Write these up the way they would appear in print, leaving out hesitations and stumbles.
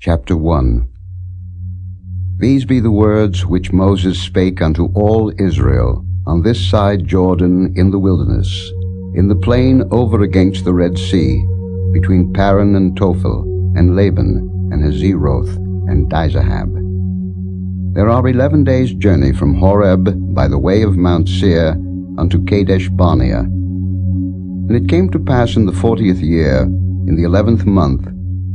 Chapter 1. These be the words which Moses spake unto all Israel on this side Jordan in the wilderness, in the plain over against the Red Sea, between Paran and Tophel, and Laban, and Hazeroth, and Dizahab. There are 11 days' journey from Horeb by the way of Mount Seir unto Kadesh Barnea. And it came to pass in the 40th year, in the 11th month,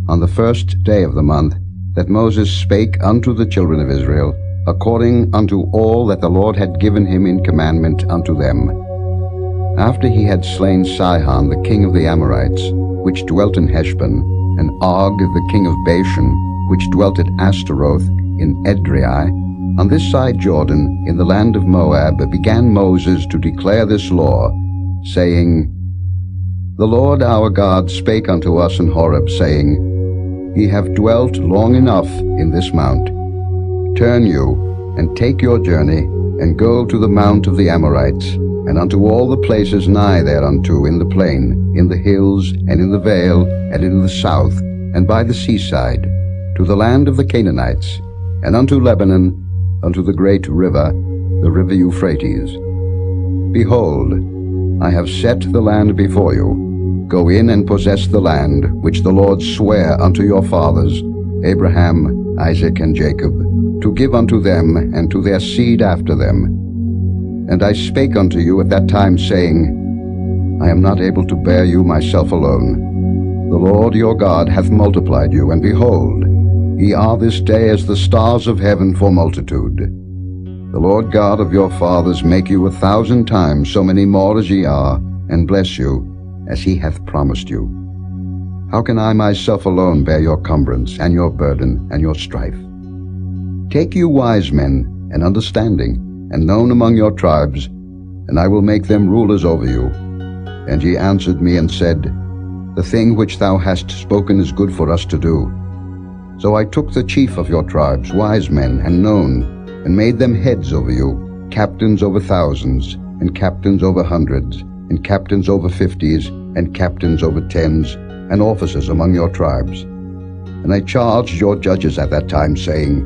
on the first day of the month, that Moses spake unto the children of Israel, according unto all that the Lord had given him in commandment unto them. After he had slain Sihon the king of the Amorites, which dwelt in Heshbon, and Og the king of Bashan, which dwelt at Ashtaroth in Edrei, on this side Jordan, in the land of Moab, began Moses to declare this law, saying, The Lord our God spake unto us in Horeb, saying, Ye have dwelt long enough in this mount. Turn you, and take your journey, and go to the mount of the Amorites, and unto all the places nigh thereunto in the plain, in the hills, and in the vale, and in the south, and by the seaside, to the land of the Canaanites, and unto Lebanon, unto the great river, the river Euphrates. Behold, I have set the land before you. Go in and possess the land which the Lord sware unto your fathers, Abraham, Isaac, and Jacob, to give unto them and to their seed after them. And I spake unto you at that time, saying, I am not able to bear you myself alone. The Lord your God hath multiplied you, and behold, ye are this day as the stars of heaven for multitude. The Lord God of your fathers make you 1,000 times so many more as ye are, and bless you, as he hath promised you. How can I myself alone bear your cumbrance, and your burden, and your strife? Take you wise men, and understanding, and known among your tribes, and I will make them rulers over you. And ye answered me and said, The thing which thou hast spoken is good for us to do. So I took the chief of your tribes, wise men, and known, and made them heads over you, captains over thousands, and captains over hundreds, and captains over 50s, and captains over 10s, and officers among your tribes. And I charged your judges at that time, saying,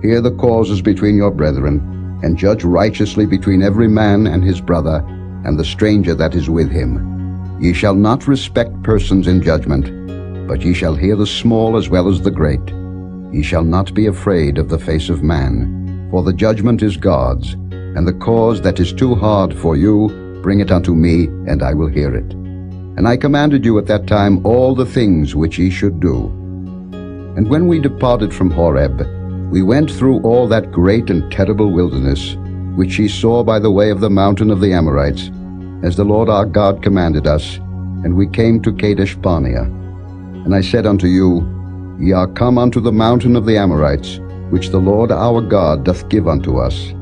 Hear the causes between your brethren, and judge righteously between every man and his brother, and the stranger that is with him. Ye shall not respect persons in judgment, but ye shall hear the small as well as the great. Ye shall not be afraid of the face of man, for the judgment is God's, and the cause that is too hard for you, bring it unto me, and I will hear it. And I commanded you at that time all the things which ye should do. And when we departed from Horeb, we went through all that great and terrible wilderness, which ye saw by the way of the mountain of the Amorites, as the Lord our God commanded us, and we came to Kadesh Barnea. And I said unto you, Ye are come unto the mountain of the Amorites, which the Lord our God doth give unto us.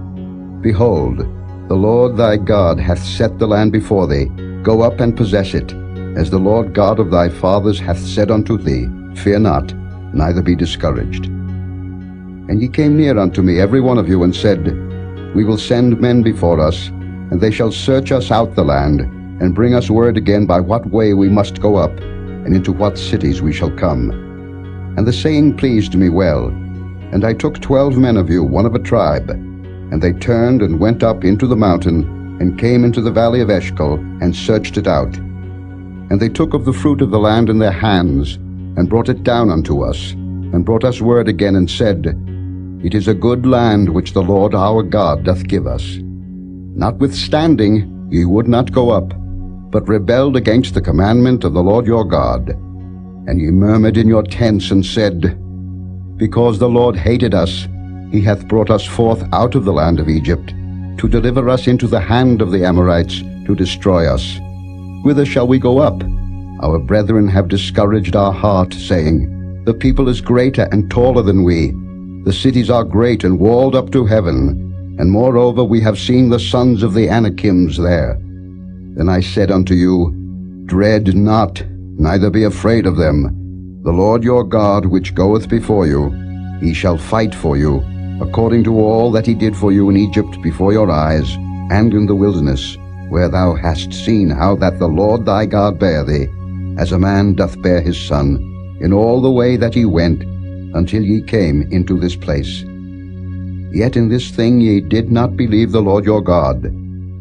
Behold, the Lord thy God hath set the land before thee. Go up and possess it, as the Lord God of thy fathers hath said unto thee. Fear not, neither be discouraged. And ye came near unto me, every one of you, and said, We will send men before us, and they shall search us out the land, and bring us word again by what way we must go up, and into what cities we shall come. And the saying pleased me well. And I took 12 men of you, one of a tribe, and they turned and went up into the mountain, and came into the valley of Eshcol, and searched it out. And they took of the fruit of the land in their hands, and brought it down unto us, and brought us word again, and said, It is a good land which the Lord our God doth give us. Notwithstanding, ye would not go up, but rebelled against the commandment of the Lord your God. And ye murmured in your tents, and said, Because the Lord hated us, he hath brought us forth out of the land of Egypt, to deliver us into the hand of the Amorites, to destroy us. Whither shall we go up? Our brethren have discouraged our heart, saying, The people is greater and taller than we. The cities are great and walled up to heaven, and moreover we have seen the sons of the Anakims there. Then I said unto you, Dread not, neither be afraid of them. The Lord your God, which goeth before you, he shall fight for you, according to all that he did for you in Egypt before your eyes, and in the wilderness, where thou hast seen how that the Lord thy God bare thee, as a man doth bear his son, in all the way that he went, until ye came into this place. Yet in this thing ye did not believe the Lord your God,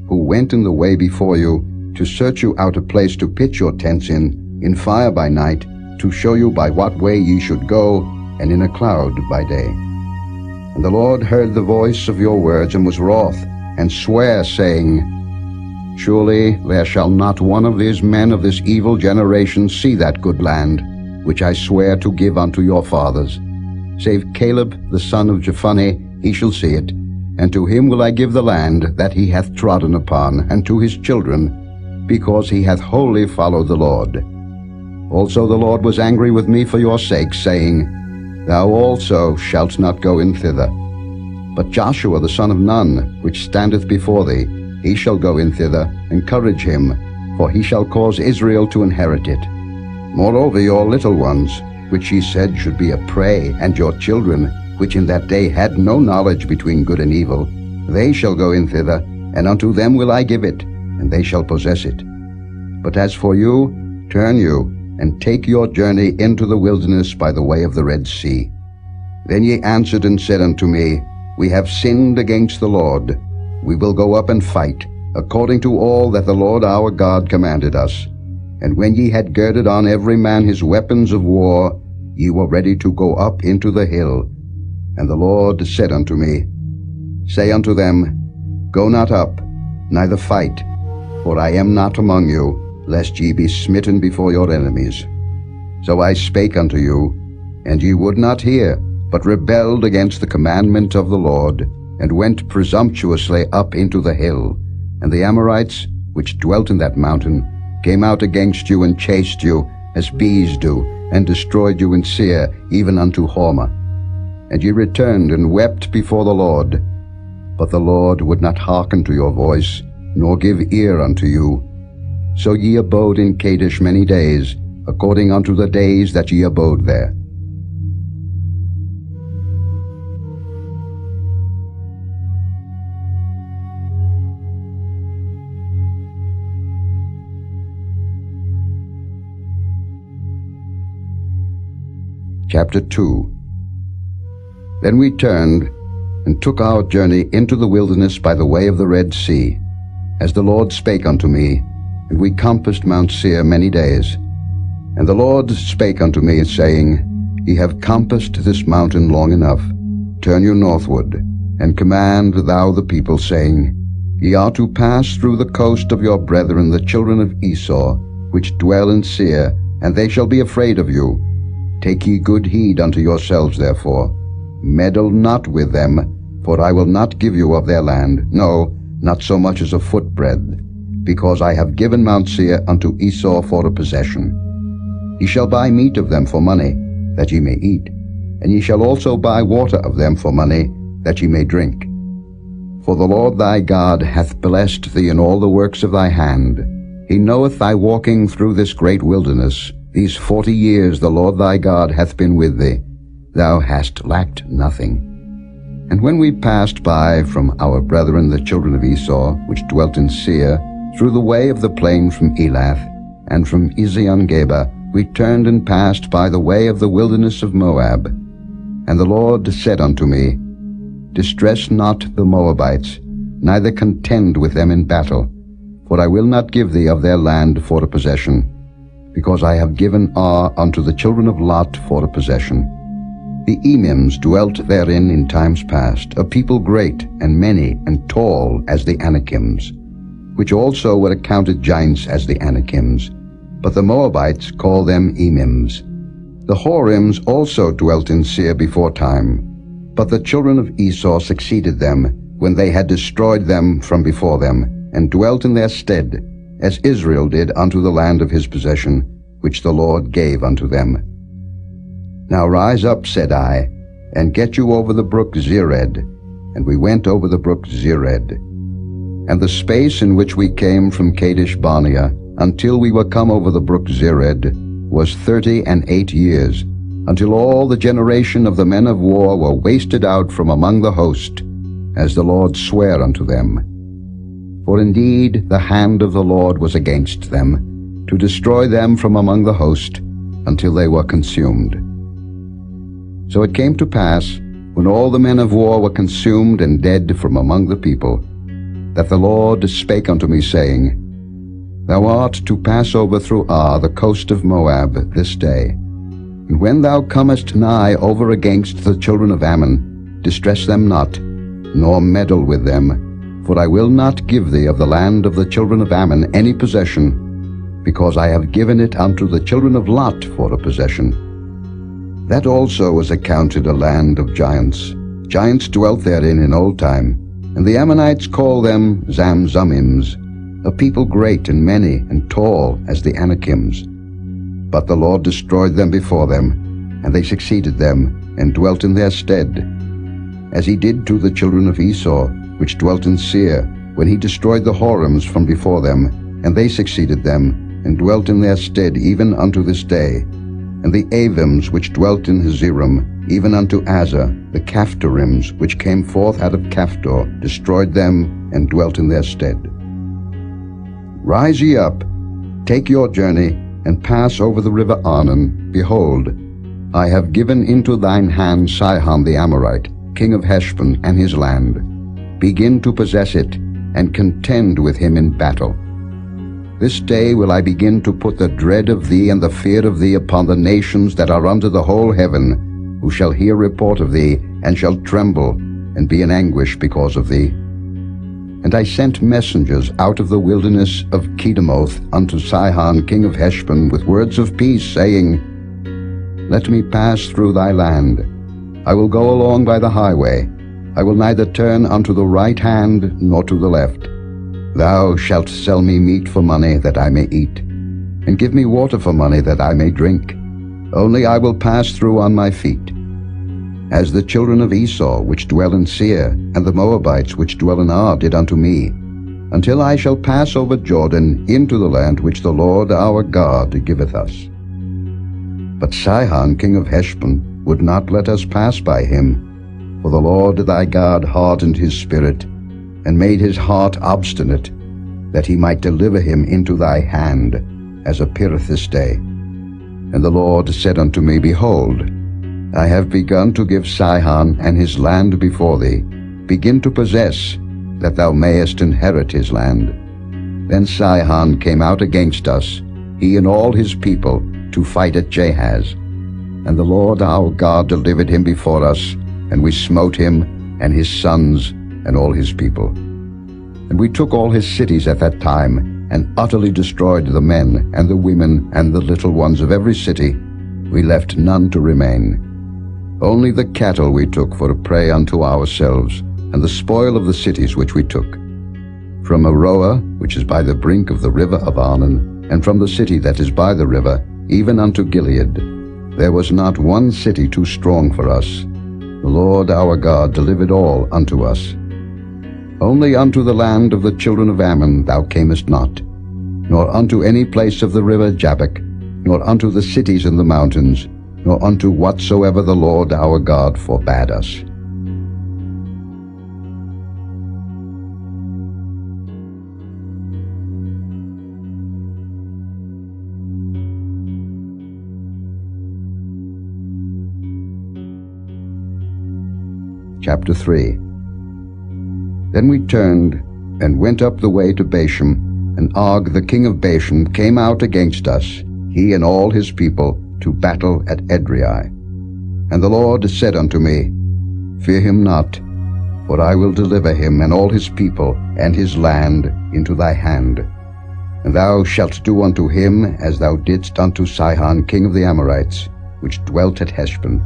who went in the way before you, to search you out a place to pitch your tents in fire by night, to show you by what way ye should go, and in a cloud by day. And the Lord heard the voice of your words, and was wroth, and sware, saying, Surely there shall not one of these men of this evil generation see that good land, which I swear to give unto your fathers. Save Caleb the son of Jephunneh, he shall see it, and to him will I give the land that he hath trodden upon, and to his children, because he hath wholly followed the Lord. Also the Lord was angry with me for your sake, saying, Thou also shalt not go in thither. But Joshua the son of Nun, which standeth before thee, he shall go in thither. Encourage him, for he shall cause Israel to inherit it. Moreover your little ones, which ye said should be a prey, and your children, which in that day had no knowledge between good and evil, they shall go in thither, and unto them will I give it, and they shall possess it. But as for you, turn you, and take your journey into the wilderness by the way of the Red Sea. Then ye answered and said unto me, We have sinned against the Lord. We will go up and fight, according to all that the Lord our God commanded us. And when ye had girded on every man his weapons of war, ye were ready to go up into the hill. And the Lord said unto me, Say unto them, Go not up, neither fight, for I am not among you, lest ye be smitten before your enemies. So I spake unto you, and ye would not hear, but rebelled against the commandment of the Lord, and went presumptuously up into the hill. And the Amorites, which dwelt in that mountain, came out against you, and chased you, as bees do, and destroyed you in Seir, even unto Hormah. And ye returned and wept before the Lord. But the Lord would not hearken to your voice, nor give ear unto you. So ye abode in Kadesh many days, according unto the days that ye abode there. Chapter 2. Then we turned, and took our journey into the wilderness by the way of the Red Sea, as the Lord spake unto me, and we compassed Mount Seir many days. And the Lord spake unto me, saying, Ye have compassed this mountain long enough. Turn you northward, and command thou the people, saying, Ye are to pass through the coast of your brethren the children of Esau, which dwell in Seir, and they shall be afraid of you. Take ye good heed unto yourselves, therefore. Meddle not with them, for I will not give you of their land, no, not so much as a footbreadth, because I have given Mount Seir unto Esau for a possession. Ye shall buy meat of them for money, that ye may eat, and ye shall also buy water of them for money, that ye may drink. For the Lord thy God hath blessed thee in all the works of thy hand. He knoweth thy walking through this great wilderness. These 40 years the Lord thy God hath been with thee. Thou hast lacked nothing. And when we passed by from our brethren the children of Esau, which dwelt in Seir, through the way of the plain from Elath, and from Ezion-Geber, we turned and passed by the way of the wilderness of Moab. And the Lord said unto me, Distress not the Moabites, neither contend with them in battle, for I will not give thee of their land for a possession, because I have given Ar unto the children of Lot for a possession. The Emims dwelt therein in times past, a people great and many and tall as the Anakims, which also were accounted giants as the Anakims, but the Moabites call them Emims. The Horims also dwelt in Seir before time, but the children of Esau succeeded them, when they had destroyed them from before them, and dwelt in their stead, as Israel did unto the land of his possession, which the Lord gave unto them. Now rise up, said I, and get you over the brook Zered. And we went over the brook Zered. And the space in which we came from Kadesh Barnea, until we were come over the brook Zered, was 38 years, until all the generation of the men of war were wasted out from among the host, as the Lord sware unto them. For indeed the hand of the Lord was against them, to destroy them from among the host, until they were consumed. So it came to pass, when all the men of war were consumed and dead from among the people, that the Lord spake unto me, saying, Thou art to pass over through Ar, the coast of Moab, this day. And when thou comest nigh over against the children of Ammon, distress them not, nor meddle with them, for I will not give thee of the land of the children of Ammon any possession, because I have given it unto the children of Lot for a possession. That also was accounted a land of giants. Giants dwelt therein in old time, and the Ammonites call them Zamzummims, a people great and many and tall as the Anakims. But the Lord destroyed them before them, and they succeeded them, and dwelt in their stead, as he did to the children of Esau, which dwelt in Seir, when he destroyed the Horims from before them, and they succeeded them, and dwelt in their stead even unto this day. And the Avims which dwelt in Hazerim, even unto Azar, the Caphtorims which came forth out of Caphtor, destroyed them, and dwelt in their stead. Rise ye up, take your journey, and pass over the river Arnon. Behold, I have given into thine hand Sihon the Amorite, king of Heshbon, and his land. Begin to possess it, and contend with him in battle. This day will I begin to put the dread of thee and the fear of thee upon the nations that are under the whole heaven, who shall hear report of thee, and shall tremble, and be in anguish because of thee. And I sent messengers out of the wilderness of Kedemoth unto Sihon king of Heshbon with words of peace, saying, Let me pass through thy land. I will go along by the highway. I will neither turn unto the right hand nor to the left. Thou shalt sell me meat for money that I may eat, and give me water for money that I may drink. Only I will pass through on my feet. As the children of Esau which dwell in Seir, and the Moabites which dwell in Ar did unto me, until I shall pass over Jordan into the land which the Lord our God giveth us. But Sihon king of Heshbon would not let us pass by him, for the Lord thy God hardened his spirit, and made his heart obstinate, that he might deliver him into thy hand, as appeareth this day. And the Lord said unto me, Behold, I have begun to give Sihon and his land before thee. Begin to possess, that thou mayest inherit his land. Then Sihon came out against us, he and all his people, to fight at Jahaz. And the Lord our God delivered him before us, and we smote him, and his sons, and all his people. And we took all his cities at that time, and utterly destroyed the men, and the women, and the little ones of every city. We left none to remain. Only the cattle we took for a prey unto ourselves, and the spoil of the cities which we took. From Aroah, which is by the brink of the river of Arnon, and from the city that is by the river, even unto Gilead, there was not one city too strong for us. The Lord our God delivered all unto us. Only unto the land of the children of Ammon thou camest not, nor unto any place of the river Jabbok, nor unto the cities in the mountains, nor unto whatsoever the Lord our God forbade us. Chapter 3. Then we turned and went up the way to Bashan, and Og the king of Bashan came out against us, he and all his people, to battle at Edrei. And the Lord said unto me, Fear him not, for I will deliver him and all his people and his land into thy hand. And thou shalt do unto him as thou didst unto Sihon king of the Amorites, which dwelt at Heshbon.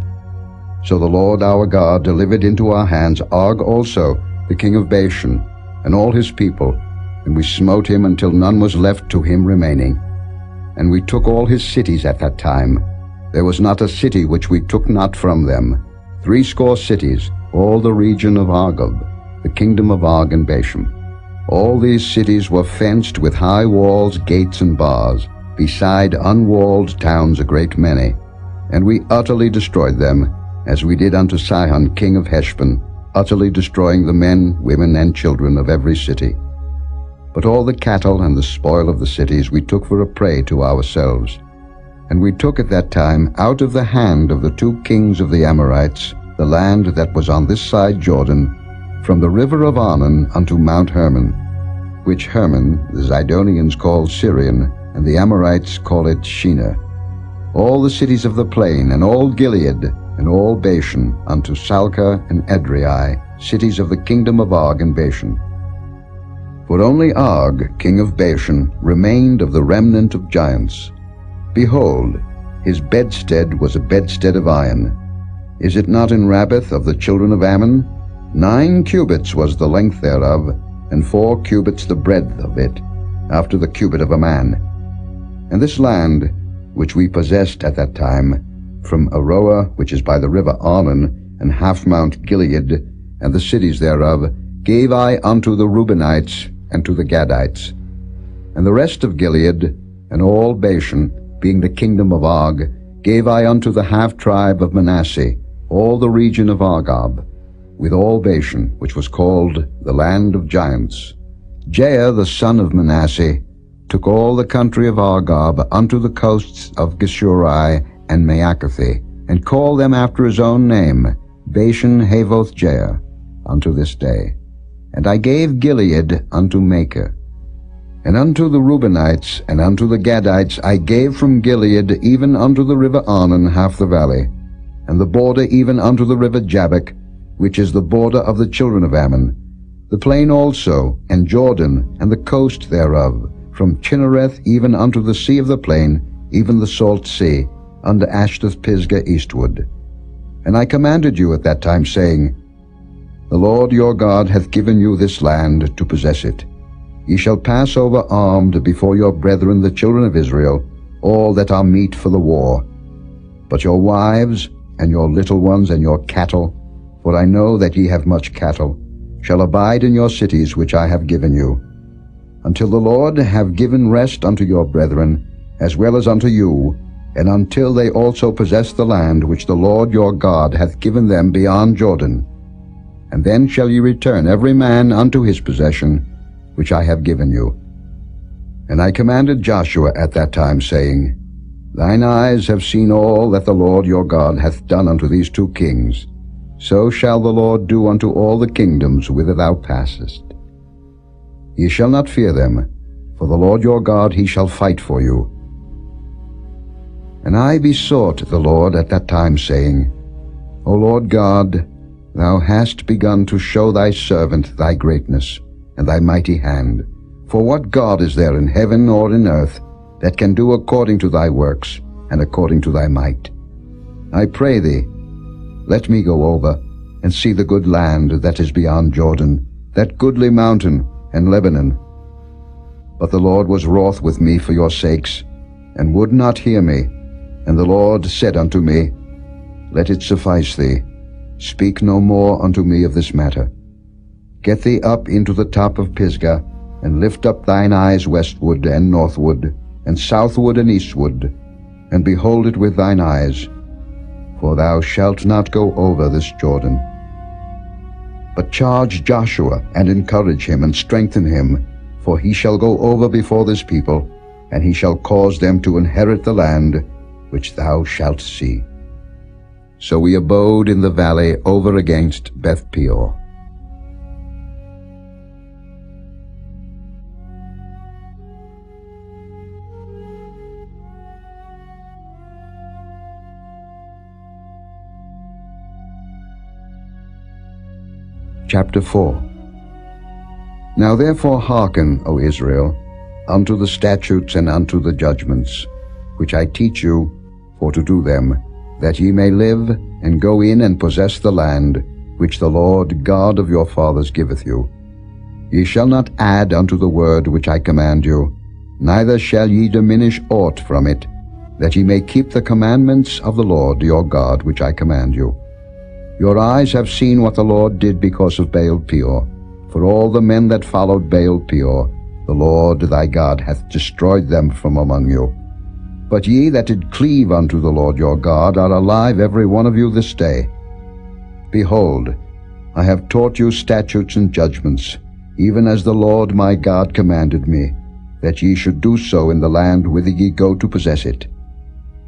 So the Lord our God delivered into our hands Og also, the king of Bashan, and all his people, and we smote him until none was left to him remaining. And we took all his cities at that time. There was not a city which we took not from them, 80 cities, all the region of Argob, the kingdom of Og and Bashan. All these cities were fenced with high walls, gates, and bars, beside unwalled towns a great many. And we utterly destroyed them, as we did unto Sihon king of Heshbon, utterly destroying the men, women, and children of every city. But all the cattle and the spoil of the cities we took for a prey to ourselves. And we took at that time out of the hand of the 2 kings of the Amorites the land that was on this side Jordan, from the river of Arnon unto Mount Hermon, which Hermon the Zidonians call Syrian, and the Amorites call it Shinar, all the cities of the plain, and all Gilead, and all Bashan, unto Salcah and Edrei, cities of the kingdom of Og and Bashan. For only Og, king of Bashan, remained of the remnant of giants. Behold, his bedstead was a bedstead of iron. Is it not in Rabbath of the children of Ammon? 9 cubits was the length thereof, and 4 cubits the breadth of it, after the cubit of a man. And this land, which we possessed at that time, from Aroer, which is by the river Arnon, and half Mount Gilead, and the cities thereof, gave I unto the Reubenites and to the Gadites. And the rest of Gilead, and all Bashan, being the kingdom of Og, gave I unto the half-tribe of Manasseh, all the region of Argob, with all Bashan, which was called the land of giants. Jair the son of Manasseh took all the country of Argob unto the coasts of Geshuri and Maacathi, and called them after his own name, Bashan Havoth Jair, unto this day. And I gave Gilead unto Machir. And unto the Reubenites and unto the Gadites I gave from Gilead even unto the river Arnon half the valley, and the border even unto the river Jabbok, which is the border of the children of Ammon, the plain also, and Jordan, and the coast thereof, from Chinnereth even unto the sea of the plain, even the salt sea, unto Ashdoth-Pisgah eastward. And I commanded you at that time, saying, The Lord your God hath given you this land to possess it. Ye shall pass over armed before your brethren the children of Israel, all that are meet for the war. But your wives, and your little ones, and your cattle, for I know that ye have much cattle, shall abide in your cities which I have given you, until the Lord have given rest unto your brethren, as well as unto you, and until they also possess the land which the Lord your God hath given them beyond Jordan. And then shall ye return every man unto his possession, which I have given you. And I commanded Joshua at that time, saying, Thine eyes have seen all that the Lord your God hath done unto these 2 kings. So shall the Lord do unto all the kingdoms whither thou passest. Ye shall not fear them, for the Lord your God he shall fight for you. And I besought the Lord at that time, saying, O Lord God, thou hast begun to show thy servant thy greatness, and thy mighty hand. For what God is there in heaven or in earth that can do according to thy works, and according to thy might? I pray thee, let me go over, and see the good land that is beyond Jordan, that goodly mountain, and Lebanon. But the Lord was wroth with me for your sakes, and would not hear me. And the Lord said unto me, Let it suffice thee, speak no more unto me of this matter. Get thee up into the top of Pisgah, and lift up thine eyes westward and northward, and southward and eastward, and behold it with thine eyes, for thou shalt not go over this Jordan. But charge Joshua, and encourage him, and strengthen him, for he shall go over before this people, and he shall cause them to inherit the land which thou shalt see. So we abode in the valley over against Beth Peor. Chapter 4. Now therefore hearken, O Israel, unto the statutes and unto the judgments, which I teach you, for to do them, that ye may live, and go in and possess the land, which the Lord God of your fathers giveth you. Ye shall not add unto the word which I command you, neither shall ye diminish aught from it, that ye may keep the commandments of the Lord your God which I command you. Your eyes have seen what the Lord did because of Baal Peor. For all the men that followed Baal Peor, the Lord thy God hath destroyed them from among you. But ye that did cleave unto the Lord your God are alive every one of you this day. Behold, I have taught you statutes and judgments, even as the Lord my God commanded me, that ye should do so in the land whither ye go to possess it.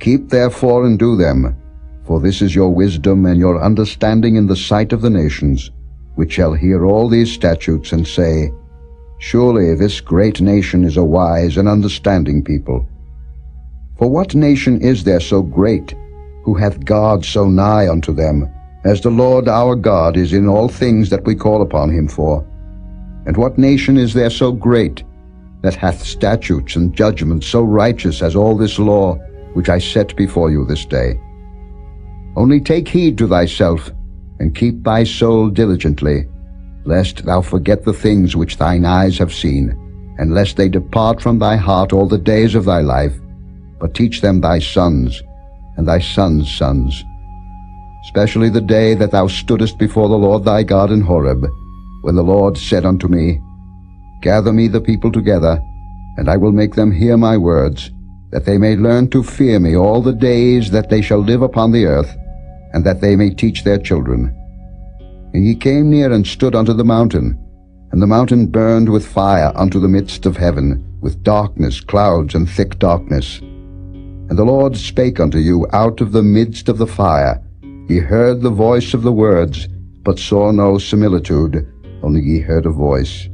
Keep therefore and do them, for this is your wisdom and your understanding in the sight of the nations, which shall hear all these statutes and say, Surely this great nation is a wise and understanding people. For what nation is there so great, who hath God so nigh unto them, as the Lord our God is in all things that we call upon him for? And what nation is there so great, that hath statutes and judgments so righteous as all this law, which I set before you this day? Only take heed to thyself, and keep thy soul diligently, lest thou forget the things which thine eyes have seen, and lest they depart from thy heart all the days of thy life, but teach them thy sons, and thy sons' sons. Especially the day that thou stoodest before the Lord thy God in Horeb, when the Lord said unto me, Gather me the people together, and I will make them hear my words, that they may learn to fear me all the days that they shall live upon the earth, and that they may teach their children. And ye came near and stood unto the mountain, and the mountain burned with fire unto the midst of heaven, with darkness, clouds, and thick darkness. And the Lord spake unto you out of the midst of the fire. Ye heard the voice of the words, but saw no similitude, only ye heard a voice.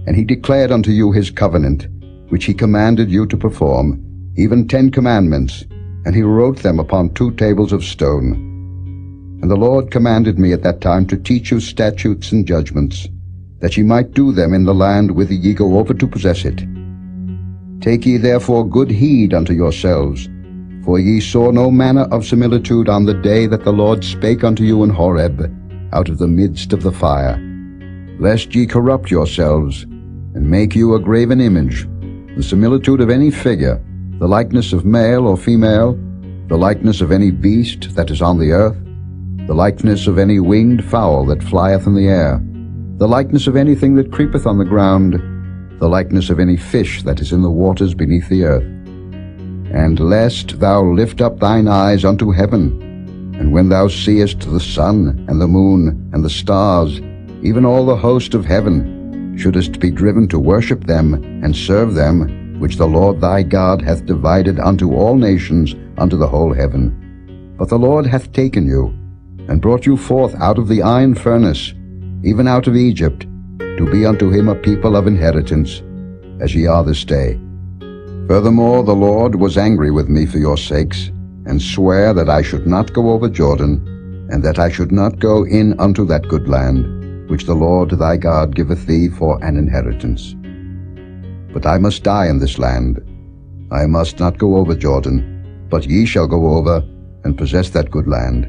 And he declared unto you his covenant, which he commanded you to perform, even 10 commandments, and he wrote them upon 2 tables of stone. And the Lord commanded me at that time to teach you statutes and judgments, that ye might do them in the land whither ye go over to possess it. Take ye therefore good heed unto yourselves, for ye saw no manner of similitude on the day that the Lord spake unto you in Horeb, out of the midst of the fire, lest ye corrupt yourselves, and make you a graven image, the similitude of any figure, the likeness of male or female, the likeness of any beast that is on the earth, the likeness of any winged fowl that flieth in the air, the likeness of anything that creepeth on the ground, the likeness of any fish that is in the waters beneath the earth. And lest thou lift up thine eyes unto heaven, and when thou seest the sun and the moon and the stars, even all the host of heaven, shouldest be driven to worship them and serve them, which the Lord thy God hath divided unto all nations unto the whole heaven. But the Lord hath taken you, and brought you forth out of the iron furnace, even out of Egypt, to be unto him a people of inheritance, as ye are this day. Furthermore, the Lord was angry with me for your sakes, and sware that I should not go over Jordan, and that I should not go in unto that good land, which the Lord thy God giveth thee for an inheritance. But I must die in this land. I must not go over Jordan, but ye shall go over, and possess that good land.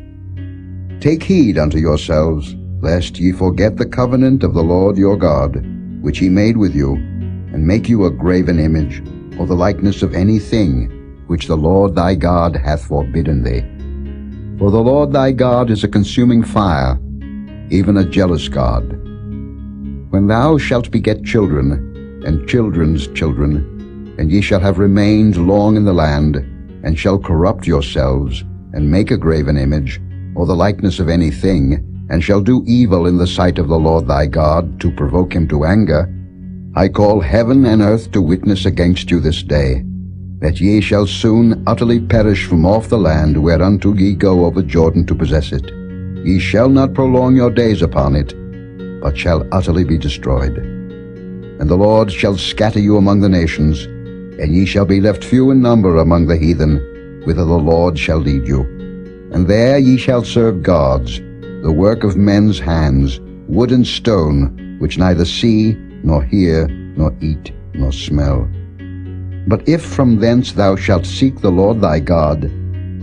Take heed unto yourselves, lest ye forget the covenant of the Lord your God, which he made with you, and make you a graven image, or the likeness of any thing which the Lord thy God hath forbidden thee. For the Lord thy God is a consuming fire, even a jealous God. When thou shalt beget children, and children's children, and ye shall have remained long in the land, and shall corrupt yourselves, and make a graven image, or the likeness of any thing, and shall do evil in the sight of the Lord thy God, to provoke him to anger, I call heaven and earth to witness against you this day, that ye shall soon utterly perish from off the land whereunto ye go over Jordan to possess it. Ye shall not prolong your days upon it, but shall utterly be destroyed. And the Lord shall scatter you among the nations, and ye shall be left few in number among the heathen, whither the Lord shall lead you. And there ye shall serve gods, the work of men's hands, wood and stone, which neither see, nor hear, nor eat, nor smell. But if from thence thou shalt seek the Lord thy God,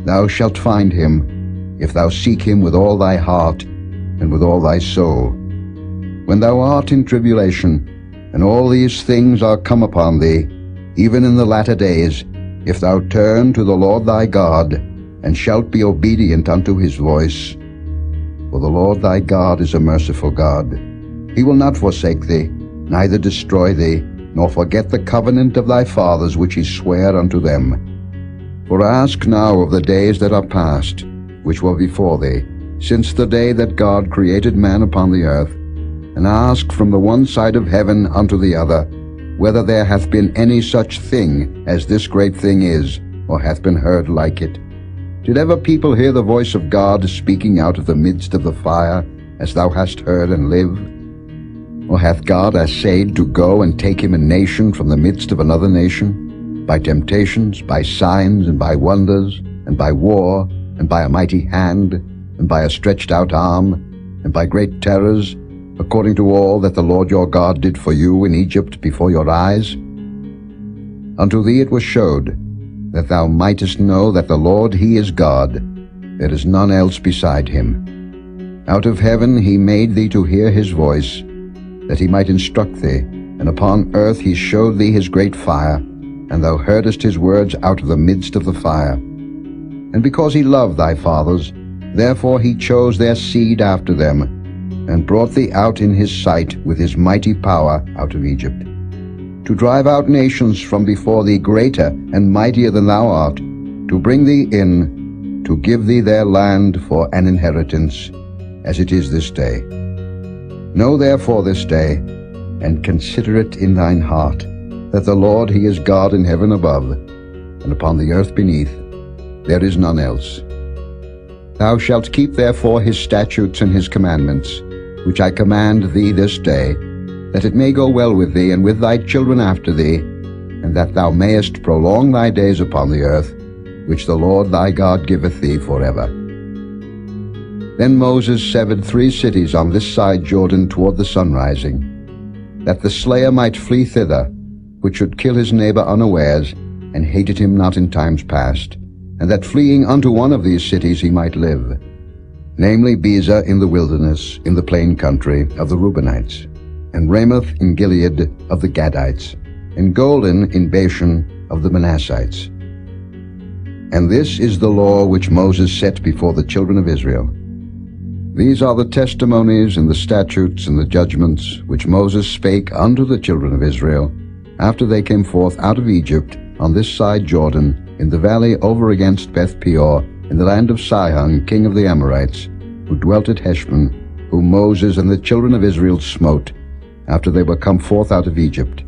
thou shalt find him, if thou seek him with all thy heart, and with all thy soul. When thou art in tribulation, and all these things are come upon thee, even in the latter days, if thou turn to the Lord thy God, and shalt be obedient unto his voice. For the Lord thy God is a merciful God. He will not forsake thee, neither destroy thee, nor forget the covenant of thy fathers which he sware unto them. For ask now of the days that are past, which were before thee, since the day that God created man upon the earth, and ask from the one side of heaven unto the other, whether there hath been any such thing as this great thing is, or hath been heard like it? Did ever people hear the voice of God speaking out of the midst of the fire, as thou hast heard, and live? Or hath God assayed to go and take him a nation from the midst of another nation, by temptations, by signs, and by wonders, and by war, and by a mighty hand, and by a stretched out arm, and by great terrors, according to all that the Lord your God did for you in Egypt before your eyes? Unto thee it was showed, that thou mightest know that the Lord he is God, there is none else beside him. Out of heaven he made thee to hear his voice, that he might instruct thee, and upon earth he showed thee his great fire, and thou heardest his words out of the midst of the fire. And because he loved thy fathers, therefore he chose their seed after them, and brought thee out in his sight with his mighty power out of Egypt, to drive out nations from before thee greater and mightier than thou art, to bring thee in, to give thee their land for an inheritance, as it is this day. Know therefore this day, and consider it in thine heart, that the Lord he is God in heaven above, and upon the earth beneath, there is none else. Thou shalt keep therefore his statutes and his commandments, which I command thee this day, that it may go well with thee and with thy children after thee, and that thou mayest prolong thy days upon the earth, which the Lord thy God giveth thee forever. Then Moses severed 3 cities on this side Jordan toward the sunrising, that the slayer might flee thither, which should kill his neighbor unawares, and hated him not in times past, and that fleeing unto one of these cities he might live, namely Bezer in the wilderness, in the plain country of the Reubenites, and Ramoth in Gilead of the Gadites, and Golden in Bashan of the Manassites. And this is the law which Moses set before the children of Israel. These are the testimonies and the statutes and the judgments which Moses spake unto the children of Israel, after they came forth out of Egypt on this side Jordan, in the valley over against Beth Peor, in the land of Sihon, king of the Amorites, who dwelt at Heshbon, whom Moses and the children of Israel smote, after they were come forth out of Egypt.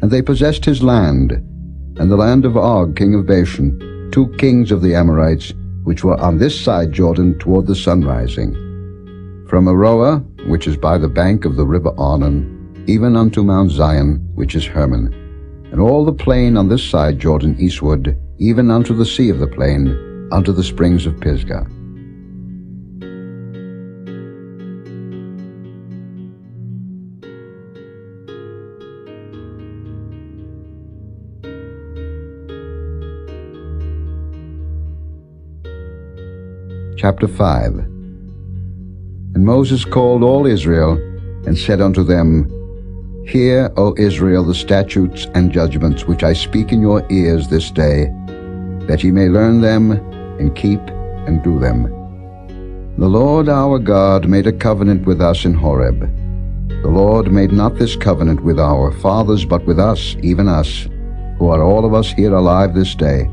And they possessed his land, and the land of Og, king of Bashan, 2 kings of the Amorites, which were on this side Jordan toward the sunrising, from Aroah, which is by the bank of the river Arnon, even unto Mount Zion, which is Hermon, and all the plain on this side Jordan eastward, even unto the sea of the plain, unto the springs of Pisgah. Chapter 5. And Moses called all Israel, and said unto them, Hear, O Israel, the statutes and judgments which I speak in your ears this day, that ye may learn them, and keep and do them. The Lord our God made a covenant with us in Horeb. The Lord made not this covenant with our fathers, but with us, even us, who are all of us here alive this day.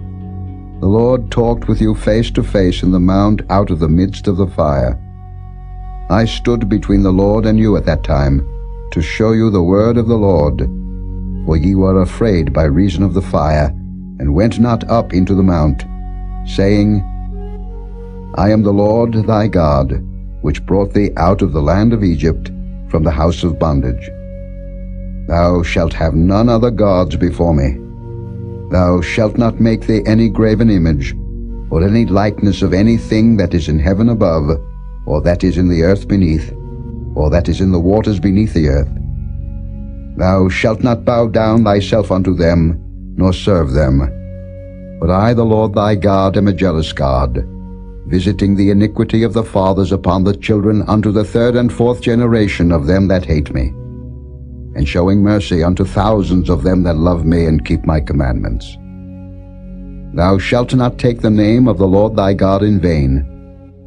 The Lord talked with you face to face in the mount out of the midst of the fire. I stood between the Lord and you at that time, to show you the word of the Lord. For ye were afraid by reason of the fire, and went not up into the mount, saying, I am the Lord thy God, which brought thee out of the land of Egypt, from the house of bondage. Thou shalt have none other gods before me. Thou shalt not make thee any graven image, or any likeness of anything that is in heaven above, or that is in the earth beneath, or that is in the waters beneath the earth. Thou shalt not bow down thyself unto them, nor serve them. But I, the Lord thy God, am a jealous God, visiting the iniquity of the fathers upon the children unto the 3rd and 4th generation of them that hate me, and showing mercy unto thousands of them that love me and keep my commandments. Thou shalt not take the name of the Lord thy God in vain,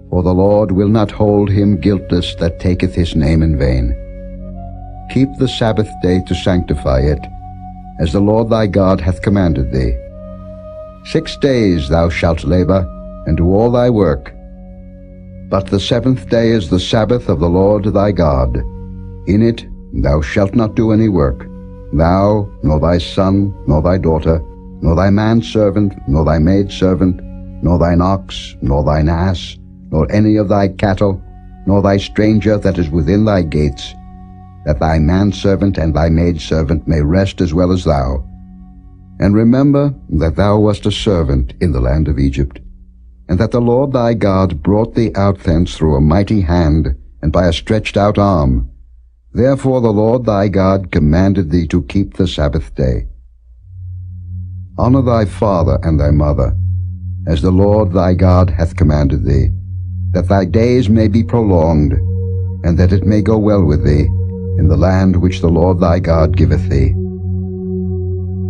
for the Lord will not hold him guiltless that taketh his name in vain. Keep the Sabbath day to sanctify it, as the Lord thy God hath commanded thee. 6 days thou shalt labor, and do all thy work. But the 7th day is the Sabbath of the Lord thy God. In it thou shalt not do any work, thou, nor thy son, nor thy daughter, nor thy manservant, nor thy maidservant, nor thine ox, nor thine ass, nor any of thy cattle, nor thy stranger that is within thy gates, that thy manservant and thy maidservant may rest as well as thou. And remember that thou wast a servant in the land of Egypt, and that the Lord thy God brought thee out thence through a mighty hand, and by a stretched out arm. Therefore the Lord thy God commanded thee to keep the Sabbath day. Honor thy father and thy mother, as the Lord thy God hath commanded thee, that thy days may be prolonged, and that it may go well with thee in the land which the Lord thy God giveth thee.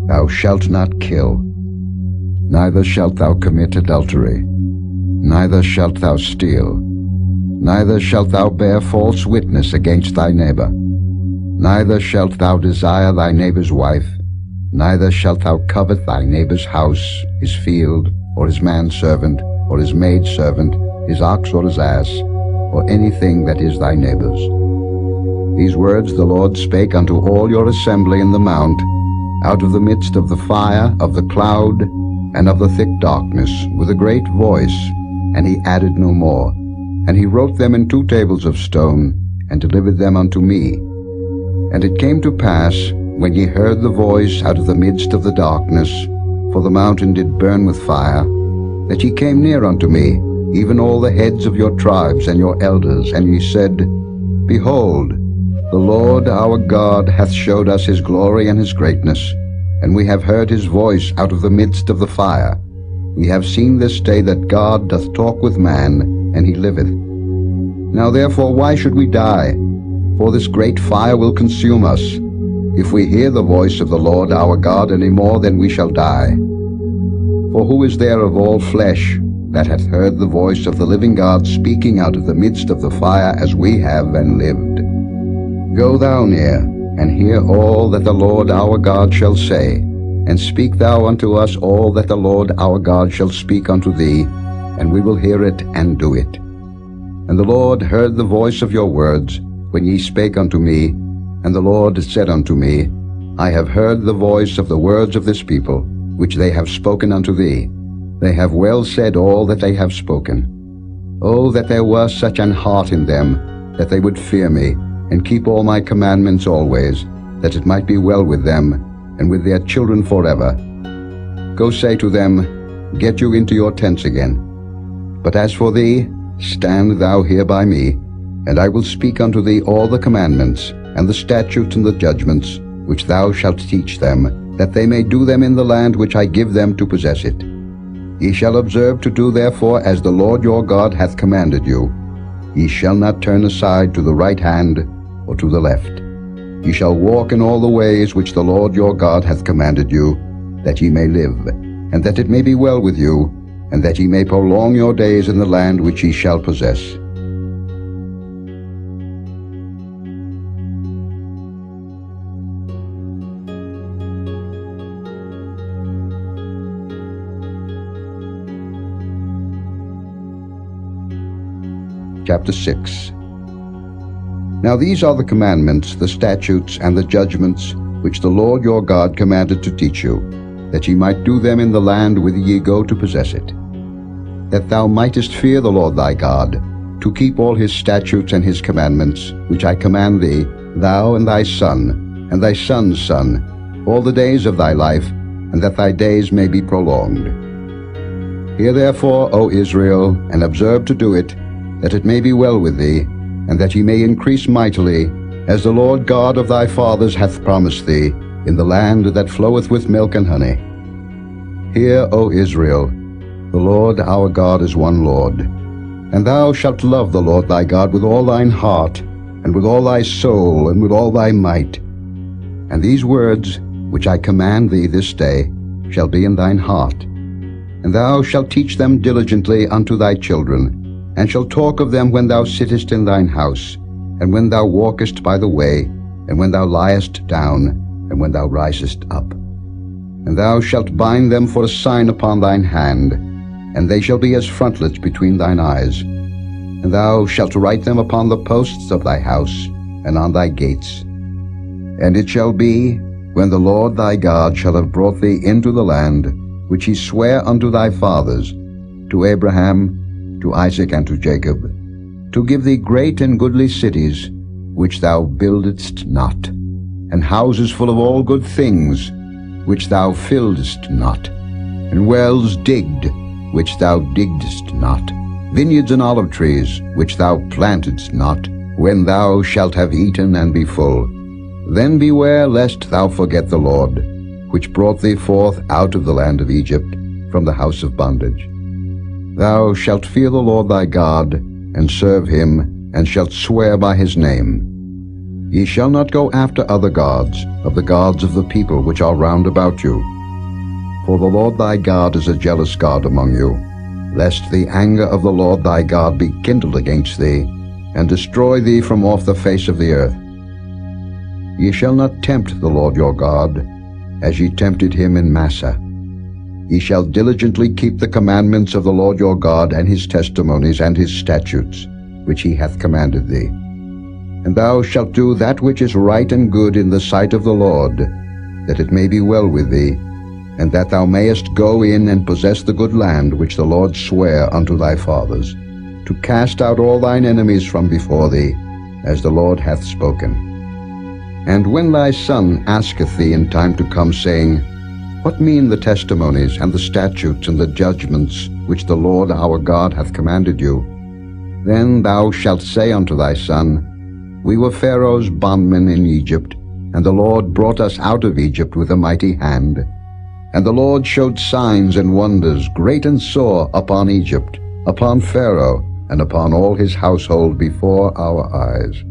Thou shalt not kill, neither shalt thou commit adultery, neither shalt thou steal, neither shalt thou bear false witness against thy neighbor, neither shalt thou desire thy neighbor's wife, neither shalt thou covet thy neighbor's house, his field, or his manservant, or his maidservant, his ox or his ass, or anything that is thy neighbor's. These words the Lord spake unto all your assembly in the mount, out of the midst of the fire, of the cloud, and of the thick darkness, with a great voice, and he added no more. And he wrote them in 2 tables of stone, and delivered them unto me. And it came to pass, when ye heard the voice out of the midst of the darkness, for the mountain did burn with fire, that ye came near unto me, even all the heads of your tribes and your elders, and ye said, Behold, the Lord our God hath showed us his glory and his greatness, and we have heard his voice out of the midst of the fire. We have seen this day that God doth talk with man, and he liveth. Now therefore why should we die? For this great fire will consume us. If we hear the voice of the Lord our God any more, then we shall die. For who is there of all flesh that hath heard the voice of the living God speaking out of the midst of the fire as we have and lived? Go thou near, and hear all that the Lord our God shall say, and speak thou unto us all that the Lord our God shall speak unto thee, and we will hear it and do it. And the Lord heard the voice of your words, when ye spake unto me, and the Lord said unto me, I have heard the voice of the words of this people, which they have spoken unto thee. They have well said all that they have spoken. Oh, that there were such an heart in them, that they would fear me, and keep all my commandments always, that it might be well with them, and with their children forever. Go say to them, Get you into your tents again. But as for thee, stand thou here by me, and I will speak unto thee all the commandments, and the statutes and the judgments, which thou shalt teach them, that they may do them in the land which I give them to possess it. Ye shall observe to do therefore as the Lord your God hath commanded you. Ye shall not turn aside to the right hand or to the left. Ye shall walk in all the ways which the Lord your God hath commanded you, that ye may live, and that it may be well with you, and that ye may prolong your days in the land which ye shall possess. Chapter 6. Now these are the commandments, the statutes, and the judgments, which the Lord your God commanded to teach you, that ye might do them in the land whither ye go to possess it, that thou mightest fear the Lord thy God, to keep all his statutes and his commandments, which I command thee, thou and thy son, and thy son's son, all the days of thy life, and that thy days may be prolonged. Hear therefore, O Israel, and observe to do it, that it may be well with thee, and that ye may increase mightily, as the Lord God of thy fathers hath promised thee, in the land that floweth with milk and honey. Hear, O Israel, the Lord our God is one Lord. And thou shalt love the Lord thy God with all thine heart, and with all thy soul, and with all thy might. And these words, which I command thee this day, shall be in thine heart. And thou shalt teach them diligently unto thy children, and shalt talk of them when thou sittest in thine house, and when thou walkest by the way, and when thou liest down, and when thou risest up. And thou shalt bind them for a sign upon thine hand, and they shall be as frontlets between thine eyes. And thou shalt write them upon the posts of thy house, and on thy gates. And it shall be, when the Lord thy God shall have brought thee into the land which he sware unto thy fathers, to Abraham, to Isaac, and to Jacob, to give thee great and goodly cities, which thou buildedst not, and houses full of all good things, which thou filledst not, and wells digged, which thou diggedst not, vineyards and olive trees, which thou plantedst not, when thou shalt have eaten and be full. Then beware lest thou forget the Lord, which brought thee forth out of the land of Egypt, from the house of bondage. Thou shalt fear the Lord thy God, and serve him, and shalt swear by his name. Ye shall not go after other gods, of the gods of the people which are round about you. For the Lord thy God is a jealous God among you, lest the anger of the Lord thy God be kindled against thee, and destroy thee from off the face of the earth. Ye shall not tempt the Lord your God, as ye tempted him in Massah. Ye shall diligently keep the commandments of the Lord your God, and his testimonies, and his statutes, which he hath commanded thee. And thou shalt do that which is right and good in the sight of the Lord, that it may be well with thee, and that thou mayest go in and possess the good land which the Lord sware unto thy fathers, to cast out all thine enemies from before thee, as the Lord hath spoken. And when thy son asketh thee in time to come, saying, What mean the testimonies, and the statutes, and the judgments, which the Lord our God hath commanded you? Then thou shalt say unto thy son, We were Pharaoh's bondmen in Egypt, and the Lord brought us out of Egypt with a mighty hand. And the Lord showed signs and wonders, great and sore, upon Egypt, upon Pharaoh, and upon all his household before our eyes.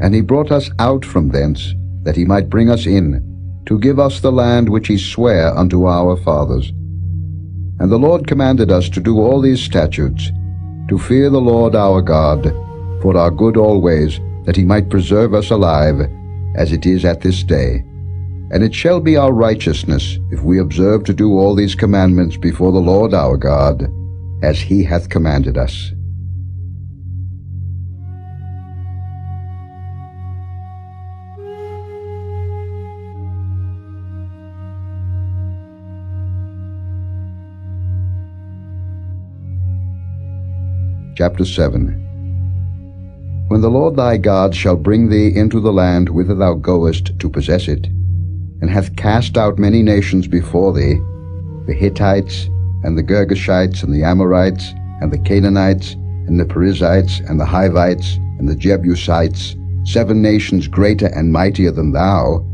And he brought us out from thence, that he might bring us in, to give us the land which he sware unto our fathers. And the Lord commanded us to do all these statutes, to fear the Lord our God, for our good always, that he might preserve us alive, as it is at this day. And it shall be our righteousness, if we observe to do all these commandments before the Lord our God, as he hath commanded us. Chapter 7. When the Lord thy God shall bring thee into the land whither thou goest to possess it, and hath cast out many nations before thee, the Hittites, and the Girgashites, and the Amorites, and the Canaanites, and the Perizzites, and the Hivites, and the Jebusites, 7 nations greater and mightier than thou,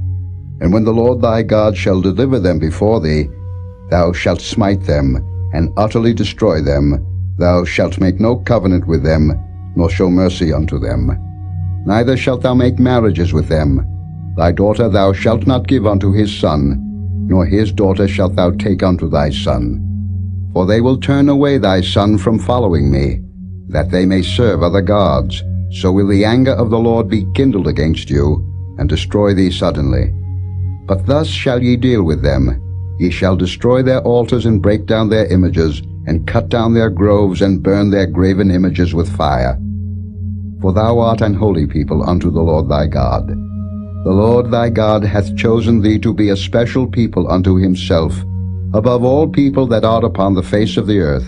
and when the Lord thy God shall deliver them before thee, thou shalt smite them, and utterly destroy them. Thou shalt make no covenant with them, nor show mercy unto them. Neither shalt thou make marriages with them. Thy daughter thou shalt not give unto his son, nor his daughter shalt thou take unto thy son. For they will turn away thy son from following me, that they may serve other gods. So will the anger of the Lord be kindled against you, and destroy thee suddenly. But thus shall ye deal with them. Ye shall destroy their altars, and break down their images, and cut down their groves, and burn their graven images with fire. For thou art an holy people unto the Lord thy God. The Lord thy God hath chosen thee to be a special people unto himself, above all people that are upon the face of the earth.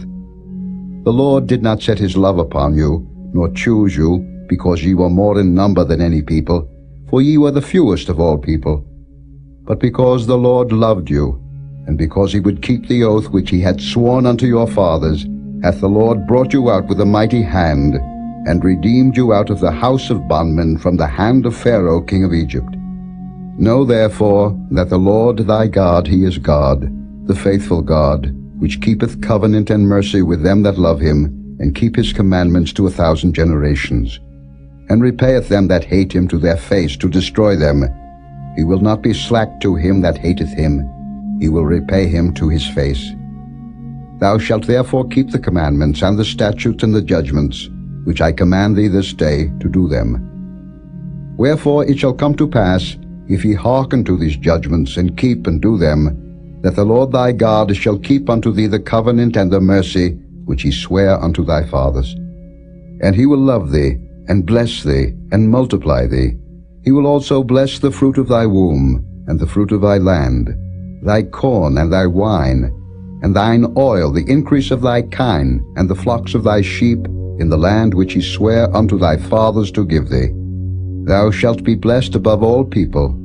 The Lord did not set his love upon you, nor choose you, because ye were more in number than any people, for ye were the fewest of all people. But because the Lord loved you, and because he would keep the oath which he had sworn unto your fathers, hath the Lord brought you out with a mighty hand, and redeemed you out of the house of bondmen from the hand of Pharaoh king of Egypt. Know therefore that the Lord thy God, he is God, the faithful God, which keepeth covenant and mercy with them that love him, and keep his commandments to 1,000 generations, and repayeth them that hate him to their face, to destroy them. He will not be slack to him that hateth him, he will repay him to his face. Thou shalt therefore keep the commandments, and the statutes, and the judgments, which I command thee this day, to do them. Wherefore it shall come to pass, if ye hearken to these judgments, and keep and do them, that the Lord thy God shall keep unto thee the covenant and the mercy which he sware unto thy fathers. And he will love thee, and bless thee, and multiply thee. He will also bless the fruit of thy womb, and the fruit of thy land, thy corn and thy wine, and thine oil, the increase of thy kine, and the flocks of thy sheep, in the land which he sware unto thy fathers to give thee. Thou shalt be blessed above all people.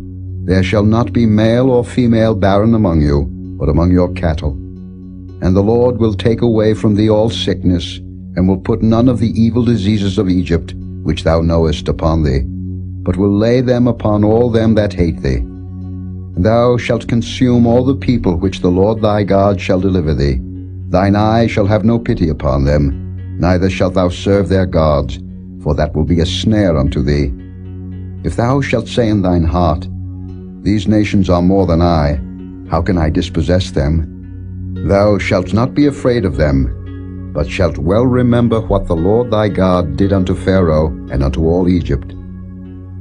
There shall not be male or female barren among you, but among your cattle. And the Lord will take away from thee all sickness, and will put none of the evil diseases of Egypt, which thou knowest, upon thee, but will lay them upon all them that hate thee. And thou shalt consume all the people which the Lord thy God shall deliver thee. Thine eye shall have no pity upon them, neither shalt thou serve their gods, for that will be a snare unto thee. If thou shalt say in thine heart, These nations are more than I, how can I dispossess them? Thou shalt not be afraid of them, but shalt well remember what the Lord thy God did unto Pharaoh and unto all Egypt.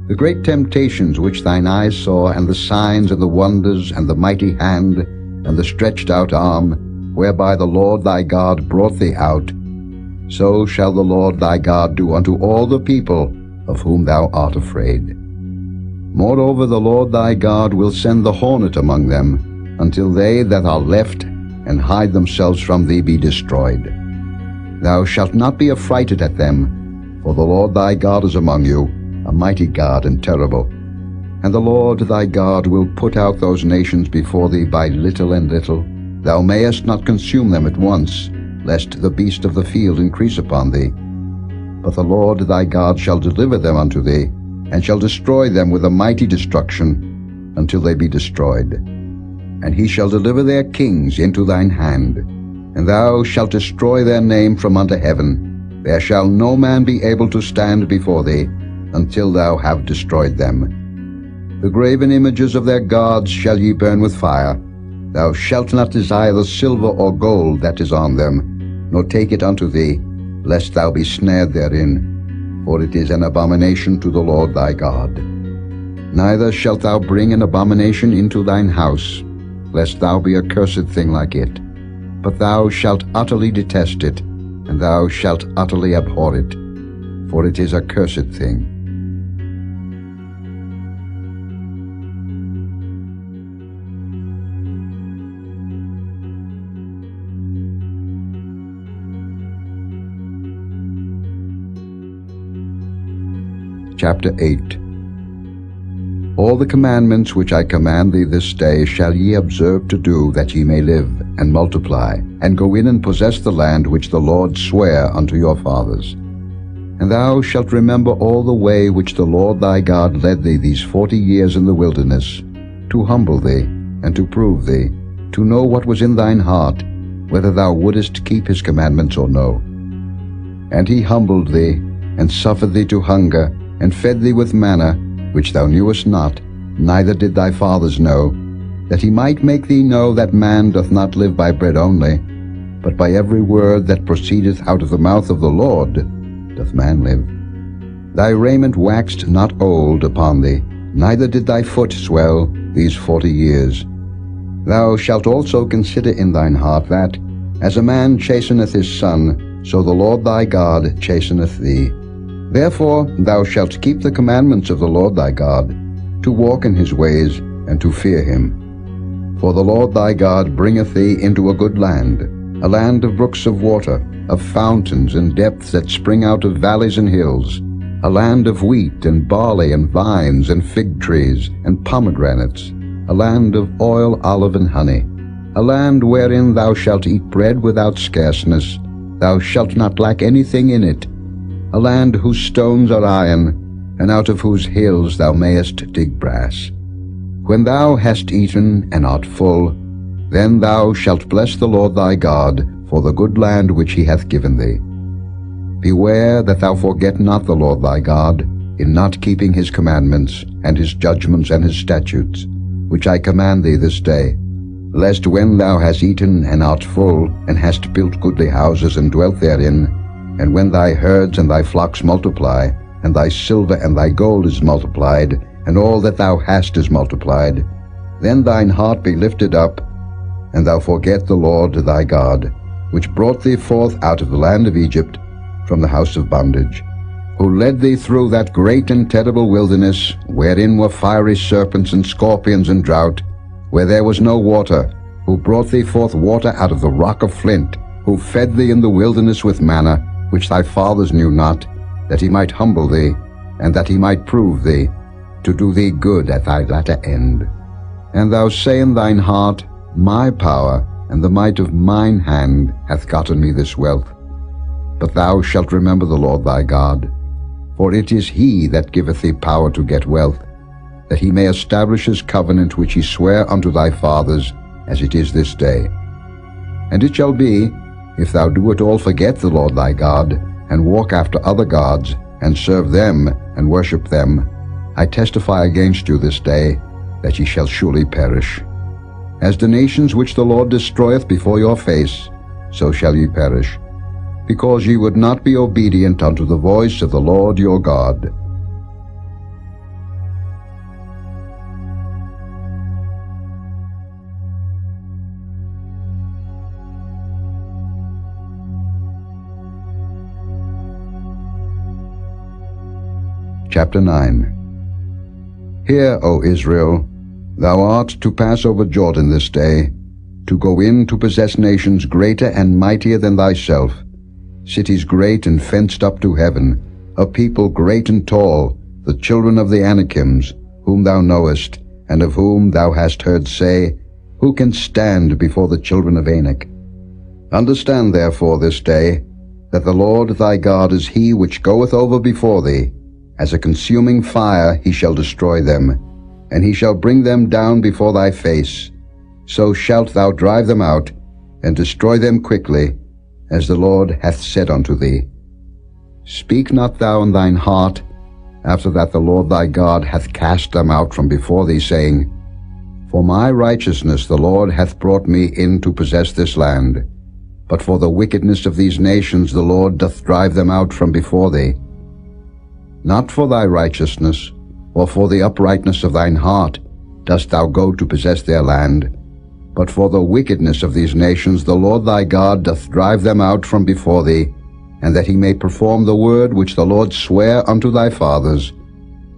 The great temptations which thine eyes saw, and the signs and the wonders, and the mighty hand, and the stretched out arm, whereby the Lord thy God brought thee out, so shall the Lord thy God do unto all the people of whom thou art afraid. Moreover, the Lord thy God will send the hornet among them, until they that are left and hide themselves from thee be destroyed. Thou shalt not be affrighted at them, for the Lord thy God is among you, a mighty God and terrible. And the Lord thy God will put out those nations before thee by little and little. Thou mayest not consume them at once, lest the beast of the field increase upon thee. But the Lord thy God shall deliver them unto thee, and shall destroy them with a mighty destruction, until they be destroyed. And he shall deliver their kings into thine hand, and thou shalt destroy their name from under heaven. There shall no man be able to stand before thee, until thou have destroyed them. The graven images of their gods shall ye burn with fire. Thou shalt not desire the silver or gold that is on them, nor take it unto thee, lest thou be snared therein, for it is an abomination to the Lord thy God. Neither shalt thou bring an abomination into thine house, lest thou be a cursed thing like it. But thou shalt utterly detest it, and thou shalt utterly abhor it, for it is a cursed thing. Chapter 8. All the commandments which I command thee this day shall ye observe to do, that ye may live, and multiply, and go in and possess the land which the Lord sware unto your fathers. And thou shalt remember all the way which the Lord thy God led thee these 40 years in the wilderness, to humble thee, and to prove thee, to know what was in thine heart, whether thou wouldest keep his commandments or no. And he humbled thee, and suffered thee to hunger, and fed thee with manna, which thou knewest not, neither did thy fathers know, that he might make thee know that man doth not live by bread only, but by every word that proceedeth out of the mouth of the Lord doth man live. Thy raiment waxed not old upon thee, neither did thy foot swell these 40 years. Thou shalt also consider in thine heart that, as a man chasteneth his son, so the Lord thy God chasteneth thee. Therefore thou shalt keep the commandments of the Lord thy God, to walk in his ways, and to fear him. For the Lord thy God bringeth thee into a good land, a land of brooks of water, of fountains and depths that spring out of valleys and hills, a land of wheat and barley and vines and fig trees and pomegranates, a land of oil, olive, and honey, a land wherein thou shalt eat bread without scarceness, thou shalt not lack anything in it, a land whose stones are iron, and out of whose hills thou mayest dig brass. When thou hast eaten and art full, then thou shalt bless the Lord thy God for the good land which he hath given thee. Beware that thou forget not the Lord thy God, in not keeping his commandments, and his judgments, and his statutes, which I command thee this day, lest when thou hast eaten and art full, and hast built goodly houses and dwelt therein, and when thy herds and thy flocks multiply, and thy silver and thy gold is multiplied, and all that thou hast is multiplied, then thine heart be lifted up, and thou forget the Lord thy God, which brought thee forth out of the land of Egypt, from the house of bondage. who led thee through that great and terrible wilderness, wherein were fiery serpents and scorpions and drought, where there was no water, who brought thee forth water out of the rock of flint, who fed thee in the wilderness with manna, which thy fathers knew not, that he might humble thee, and that he might prove thee, to do thee good at thy latter end. And thou say in thine heart, My power and the might of mine hand hath gotten me this wealth. But thou shalt remember the Lord thy God, for it is he that giveth thee power to get wealth, that he may establish his covenant which he sware unto thy fathers, as it is this day. And it shall be, if thou do at all forget the Lord thy God, and walk after other gods, and serve them, and worship them, I testify against you this day, that ye shall surely perish. As the nations which the Lord destroyeth before your face, so shall ye perish, because ye would not be obedient unto the voice of the Lord your God. Chapter 9. Hear, O Israel, thou art to pass over Jordan this day, to go in to possess nations greater and mightier than thyself, cities great and fenced up to heaven, a people great and tall, the children of the Anakims, whom thou knowest, and of whom thou hast heard say, Who can stand before the children of Anak? Understand therefore this day, that the Lord thy God is he which goeth over before thee. As a consuming fire he shall destroy them, and he shall bring them down before thy face. So shalt thou drive them out, and destroy them quickly, as the Lord hath said unto thee. Speak not thou in thine heart, after that the Lord thy God hath cast them out from before thee, saying, For my righteousness the Lord hath brought me in to possess this land. But for the wickedness of these nations the Lord doth drive them out from before thee. Not for thy righteousness, or for the uprightness of thine heart, dost thou go to possess their land, but for the wickedness of these nations the Lord thy God doth drive them out from before thee, and that he may perform the word which the Lord sware unto thy fathers,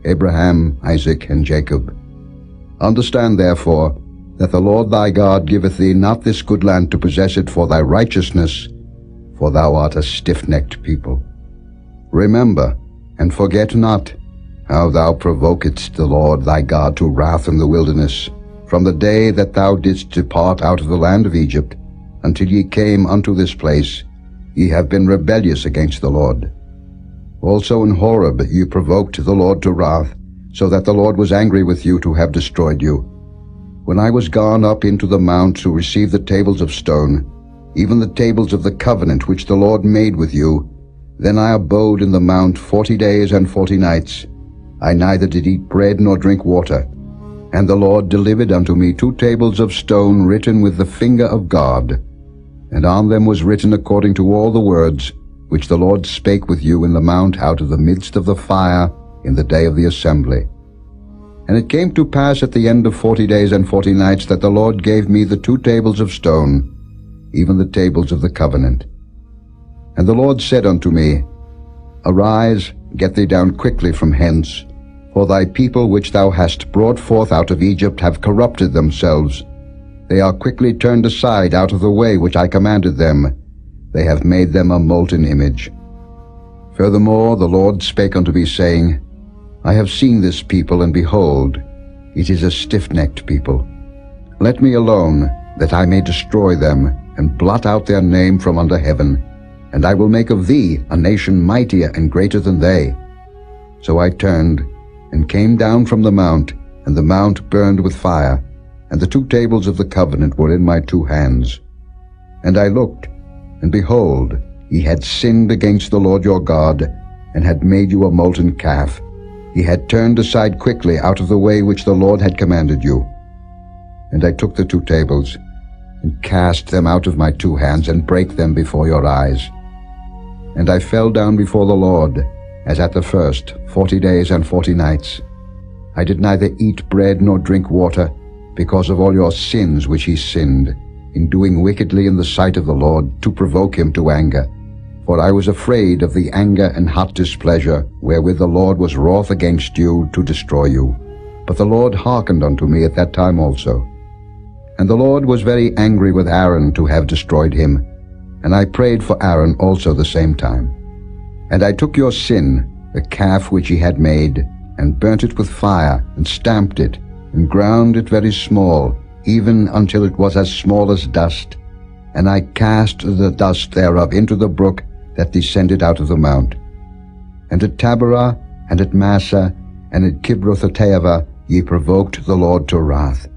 Abraham, Isaac, and Jacob. Understand therefore that the Lord thy God giveth thee not this good land to possess it for thy righteousness, for thou art a stiff-necked people. Remember, and forget not, how thou provokedst the Lord thy God to wrath in the wilderness, from the day that thou didst depart out of the land of Egypt, until ye came unto this place. Ye have been rebellious against the Lord. Also in Horeb ye provoked the Lord to wrath, so that the Lord was angry with you to have destroyed you. When I was gone up into the mount to receive the tables of stone, even the tables of the covenant which the Lord made with you, then I abode in the mount 40 days and 40 nights. I neither did eat bread nor drink water. And the Lord delivered unto me 2 tables of stone written with the finger of God, and on them was written according to all the words which the Lord spake with you in the mount out of the midst of the fire in the day of the assembly. And it came to pass at the end of 40 days and 40 nights that the Lord gave me the 2 tables of stone, even the tables of the covenant. And the Lord said unto me, Arise, get thee down quickly from hence, for thy people which thou hast brought forth out of Egypt have corrupted themselves. They are quickly turned aside out of the way which I commanded them. They have made them a molten image. Furthermore the Lord spake unto me, saying, I have seen this people, and behold, it is a stiff-necked people. Let me alone, that I may destroy them, and blot out their name from under heaven. And I will make of thee a nation mightier and greater than they. So I turned, and came down from the mount, and the mount burned with fire, and the 2 tables of the covenant were in my 2 hands. And I looked, and behold, ye had sinned against the Lord your God, and had made you a molten calf. Ye had turned aside quickly out of the way which the Lord had commanded you. And I took the 2 tables, and cast them out of my 2 hands, and brake them before your eyes. And I fell down before the Lord, as at the first 40 days and 40 nights. I did neither eat bread nor drink water, because of all your sins which ye sinned, in doing wickedly in the sight of the Lord, to provoke him to anger. For I was afraid of the anger and hot displeasure wherewith the Lord was wroth against you to destroy you. But the Lord hearkened unto me at that time also. And the Lord was very angry with Aaron to have destroyed him, and I prayed for Aaron also the same time. And I took your sin, the calf which he had made, and burnt it with fire, and stamped it, and ground it very small, even until it was as small as dust. And I cast the dust thereof into the brook that descended out of the mount. And at Taberah, and at Massa, and at Kibroth-hattaavah ye provoked the Lord to wrath.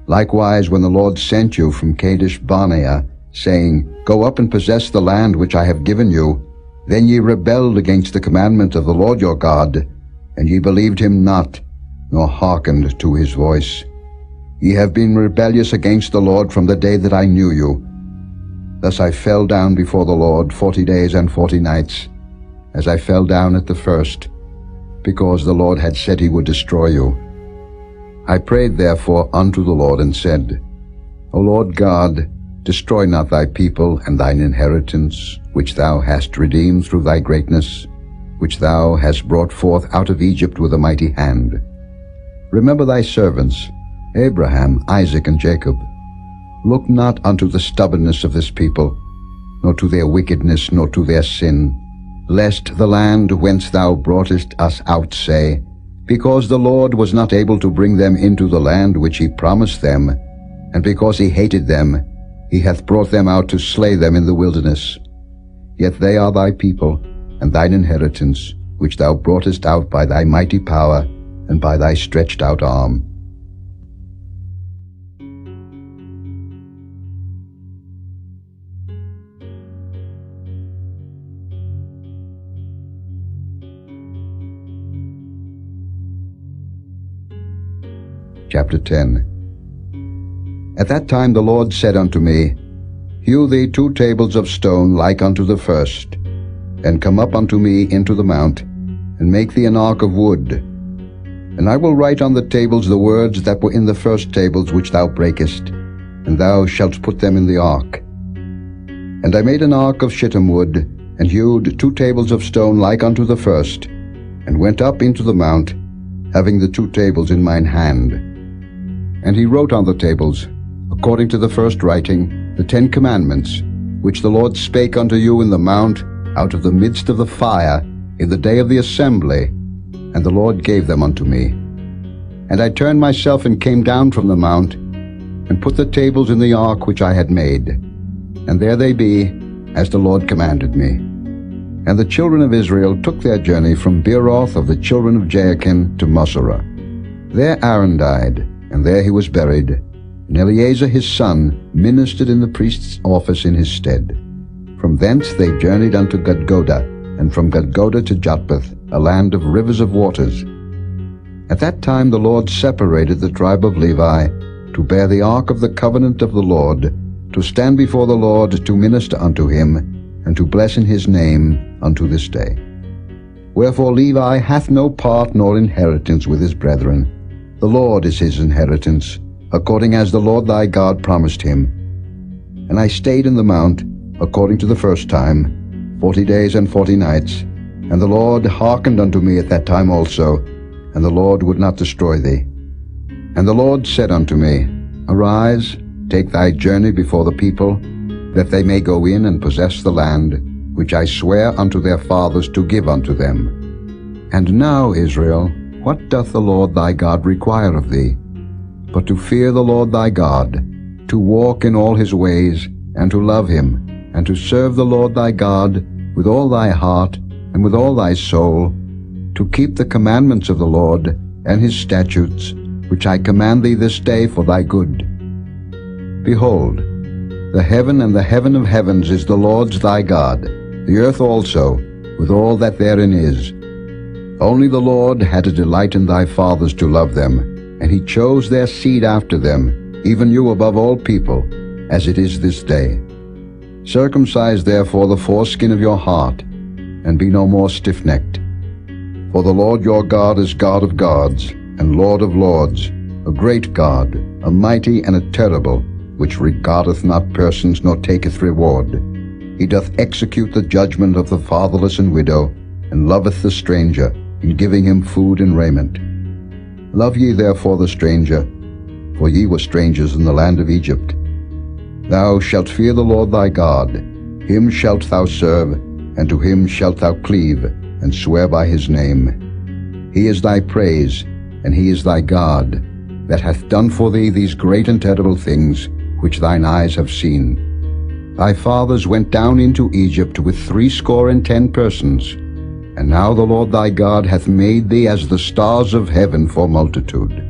Likewise, when the Lord sent you from Kadesh-barnea, saying, Go up and possess the land which I have given you, then ye rebelled against the commandment of the Lord your God, and ye believed him not, nor hearkened to his voice. Ye have been rebellious against the Lord from the day that I knew you. Thus I fell down before the Lord 40 days and 40 nights, as I fell down at the first, because the Lord had said he would destroy you. I prayed therefore unto the Lord, and said, O Lord God, destroy not thy people and thine inheritance, which thou hast redeemed through thy greatness, which thou hast brought forth out of Egypt with a mighty hand. Remember thy servants, Abraham, Isaac, and Jacob. Look not unto the stubbornness of this people, nor to their wickedness, nor to their sin, lest the land whence thou broughtest us out say, Because the Lord was not able to bring them into the land which he promised them, and because he hated them, he hath brought them out to slay them in the wilderness. Yet they are thy people, and thine inheritance, which thou broughtest out by thy mighty power, and by thy stretched out arm. Chapter 10. At that time the Lord said unto me, Hew thee 2 tables of stone like unto the first, and come up unto me into the mount, and make thee an ark of wood. And I will write on the tables the words that were in the first tables which thou breakest, and thou shalt put them in the ark. And I made an ark of shittim wood, and hewed 2 tables of stone like unto the first, and went up into the mount, having the 2 tables in mine hand. And he wrote on the tables, according to the first writing, the 10 commandments, which the Lord spake unto you in the mount, out of the midst of the fire, in the day of the assembly, and the Lord gave them unto me. And I turned myself and came down from the mount, and put the tables in the ark which I had made. And there they be, as the Lord commanded me. And the children of Israel took their journey from Beeroth of the children of Jaakan to Moserah. There Aaron died, and there he was buried, and Eleazar his son ministered in the priest's office in his stead. From thence they journeyed unto Gudgodah, and from Gudgodah to Jotbath, a land of rivers of waters. At that time the Lord separated the tribe of Levi, to bear the ark of the covenant of the Lord, to stand before the Lord to minister unto him, and to bless in his name unto this day. Wherefore Levi hath no part nor inheritance with his brethren. The Lord is his inheritance, according as the Lord thy God promised him. And I stayed in the mount, according to the first time, 40 days and 40 nights. And the Lord hearkened unto me at that time also, and the Lord would not destroy thee. And the Lord said unto me, Arise, take thy journey before the people, that they may go in and possess the land, which I swear unto their fathers to give unto them. And now, Israel, what doth the Lord thy God require of thee? But to fear the Lord thy God, to walk in all his ways, and to love him, and to serve the Lord thy God with all thy heart and with all thy soul, to keep the commandments of the Lord and his statutes, which I command thee this day for thy good. Behold, the heaven and the heaven of heavens is the Lord's thy God, the earth also, with all that therein is. Only the Lord had a delight in thy fathers to love them, and he chose their seed after them, even you above all people, as it is this day. Circumcise therefore the foreskin of your heart, and be no more stiff-necked. For the Lord your God is God of gods, and Lord of lords, a great God, a mighty and a terrible, which regardeth not persons nor taketh reward. He doth execute the judgment of the fatherless and widow, and loveth the stranger, in giving him food and raiment. Love ye therefore the stranger, for ye were strangers in the land of Egypt. Thou shalt fear the Lord thy God, him shalt thou serve, and to him shalt thou cleave, and swear by his name. He is thy praise, and he is thy God, that hath done for thee these great and terrible things, which thine eyes have seen. Thy fathers went down into Egypt with 70 persons, and now the Lord thy God hath made thee as the stars of heaven for multitude.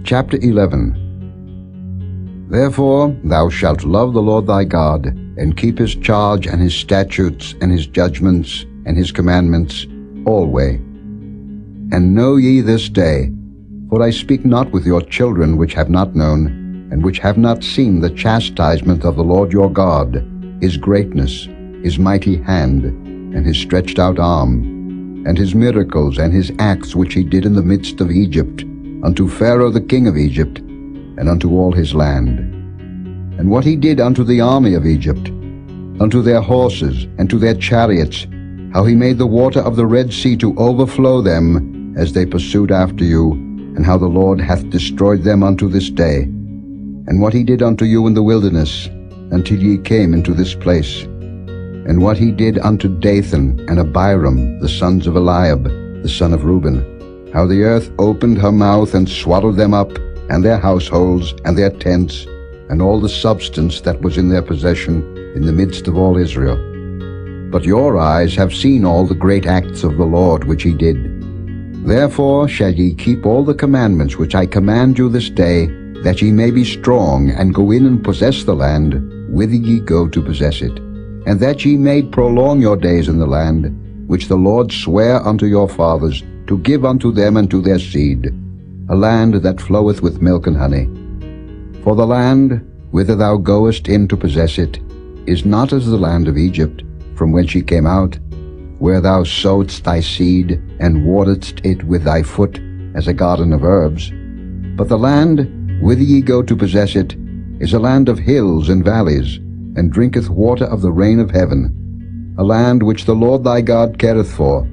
Chapter 11. Therefore thou shalt love the Lord thy God, and keep his charge and his statutes and his judgments and his commandments alway. And know ye this day, for I speak not with your children which have not known, and which have not seen the chastisement of the Lord your God, his greatness, his mighty hand, and his stretched out arm, and his miracles and his acts which he did in the midst of Egypt, unto Pharaoh the king of Egypt, and unto all his land. And what he did unto the army of Egypt, unto their horses, and to their chariots, how he made the water of the Red Sea to overflow them, as they pursued after you, and how the Lord hath destroyed them unto this day. And what he did unto you in the wilderness, until ye came into this place. And what he did unto Dathan and Abiram, the sons of Eliab, the son of Reuben, how the earth opened her mouth and swallowed them up, and their households, and their tents, and all the substance that was in their possession, in the midst of all Israel. But your eyes have seen all the great acts of the Lord which he did. Therefore shall ye keep all the commandments which I command you this day, that ye may be strong, and go in and possess the land, whither ye go to possess it, and that ye may prolong your days in the land, which the Lord sware unto your fathers, to give unto them and to their seed, a land that floweth with milk and honey. For the land, whither thou goest in to possess it, is not as the land of Egypt, from whence ye came out, where thou sowedst thy seed, and wateredst it with thy foot, as a garden of herbs. But the land, whither ye go to possess it, is a land of hills and valleys, and drinketh water of the rain of heaven, a land which the Lord thy God careth for.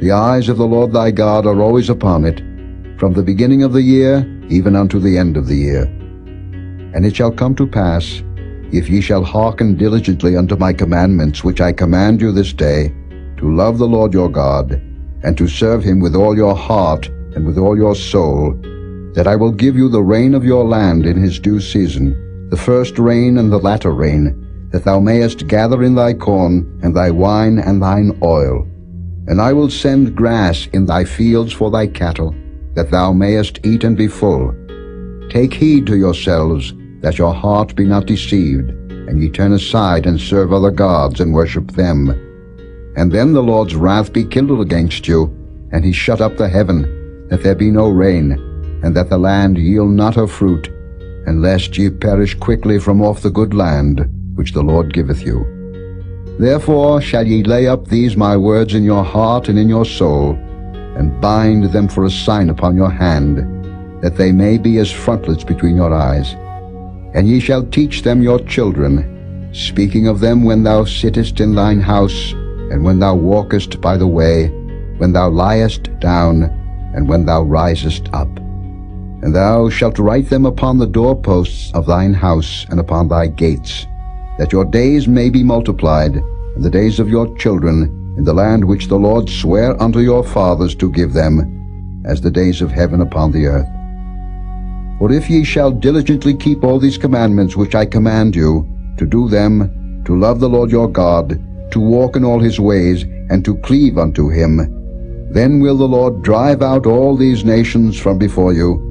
The eyes of the Lord thy God are always upon it, from the beginning of the year even unto the end of the year. And it shall come to pass, if ye shall hearken diligently unto my commandments which I command you this day, to love the Lord your God, and to serve him with all your heart and with all your soul, that I will give you the rain of your land in his due season, the first rain and the latter rain, that thou mayest gather in thy corn, and thy wine, and thine oil. And I will send grass in thy fields for thy cattle, that thou mayest eat and be full. Take heed to yourselves, that your heart be not deceived, and ye turn aside and serve other gods, and worship them. And then the Lord's wrath be kindled against you, and he shut up the heaven, that there be no rain, and that the land yield not her fruit, and lest ye perish quickly from off the good land, which the Lord giveth you. Therefore shall ye lay up these my words in your heart and in your soul, and bind them for a sign upon your hand, that they may be as frontlets between your eyes. And ye shall teach them your children, speaking of them when thou sittest in thine house, and when thou walkest by the way, when thou liest down, and when thou risest up. And thou shalt write them upon the doorposts of thine house and upon thy gates, that your days may be multiplied, and the days of your children, in the land which the Lord sware unto your fathers to give them, as the days of heaven upon the earth. For if ye shall diligently keep all these commandments which I command you, to do them, to love the Lord your God, to walk in all his ways, and to cleave unto him, then will the Lord drive out all these nations from before you,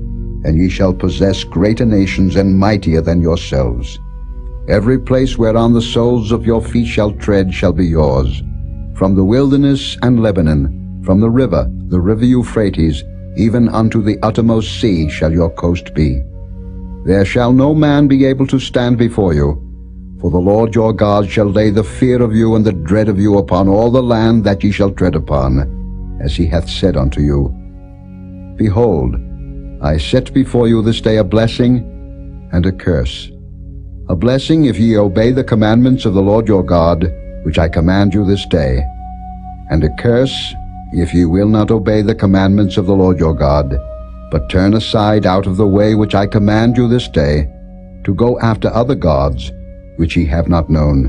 and ye shall possess greater nations and mightier than yourselves. Every place whereon the soles of your feet shall tread shall be yours. From the wilderness and Lebanon, from the river Euphrates, even unto the uttermost sea shall your coast be. There shall no man be able to stand before you, For the Lord your God shall lay the fear of you and the dread of you upon all the land that ye shall tread upon, as he hath said unto you. Behold, I set before you this day a blessing and a curse. A blessing if ye obey the commandments of the Lord your God, which I command you this day, and a curse if ye will not obey the commandments of the Lord your God, but turn aside out of the way which I command you this day, to go after other gods, which ye have not known.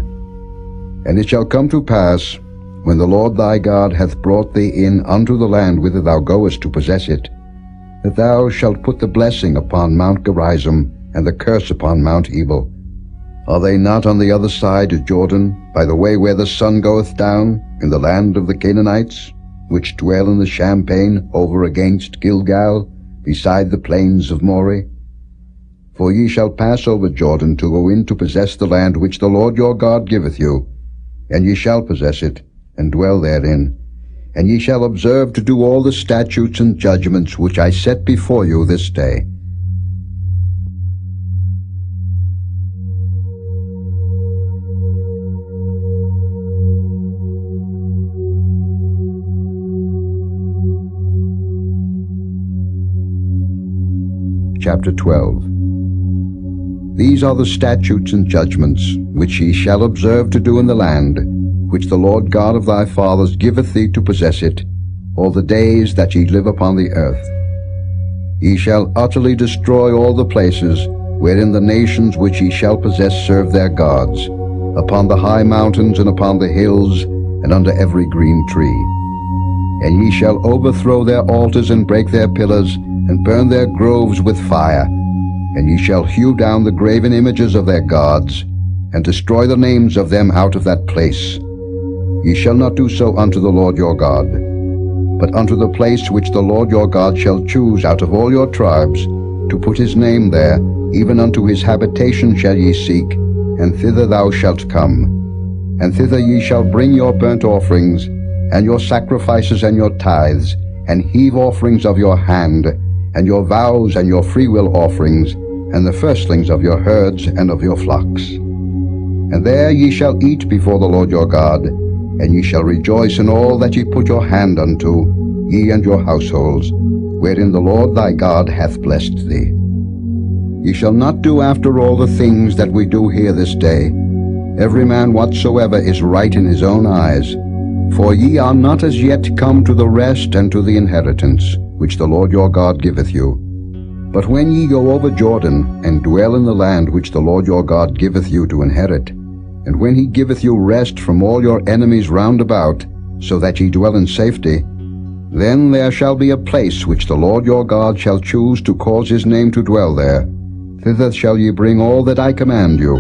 And it shall come to pass, when the Lord thy God hath brought thee in unto the land whither thou goest to possess it, that thou shalt put the blessing upon Mount Gerizim, and the curse upon Mount Ebal. Are they not on the other side of Jordan, by the way where the sun goeth down, in the land of the Canaanites, which dwell in the champaign over against Gilgal, beside the plains of Moreh? For ye shall pass over Jordan to go in to possess the land which the Lord your God giveth you, and ye shall possess it, and dwell therein. And ye shall observe to do all the statutes and judgments which I set before you this day. Chapter 12. These are the statutes and judgments which ye shall observe to do in the land, which the Lord God of thy fathers giveth thee to possess it, all the days that ye live upon the earth. Ye shall utterly destroy all the places wherein the nations which ye shall possess serve their gods, upon the high mountains and upon the hills, and under every green tree. And ye shall overthrow their altars and break their pillars, and burn their groves with fire. And ye shall hew down the graven images of their gods, and destroy the names of them out of that place. Ye shall not do so unto the Lord your God, but unto the place which the Lord your God shall choose out of all your tribes, to put his name there, even unto his habitation shall ye seek, and thither thou shalt come. And thither ye shall bring your burnt offerings, and your sacrifices and your tithes, and heave offerings of your hand, and your vows and your freewill offerings, and the firstlings of your herds and of your flocks. And there ye shall eat before the Lord your God, and ye shall rejoice in all that ye put your hand unto, ye and your households, wherein the Lord thy God hath blessed thee. Ye shall not do after all the things that we do here this day, every man whatsoever is right in his own eyes, for ye are not as yet come to the rest and to the inheritance, which the Lord your God giveth you. But when ye go over Jordan, and dwell in the land which the Lord your God giveth you to inherit, and when he giveth you rest from all your enemies round about, so that ye dwell in safety, then there shall be a place which the Lord your God shall choose to cause his name to dwell there. Thither shall ye bring all that I command you,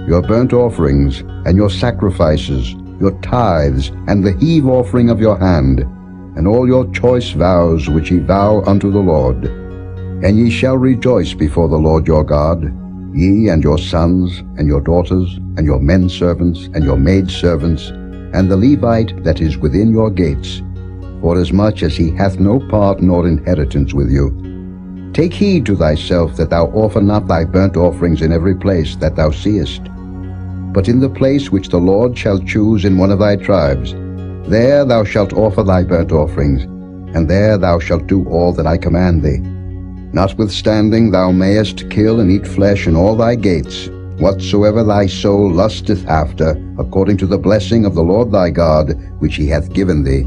your burnt offerings, and your sacrifices, your tithes, and the heave offering of your hand, and all your choice vows which ye vow unto the Lord. And ye shall rejoice before the Lord your God, ye and your sons, and your daughters, and your men servants, and your maid servants, and the Levite that is within your gates, forasmuch as he hath no part nor inheritance with you. Take heed to thyself that thou offer not thy burnt offerings in every place that thou seest, but in the place which the Lord shall choose in one of thy tribes, there thou shalt offer thy burnt offerings, and there thou shalt do all that I command thee. Notwithstanding thou mayest kill and eat flesh in all thy gates, whatsoever thy soul lusteth after, according to the blessing of the Lord thy God, which he hath given thee.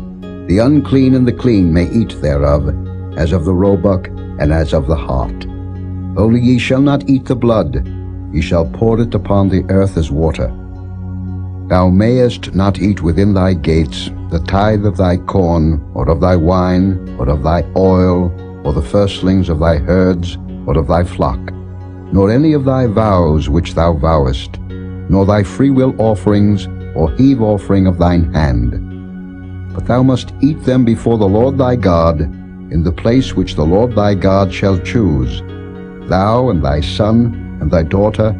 The unclean and the clean may eat thereof, as of the roebuck and as of the hart. Only ye shall not eat the blood, ye shall pour it upon the earth as water. Thou mayest not eat within thy gates the tithe of thy corn, or of thy wine, or of thy oil, or the firstlings of thy herds, or of thy flock, nor any of thy vows which thou vowest, nor thy freewill offerings, or heave offering of thine hand. But thou must eat them before the Lord thy God, in the place which the Lord thy God shall choose, thou and thy son, and thy daughter,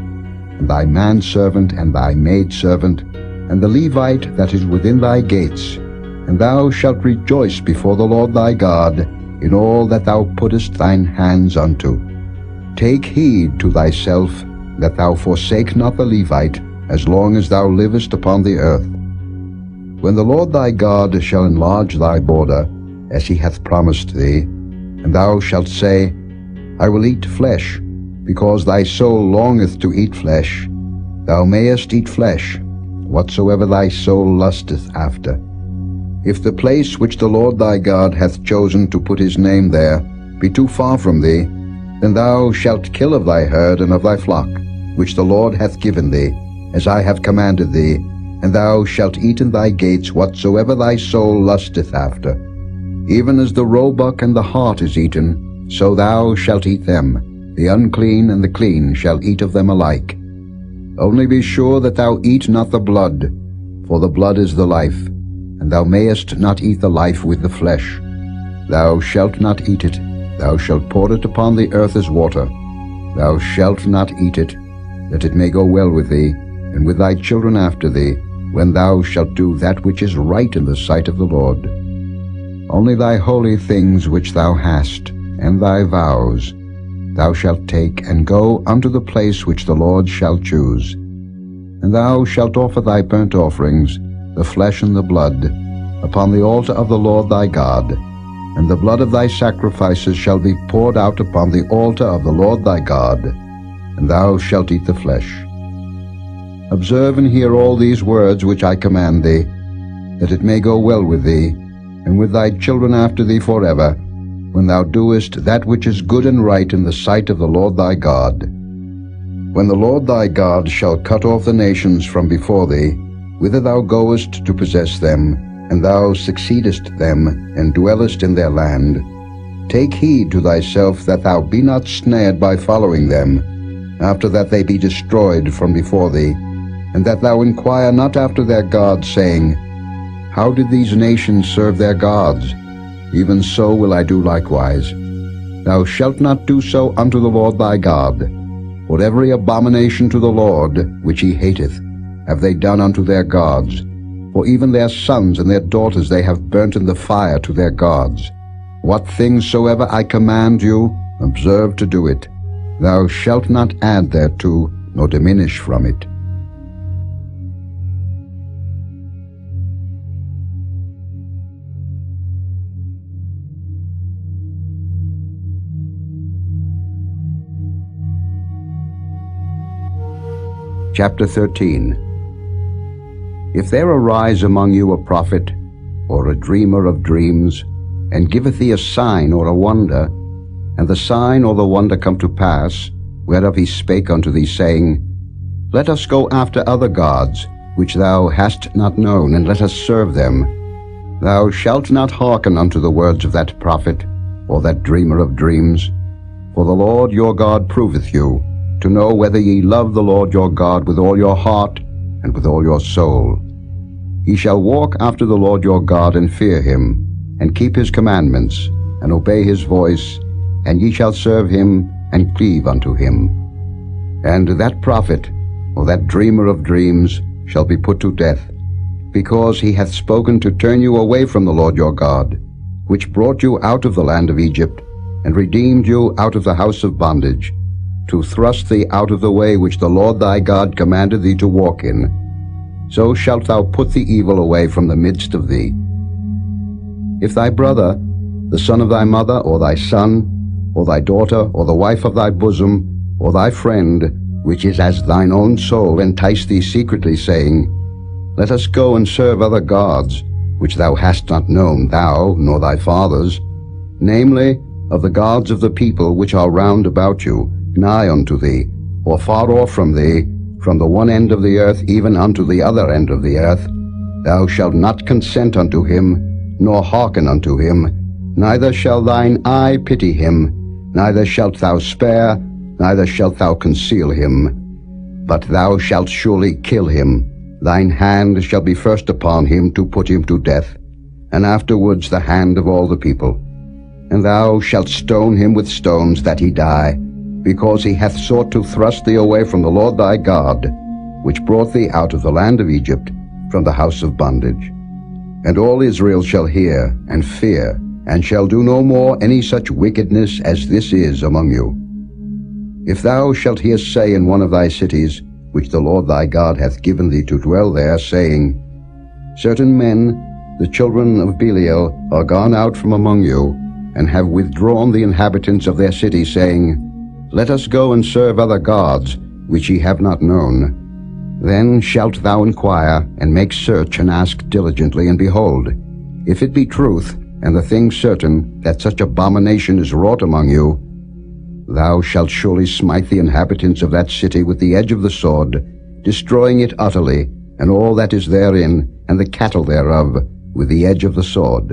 and thy manservant, and thy maidservant, and the Levite that is within thy gates, and thou shalt rejoice before the Lord thy God in all that thou puttest thine hands unto. Take heed to thyself that thou forsake not the Levite, as long as thou livest upon the earth. When the Lord thy God shall enlarge thy border, as he hath promised thee, and thou shalt say, I will eat flesh, because thy soul longeth to eat flesh, thou mayest eat flesh, whatsoever thy soul lusteth after. If the place which the Lord thy God hath chosen to put his name there be too far from thee, then thou shalt kill of thy herd and of thy flock, which the Lord hath given thee, as I have commanded thee, and thou shalt eat in thy gates whatsoever thy soul lusteth after. Even as the roebuck and the hart is eaten, so thou shalt eat them. The unclean and the clean shall eat of them alike. Only be sure that thou eat not the blood, for the blood is the life, and thou mayest not eat the life with the flesh. Thou shalt not eat it, thou shalt pour it upon the earth as water. Thou shalt not eat it, that it may go well with thee, and with thy children after thee, when thou shalt do that which is right in the sight of the Lord. Only thy holy things which thou hast, and thy vows, thou shalt take, and go unto the place which the Lord shall choose. And thou shalt offer thy burnt offerings, the flesh and the blood, upon the altar of the Lord thy God, and the blood of thy sacrifices shall be poured out upon the altar of the Lord thy God, and thou shalt eat the flesh. Observe and hear all these words which I command thee, that it may go well with thee, and with thy children after thee forever, when thou doest that which is good and right in the sight of the Lord thy God. When the Lord thy God shall cut off the nations from before thee, whither thou goest to possess them, and thou succeedest them, and dwellest in their land, take heed to thyself that thou be not snared by following them, after that they be destroyed from before thee, and that thou inquire not after their gods, saying, How did these nations serve their gods? Even so will I do likewise. Thou shalt not do so unto the Lord thy God, for every abomination to the Lord, which he hateth, have they done unto their gods. For even their sons and their daughters they have burnt in the fire to their gods. What things soever I command you, observe to do it. Thou shalt not add thereto, nor diminish from it. Chapter 13. If there arise among you a prophet, or a dreamer of dreams, and giveth thee a sign or a wonder, and the sign or the wonder come to pass, whereof he spake unto thee, saying, Let us go after other gods, which thou hast not known, and let us serve them. Thou shalt not hearken unto the words of that prophet, or that dreamer of dreams. For the Lord your God proveth you, to know whether ye love the Lord your God with all your heart, and with all your soul. Ye shall walk after the Lord your God, and fear him, and keep his commandments, and obey his voice, and ye shall serve him, and cleave unto him. And that prophet, or that dreamer of dreams, shall be put to death, because he hath spoken to turn you away from the Lord your God, which brought you out of the land of Egypt, and redeemed you out of the house of bondage, to thrust thee out of the way which the Lord thy God commanded thee to walk in. So shalt thou put the evil away from the midst of thee. If thy brother, the son of thy mother, or thy son, or thy daughter, or the wife of thy bosom, or thy friend, which is as thine own soul, entice thee secretly, saying, Let us go and serve other gods, which thou hast not known, thou, nor thy fathers, namely, of the gods of the people which are round about you, nigh unto thee, or far off from thee, from the one end of the earth even unto the other end of the earth, thou shalt not consent unto him, nor hearken unto him, neither shall thine eye pity him, neither shalt thou spare, neither shalt thou conceal him. But thou shalt surely kill him. Thine hand shall be first upon him to put him to death, and afterwards the hand of all the people. And thou shalt stone him with stones that he die, because he hath sought to thrust thee away from the Lord thy God, which brought thee out of the land of Egypt, from the house of bondage. And all Israel shall hear and fear, and shall do no more any such wickedness as this is among you. If thou shalt hear say in one of thy cities, which the Lord thy God hath given thee to dwell there, saying, Certain men, the children of Belial, are gone out from among you, and have withdrawn the inhabitants of their city, saying, Let us go and serve other gods, which ye have not known. Then shalt thou inquire, and make search, and ask diligently, and behold, if it be truth, and the thing certain, that such abomination is wrought among you, thou shalt surely smite the inhabitants of that city with the edge of the sword, destroying it utterly, and all that is therein, and the cattle thereof, with the edge of the sword.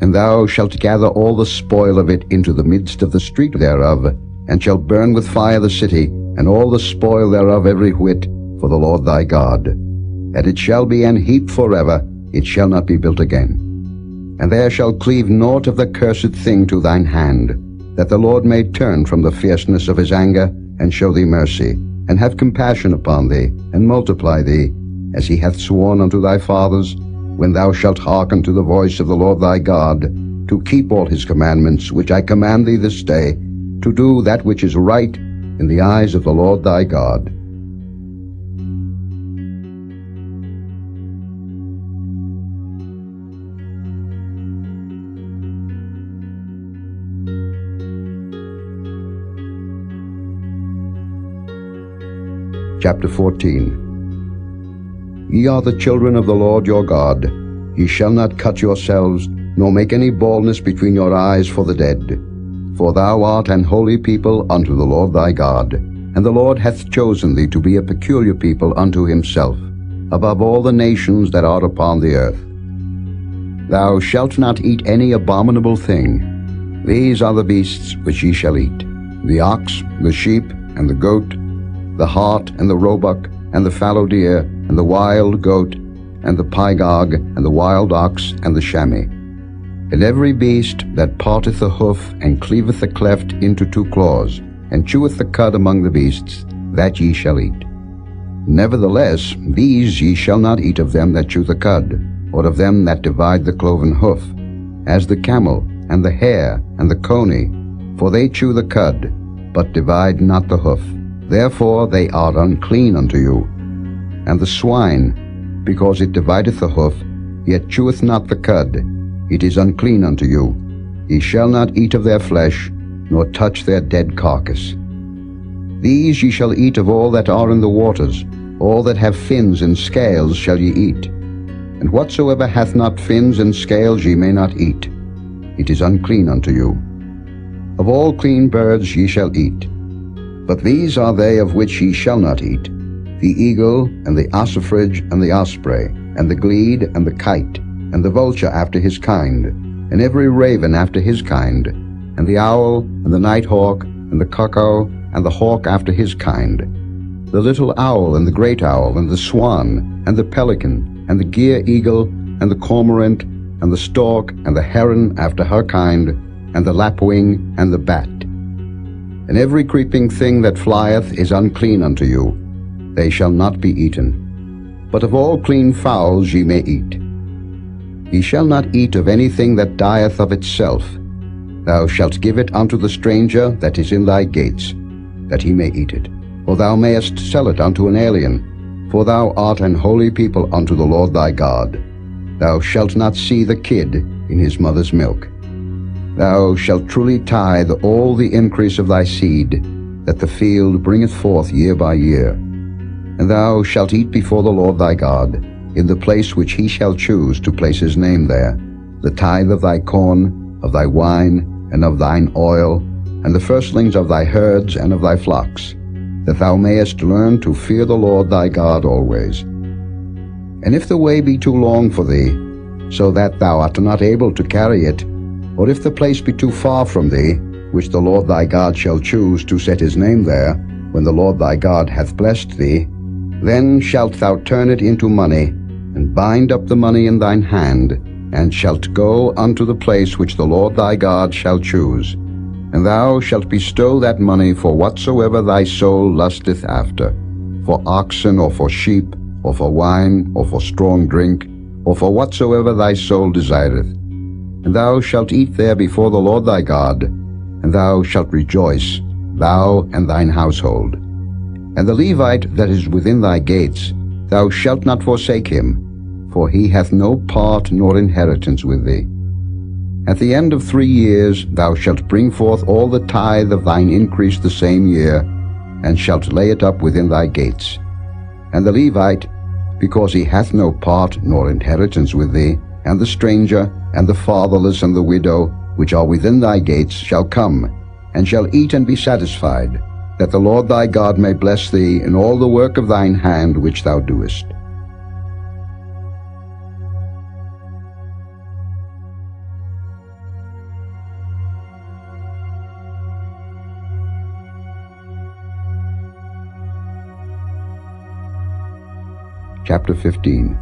And thou shalt gather all the spoil of it into the midst of the street thereof, and shalt burn with fire the city, and all the spoil thereof every whit, for the Lord thy God. And it shall be an heap forever, it shall not be built again. And there shall cleave naught of the cursed thing to thine hand, that the Lord may turn from the fierceness of his anger, and show thee mercy, and have compassion upon thee, and multiply thee, as he hath sworn unto thy fathers, when thou shalt hearken to the voice of the Lord thy God, to keep all his commandments, which I command thee this day, to do that which is right in the eyes of the Lord thy God. Chapter 14. Ye are the children of the Lord your God. Ye shall not cut yourselves, nor make any baldness between your eyes for the dead. For thou art an holy people unto the Lord thy God, and the Lord hath chosen thee to be a peculiar people unto himself, above all the nations that are upon the earth. Thou shalt not eat any abominable thing. These are the beasts which ye shall eat: the ox, the sheep, and the goat, the hart, and the roebuck, and the fallow deer, and the wild goat, and the pygog, and the wild ox, and the chamois. And every beast that parteth the hoof, and cleaveth the cleft into two claws, and cheweth the cud among the beasts, that ye shall eat. Nevertheless, these ye shall not eat of them that chew the cud, or of them that divide the cloven hoof, as the camel, and the hare, and the coney, for they chew the cud, but divide not the hoof. Therefore they are unclean unto you. And the swine, because it divideth the hoof, yet cheweth not the cud, it is unclean unto you. Ye shall not eat of their flesh, nor touch their dead carcass. These ye shall eat of all that are in the waters, all that have fins and scales shall ye eat. And whatsoever hath not fins and scales ye may not eat. It is unclean unto you. Of all clean birds ye shall eat. But these are they of which ye shall not eat: the eagle, and the ossifrage, and the osprey, and the glede, and the kite, and the vulture after his kind, and every raven after his kind, and the owl, and the nighthawk, and the cuckoo, and the hawk after his kind, the little owl, and the great owl, and the swan, and the pelican, and the gier eagle, and the cormorant, and the stork, and the heron after her kind, and the lapwing, and the bat. And every creeping thing that flieth is unclean unto you. They shall not be eaten. But of all clean fowls ye may eat. Ye shall not eat of anything that dieth of itself. Thou shalt give it unto the stranger that is in thy gates, that he may eat it. Or thou mayest sell it unto an alien, for thou art an holy people unto the Lord thy God. Thou shalt not see the kid in his mother's milk. Thou shalt truly tithe all the increase of thy seed, that the field bringeth forth year by year. And thou shalt eat before the Lord thy God, in the place which he shall choose to place his name there, the tithe of thy corn, of thy wine, and of thine oil, and the firstlings of thy herds and of thy flocks, that thou mayest learn to fear the Lord thy God always. And if the way be too long for thee, so that thou art not able to carry it, or if the place be too far from thee, which the Lord thy God shall choose to set his name there, when the Lord thy God hath blessed thee, then shalt thou turn it into money, and bind up the money in thine hand, and shalt go unto the place which the Lord thy God shall choose. And thou shalt bestow that money for whatsoever thy soul lusteth after, for oxen, or for sheep, or for wine, or for strong drink, or for whatsoever thy soul desireth. And thou shalt eat there before the Lord thy God, and thou shalt rejoice, thou and thine household. And the Levite that is within thy gates, thou shalt not forsake him, for he hath no part nor inheritance with thee. At the end of 3 years thou shalt bring forth all the tithe of thine increase the same year, and shalt lay it up within thy gates. And the Levite, because he hath no part nor inheritance with thee, and the stranger, and the fatherless, and the widow, which are within thy gates, shall come, and shall eat and be satisfied, that the Lord thy God may bless thee in all the work of thine hand which thou doest. Chapter 15.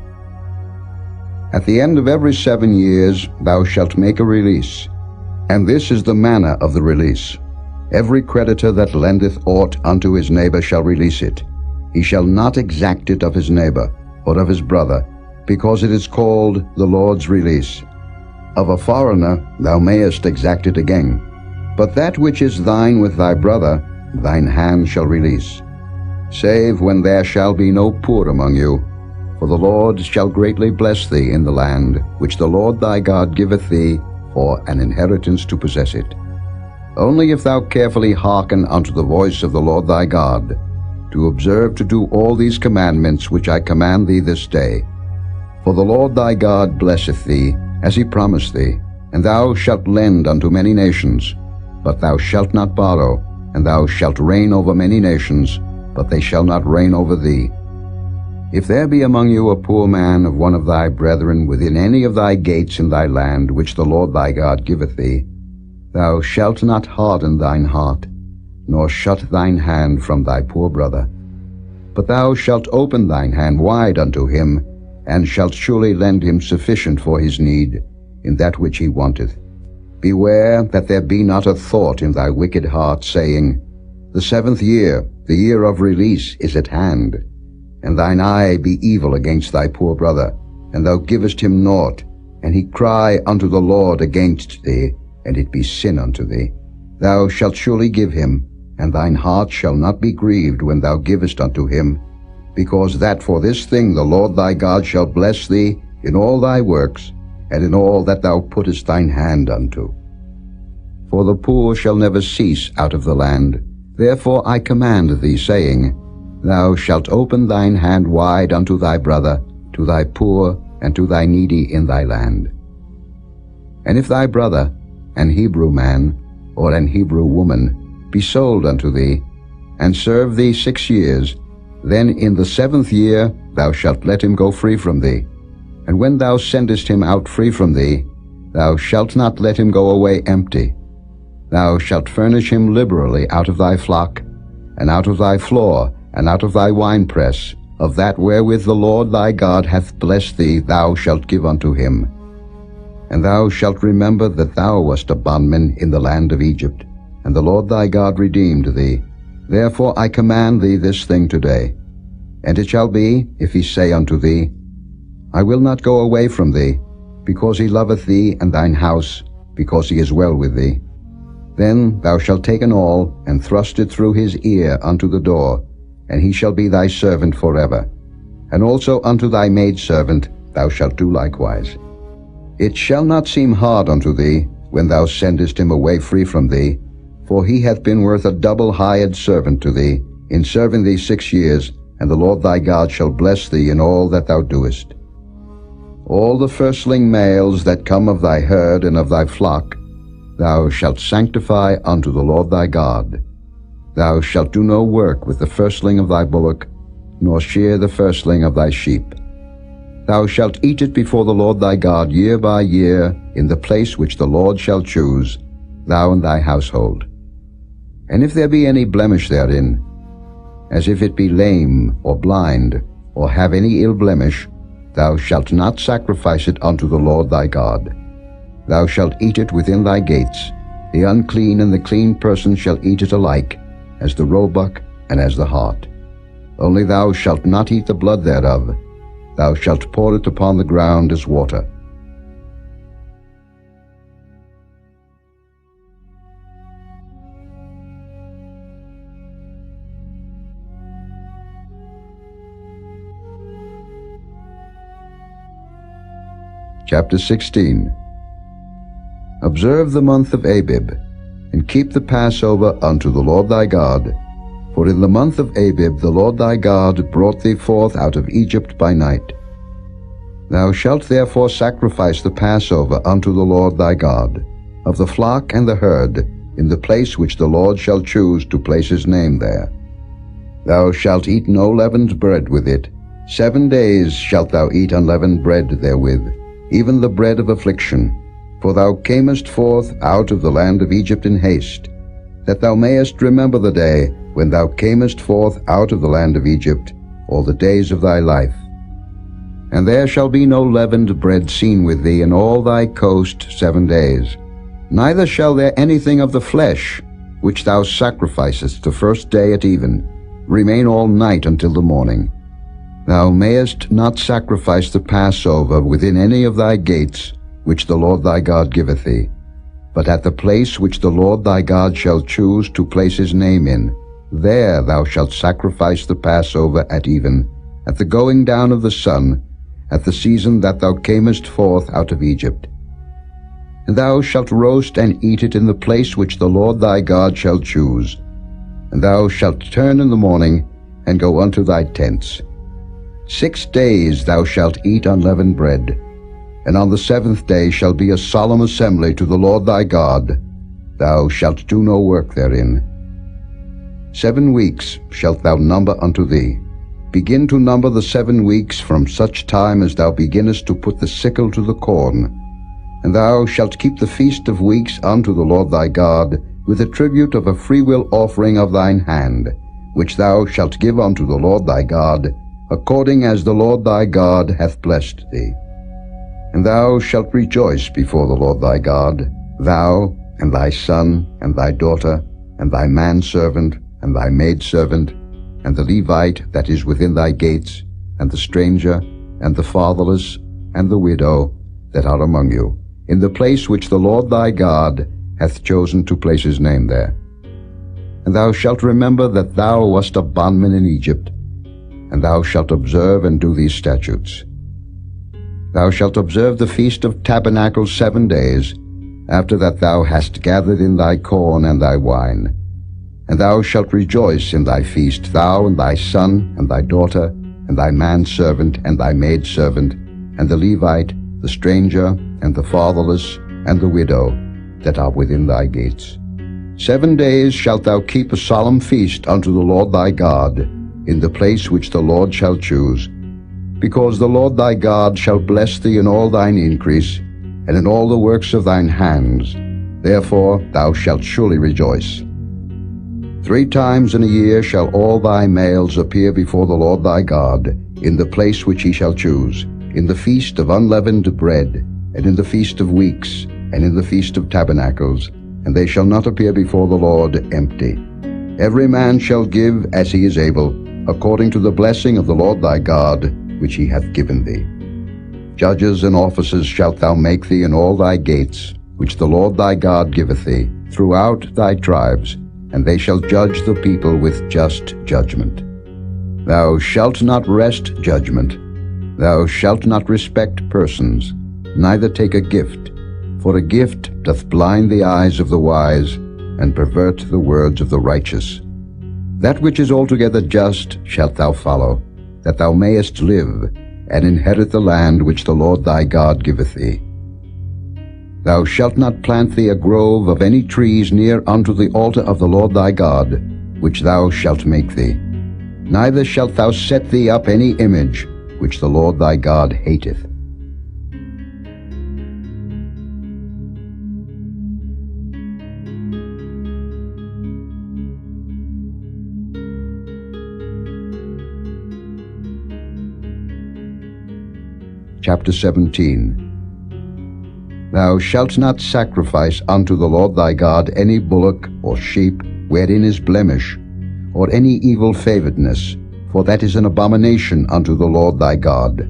At the end of every 7 years thou shalt make a release, and this is the manner of the release. Every creditor that lendeth aught unto his neighbor shall release it. He shall not exact it of his neighbor, or of his brother, because it is called the Lord's release. Of a foreigner thou mayest exact it again, but that which is thine with thy brother thine hand shall release, save when there shall be no poor among you. For the Lord shall greatly bless thee in the land which the Lord thy God giveth thee for an inheritance to possess it. Only if thou carefully hearken unto the voice of the Lord thy God, to observe to do all these commandments which I command thee this day. For the Lord thy God blesseth thee, as he promised thee, and thou shalt lend unto many nations, but thou shalt not borrow, and thou shalt reign over many nations, but they shall not reign over thee. If there be among you a poor man of one of thy brethren within any of thy gates in thy land which the Lord thy God giveth thee, thou shalt not harden thine heart, nor shut thine hand from thy poor brother. But thou shalt open thine hand wide unto him, and shalt surely lend him sufficient for his need, in that which he wanteth. Beware that there be not a thought in thy wicked heart, saying, The 7th year, the year of release, is at hand, and thine eye be evil against thy poor brother, and thou givest him naught, and he cry unto the Lord against thee, and it be sin unto thee. Thou shalt surely give him, and thine heart shall not be grieved when thou givest unto him, because that for this thing the Lord thy God shall bless thee in all thy works, and in all that thou puttest thine hand unto. For the poor shall never cease out of the land. Therefore I command thee, saying, Thou shalt open thine hand wide unto thy brother, to thy poor, and to thy needy in thy land. And if thy brother, an Hebrew man, or an Hebrew woman, be sold unto thee, and serve thee 6 years, then in the 7th year thou shalt let him go free from thee. And when thou sendest him out free from thee, thou shalt not let him go away empty. Thou shalt furnish him liberally out of thy flock, and out of thy floor, and out of thy winepress, of that wherewith the Lord thy God hath blessed thee thou shalt give unto him. And thou shalt remember that thou wast a bondman in the land of Egypt, and the Lord thy God redeemed thee. Therefore I command thee this thing today. And it shall be, if he say unto thee, I will not go away from thee, because he loveth thee and thine house, because he is well with thee, then thou shalt take an awl, and thrust it through his ear unto the door, and he shall be thy servant forever. And also unto thy maidservant thou shalt do likewise. It shall not seem hard unto thee, when thou sendest him away free from thee, for he hath been worth a double hired servant to thee, in serving thee 6 years, and the Lord thy God shall bless thee in all that thou doest. All the firstling males that come of thy herd and of thy flock thou shalt sanctify unto the Lord thy God. Thou shalt do no work with the firstling of thy bullock, nor shear the firstling of thy sheep. Thou shalt eat it before the Lord thy God year by year, in the place which the Lord shall choose, thou and thy household. And if there be any blemish therein, as if it be lame or blind, or have any ill blemish, thou shalt not sacrifice it unto the Lord thy God. Thou shalt eat it within thy gates. The unclean and the clean person shall eat it alike, as the roebuck and as the hart. Only thou shalt not eat the blood thereof. Thou shalt pour it upon the ground as water. Chapter 16. Observe the month of Abib, and keep the Passover unto the Lord thy God. For in the month of Abib the Lord thy God brought thee forth out of Egypt by night. Thou shalt therefore sacrifice the Passover unto the Lord thy God, of the flock and the herd, in the place which the Lord shall choose to place his name there. Thou shalt eat no leavened bread with it. 7 days shalt thou eat unleavened bread therewith, even the bread of affliction. For thou camest forth out of the land of Egypt in haste, that thou mayest remember the day when thou camest forth out of the land of Egypt, all the days of thy life. And there shall be no leavened bread seen with thee in all thy coast 7 days. Neither shall there anything of the flesh, which thou sacrificest the first day at even, remain all night until the morning. Thou mayest not sacrifice the Passover within any of thy gates, which the Lord thy God giveth thee, but at the place which the Lord thy God shall choose to place his name in, there thou shalt sacrifice the Passover at even, at the going down of the sun, at the season that thou camest forth out of Egypt. And thou shalt roast and eat it in the place which the Lord thy God shall choose. And thou shalt turn in the morning, and go unto thy tents. 6 days thou shalt eat unleavened bread, and on the 7th day shall be a solemn assembly to the Lord thy God. Thou shalt do no work therein. 7 weeks shalt thou number unto thee. Begin to number the 7 weeks from such time as thou beginnest to put the sickle to the corn. And thou shalt keep the feast of weeks unto the Lord thy God, with a tribute of a freewill offering of thine hand, which thou shalt give unto the Lord thy God, according as the Lord thy God hath blessed thee. And thou shalt rejoice before the Lord thy God, thou, and thy son, and thy daughter, and thy manservant, and thy maidservant, and the Levite that is within thy gates, and the stranger, and the fatherless, and the widow that are among you, in the place which the Lord thy God hath chosen to place his name there. And thou shalt remember that thou wast a bondman in Egypt, and thou shalt observe and do these statutes. Thou shalt observe the Feast of Tabernacles 7 days, after that thou hast gathered in thy corn and thy wine. And thou shalt rejoice in thy feast, thou and thy son, and thy daughter, and thy manservant, and thy maidservant, and the Levite, the stranger, and the fatherless, and the widow, that are within thy gates. 7 days shalt thou keep a solemn feast unto the Lord thy God, in the place which the Lord shall choose, because the Lord thy God shall bless thee in all thine increase, and in all the works of thine hands. Therefore thou shalt surely rejoice. 3 times in a year shall all thy males appear before the Lord thy God, in the place which he shall choose, in the feast of unleavened bread, and in the feast of weeks, and in the feast of tabernacles, and they shall not appear before the Lord empty. Every man shall give as he is able, according to the blessing of the Lord thy God, which he hath given thee. Judges and officers shalt thou make thee in all thy gates, which the Lord thy God giveth thee, throughout thy tribes, and they shall judge the people with just judgment. Thou shalt not wrest judgment. Thou shalt not respect persons, neither take a gift, for a gift doth blind the eyes of the wise, and pervert the words of the righteous. That which is altogether just shalt thou follow, that thou mayest live, and inherit the land which the Lord thy God giveth thee. Thou shalt not plant thee a grove of any trees near unto the altar of the Lord thy God, which thou shalt make thee. Neither shalt thou set thee up any image, which the Lord thy God hateth. Chapter 17. Thou shalt not sacrifice unto the Lord thy God any bullock or sheep wherein is blemish, or any evil favoredness, for that is an abomination unto the Lord thy God.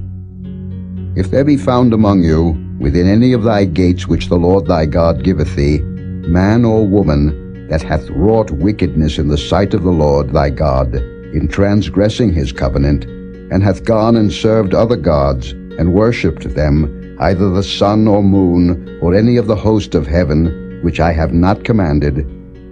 If there be found among you, within any of thy gates which the Lord thy God giveth thee, man or woman that hath wrought wickedness in the sight of the Lord thy God, in transgressing his covenant, and hath gone and served other gods, and worshipped them, either the sun or moon, or any of the host of heaven, which I have not commanded,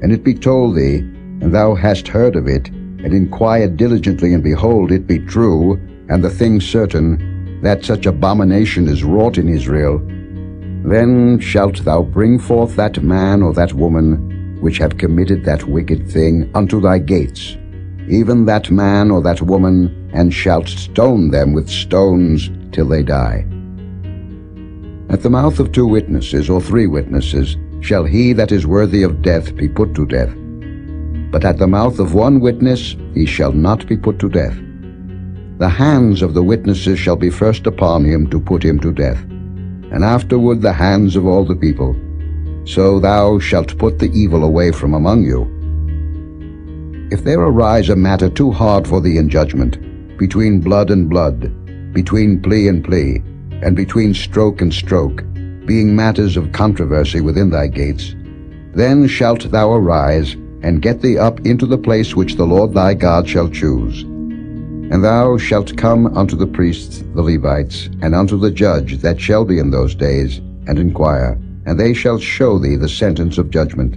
and it be told thee, and thou hast heard of it, and inquired diligently, and behold, it be true, and the thing certain, that such abomination is wrought in Israel, then shalt thou bring forth that man or that woman which have committed that wicked thing unto thy gates, even that man or that woman, and shalt stone them with stones till they die. At the mouth of 2 witnesses or 3 witnesses shall he that is worthy of death be put to death. But at the mouth of 1 witness he shall not be put to death. The hands of the witnesses shall be first upon him to put him to death, and afterward the hands of all the people. So thou shalt put the evil away from among you. If there arise a matter too hard for thee in judgment, between blood and blood, between plea and plea, and between stroke and stroke, being matters of controversy within thy gates, then shalt thou arise, and get thee up into the place which the Lord thy God shall choose. And thou shalt come unto the priests, the Levites, and unto the judge that shall be in those days, and inquire, and they shall show thee the sentence of judgment.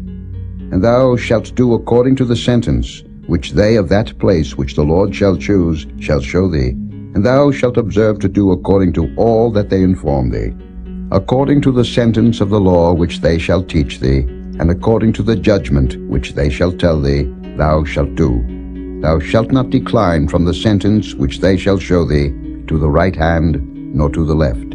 And thou shalt do according to the sentence which they of that place which the Lord shall choose shall show thee, and thou shalt observe to do according to all that they inform thee, according to the sentence of the law which they shall teach thee, and according to the judgment which they shall tell thee, thou shalt do. Thou shalt not decline from the sentence which they shall show thee, to the right hand, nor to the left.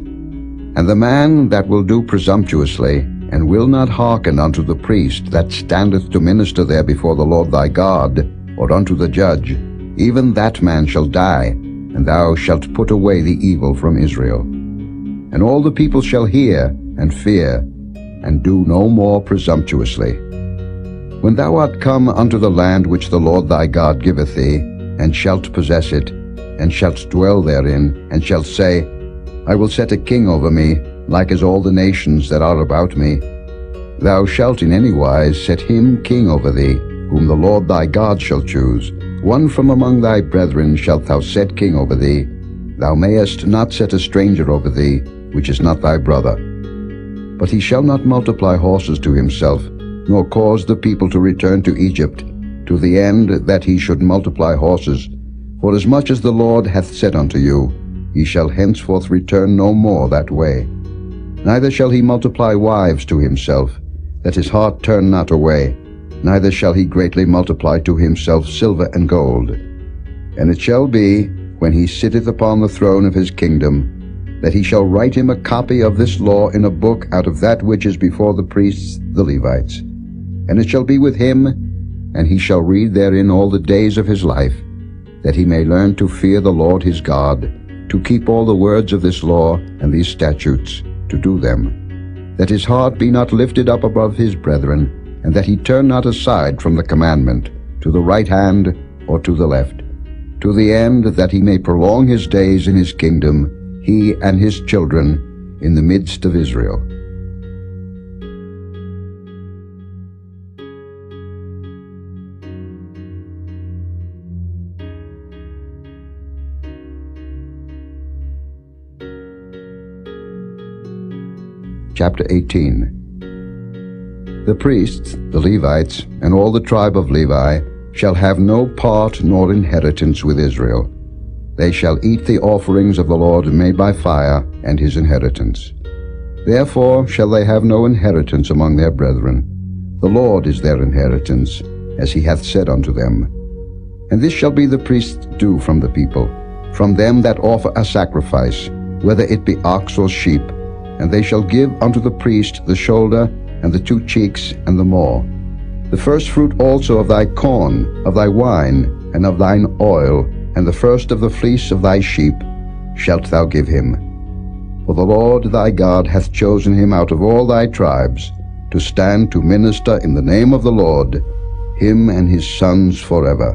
And the man that will do presumptuously, and will not hearken unto the priest that standeth to minister there before the Lord thy God, or unto the judge, even that man shall die, and thou shalt put away the evil from Israel. And all the people shall hear, and fear, and do no more presumptuously. When thou art come unto the land which the Lord thy God giveth thee, and shalt possess it, and shalt dwell therein, and shalt say, I will set a king over me, like as all the nations that are about me, thou shalt in any wise set him king over thee, whom the Lord thy God shall choose. One from among thy brethren shalt thou set king over thee. Thou mayest not set a stranger over thee, which is not thy brother. But he shall not multiply horses to himself, nor cause the people to return to Egypt, to the end that he should multiply horses. For as much as the Lord hath said unto you, he shall henceforth return no more that way. Neither shall he multiply wives to himself, that his heart turn not away, neither shall he greatly multiply to himself silver and gold. And it shall be, when he sitteth upon the throne of his kingdom, that he shall write him a copy of this law in a book out of that which is before the priests, the Levites. And it shall be with him, and he shall read therein all the days of his life, that he may learn to fear the Lord his God, to keep all the words of this law and these statutes, to do them, that his heart be not lifted up above his brethren, and that he turn not aside from the commandment, to the right hand or to the left, to the end that he may prolong his days in his kingdom, he and his children, in the midst of Israel. Chapter 18. The priests, the Levites, and all the tribe of Levi shall have no part nor inheritance with Israel. They shall eat the offerings of the Lord made by fire, and his inheritance. Therefore shall they have no inheritance among their brethren. The Lord is their inheritance, as he hath said unto them. And this shall be the priest's due from the people, from them that offer a sacrifice, whether it be ox or sheep, and they shall give unto the priest the shoulder, and the 2 cheeks, and the maw. The first fruit also of thy corn, of thy wine, and of thine oil, and the first of the fleece of thy sheep, shalt thou give him. For the Lord thy God hath chosen him out of all thy tribes, to stand to minister in the name of the Lord, him and his sons forever.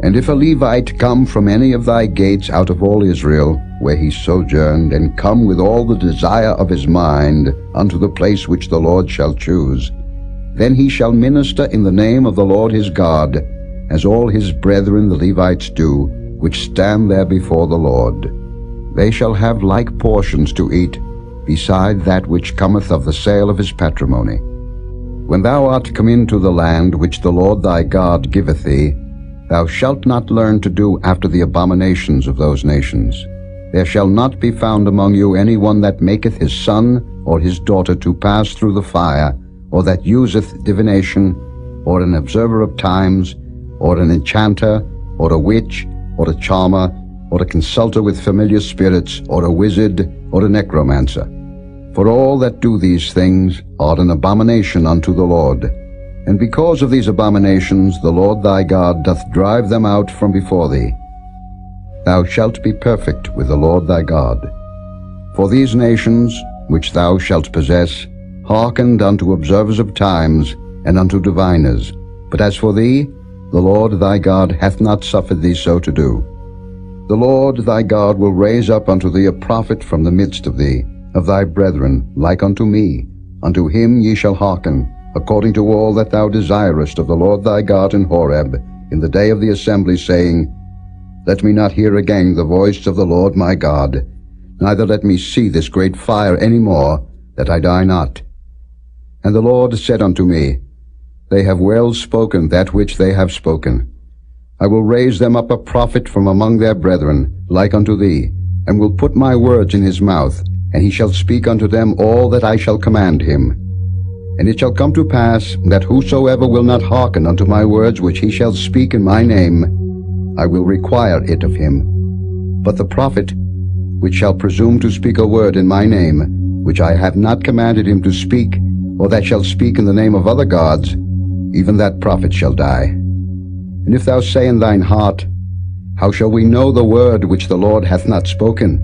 And if a Levite come from any of thy gates out of all Israel, where he sojourned, and come with all the desire of his mind unto the place which the Lord shall choose, then he shall minister in the name of the Lord his God, as all his brethren the Levites do, which stand there before the Lord. They shall have like portions to eat, beside that which cometh of the sale of his patrimony. When thou art come into the land which the Lord thy God giveth thee, thou shalt not learn to do after the abominations of those nations. There shall not be found among you any one that maketh his son or his daughter to pass through the fire, or that useth divination, or an observer of times, or an enchanter, or a witch, or a charmer, or a consulter with familiar spirits, or a wizard, or a necromancer. For all that do these things are an abomination unto the Lord. And because of these abominations the Lord thy God doth drive them out from before thee. Thou shalt be perfect with the Lord thy God. For these nations, which thou shalt possess, hearkened unto observers of times, and unto diviners. But as for thee, the Lord thy God hath not suffered thee so to do. The Lord thy God will raise up unto thee a prophet from the midst of thee, of thy brethren, like unto me. Unto him ye shall hearken, according to all that thou desirest of the Lord thy God in Horeb, in the day of the assembly, saying, Let me not hear again the voice of the Lord my God, neither let me see this great fire any more, that I die not. And the Lord said unto me, They have well spoken that which they have spoken. I will raise them up a prophet from among their brethren, like unto thee, and will put my words in his mouth, and he shall speak unto them all that I shall command him. And it shall come to pass, that whosoever will not hearken unto my words which he shall speak in my name, I will require it of him. But the prophet, which shall presume to speak a word in my name, which I have not commanded him to speak, or that shall speak in the name of other gods, even that prophet shall die. And if thou say in thine heart, How shall we know the word which the Lord hath not spoken?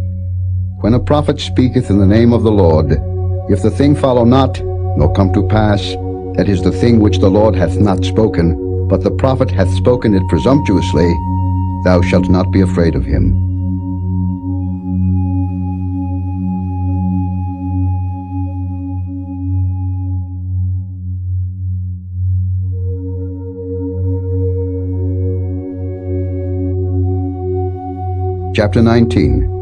When a prophet speaketh in the name of the Lord, if the thing follow not, nor come to pass, that is the thing which the Lord hath not spoken, but the prophet hath spoken it presumptuously, thou shalt not be afraid of him. Chapter 19.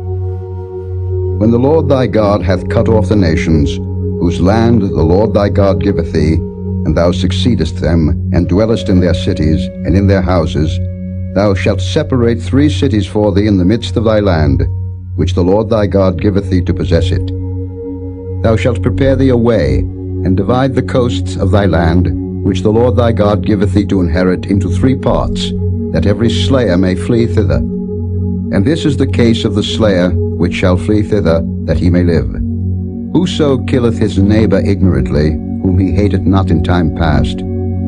When the Lord thy God hath cut off the nations, whose land the Lord thy God giveth thee, and thou succeedest them, and dwellest in their cities, and in their houses, thou shalt separate 3 cities for thee in the midst of thy land, which the Lord thy God giveth thee to possess it. Thou shalt prepare thee a way, and divide the coasts of thy land, which the Lord thy God giveth thee to inherit, into 3 parts, that every slayer may flee thither. And this is the case of the slayer which shall flee thither, that he may live. Whoso killeth his neighbor ignorantly, whom he hateth not in time past,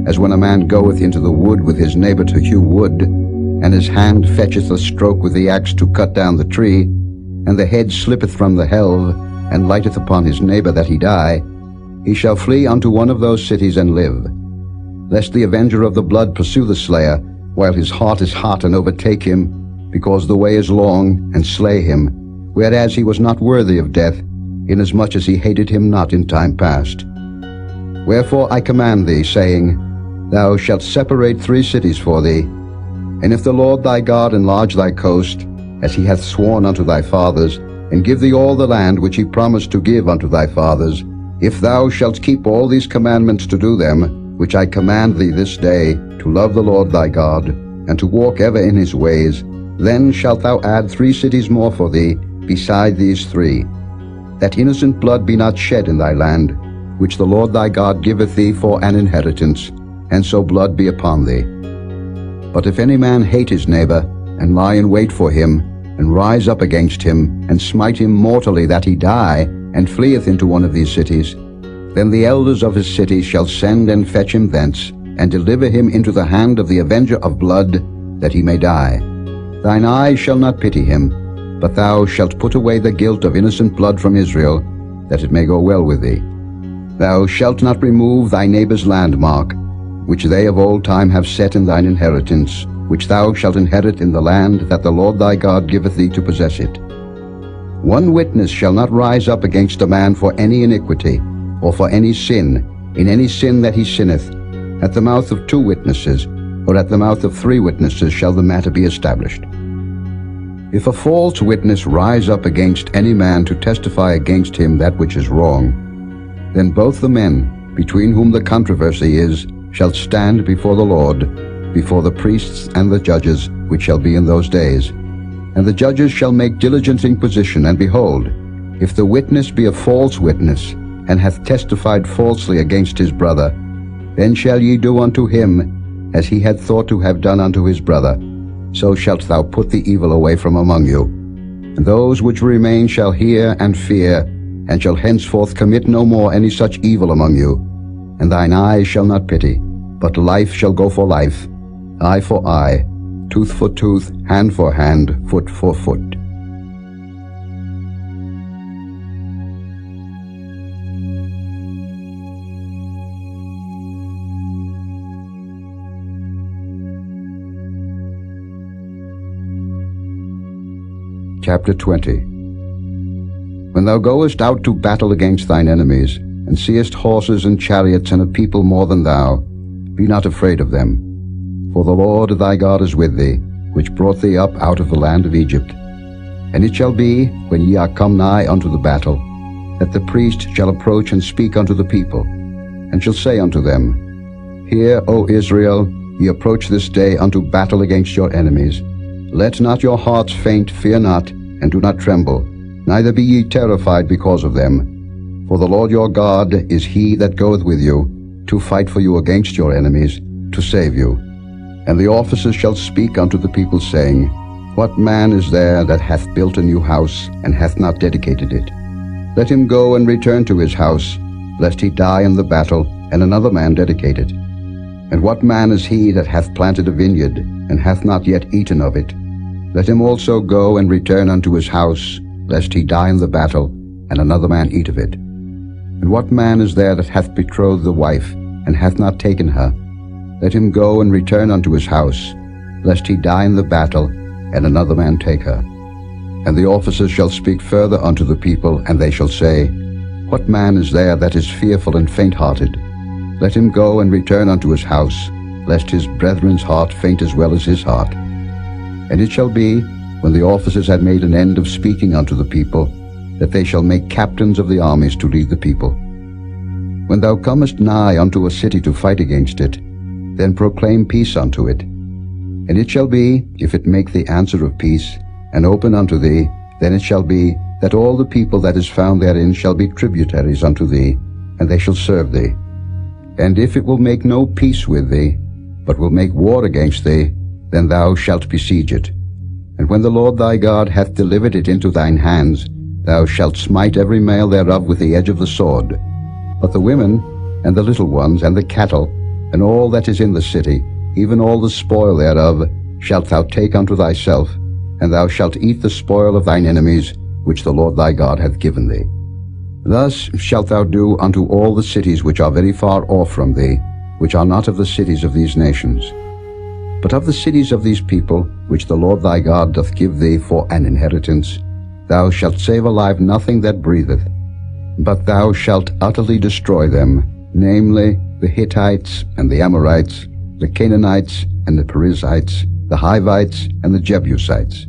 as when a man goeth into the wood with his neighbor to hew wood, and his hand fetcheth a stroke with the axe to cut down the tree, and the head slippeth from the helve, and lighteth upon his neighbor that he die, he shall flee unto one of those cities and live. Lest the avenger of the blood pursue the slayer, while his heart is hot, and overtake him, because the way is long, and slay him, whereas he was not worthy of death, inasmuch as he hated him not in time past. Wherefore I command thee, saying, Thou shalt separate 3 cities for thee. And if the Lord thy God enlarge thy coast, as he hath sworn unto thy fathers, and give thee all the land which he promised to give unto thy fathers, if thou shalt keep all these commandments to do them, which I command thee this day, to love the Lord thy God, and to walk ever in his ways, then shalt thou add 3 cities more for thee, beside these 3, that innocent blood be not shed in thy land, which the Lord thy God giveth thee for an inheritance, and so blood be upon thee. But if any man hate his neighbor, and lie in wait for him, and rise up against him, and smite him mortally that he die, and fleeth into one of these cities, then the elders of his city shall send and fetch him thence, and deliver him into the hand of the avenger of blood, that he may die. Thine eye shall not pity him, but thou shalt put away the guilt of innocent blood from Israel, that it may go well with thee. Thou shalt not remove thy neighbor's landmark, which they of old time have set in thine inheritance, which thou shalt inherit in the land that the Lord thy God giveth thee to possess it. 1 witness shall not rise up against a man for any iniquity, or for any sin, in any sin that he sinneth. At the mouth of 2 witnesses, or at the mouth of 3 witnesses shall the matter be established. If a false witness rise up against any man to testify against him that which is wrong, then both the men, between whom the controversy is, shall stand before the Lord, before the priests and the judges, which shall be in those days. And the judges shall make diligent inquisition, and behold, if the witness be a false witness, and hath testified falsely against his brother, then shall ye do unto him as he had thought to have done unto his brother. So shalt thou put the evil away from among you. And those which remain shall hear and fear, and shall henceforth commit no more any such evil among you. And thine eyes shall not pity, but life shall go for life, eye for eye, tooth for tooth, hand for hand, foot for foot. Chapter 20. When thou goest out to battle against thine enemies, and seest horses and chariots and a people more than thou, be not afraid of them. For the Lord thy God is with thee, which brought thee up out of the land of Egypt. And it shall be, when ye are come nigh unto the battle, that the priest shall approach and speak unto the people, and shall say unto them, Hear, O Israel, ye approach this day unto battle against your enemies. Let not your hearts faint, fear not, and do not tremble, neither be ye terrified because of them. For the Lord your God is he that goeth with you, to fight for you against your enemies, to save you. And the officers shall speak unto the people, saying, What man is there that hath built a new house, and hath not dedicated it? Let him go and return to his house, lest he die in the battle, and another man dedicate it. And what man is he that hath planted a vineyard, and hath not yet eaten of it? Let him also go and return unto his house, lest he die in the battle, and another man eat of it. And what man is there that hath betrothed the wife, and hath not taken her? Let him go and return unto his house, lest he die in the battle, and another man take her. And the officers shall speak further unto the people, and they shall say, What man is there that is fearful and faint-hearted? Let him go and return unto his house, lest his brethren's heart faint as well as his heart. And it shall be, when the officers had made an end of speaking unto the people, that they shall make captains of the armies to lead the people. When thou comest nigh unto a city to fight against it, then proclaim peace unto it. And it shall be, if it make the answer of peace, and open unto thee, then it shall be, that all the people that is found therein shall be tributaries unto thee, and they shall serve thee. And if it will make no peace with thee, but will make war against thee, then thou shalt besiege it. And when the Lord thy God hath delivered it into thine hands, thou shalt smite every male thereof with the edge of the sword. But the women, and the little ones, and the cattle, and all that is in the city, even all the spoil thereof, shalt thou take unto thyself, and thou shalt eat the spoil of thine enemies, which the Lord thy God hath given thee. Thus shalt thou do unto all the cities which are very far off from thee, which are not of the cities of these nations. But of the cities of these people, which the Lord thy God doth give thee for an inheritance, thou shalt save alive nothing that breatheth, but thou shalt utterly destroy them, namely, the Hittites and the Amorites, the Canaanites and the Perizzites, the Hivites and the Jebusites,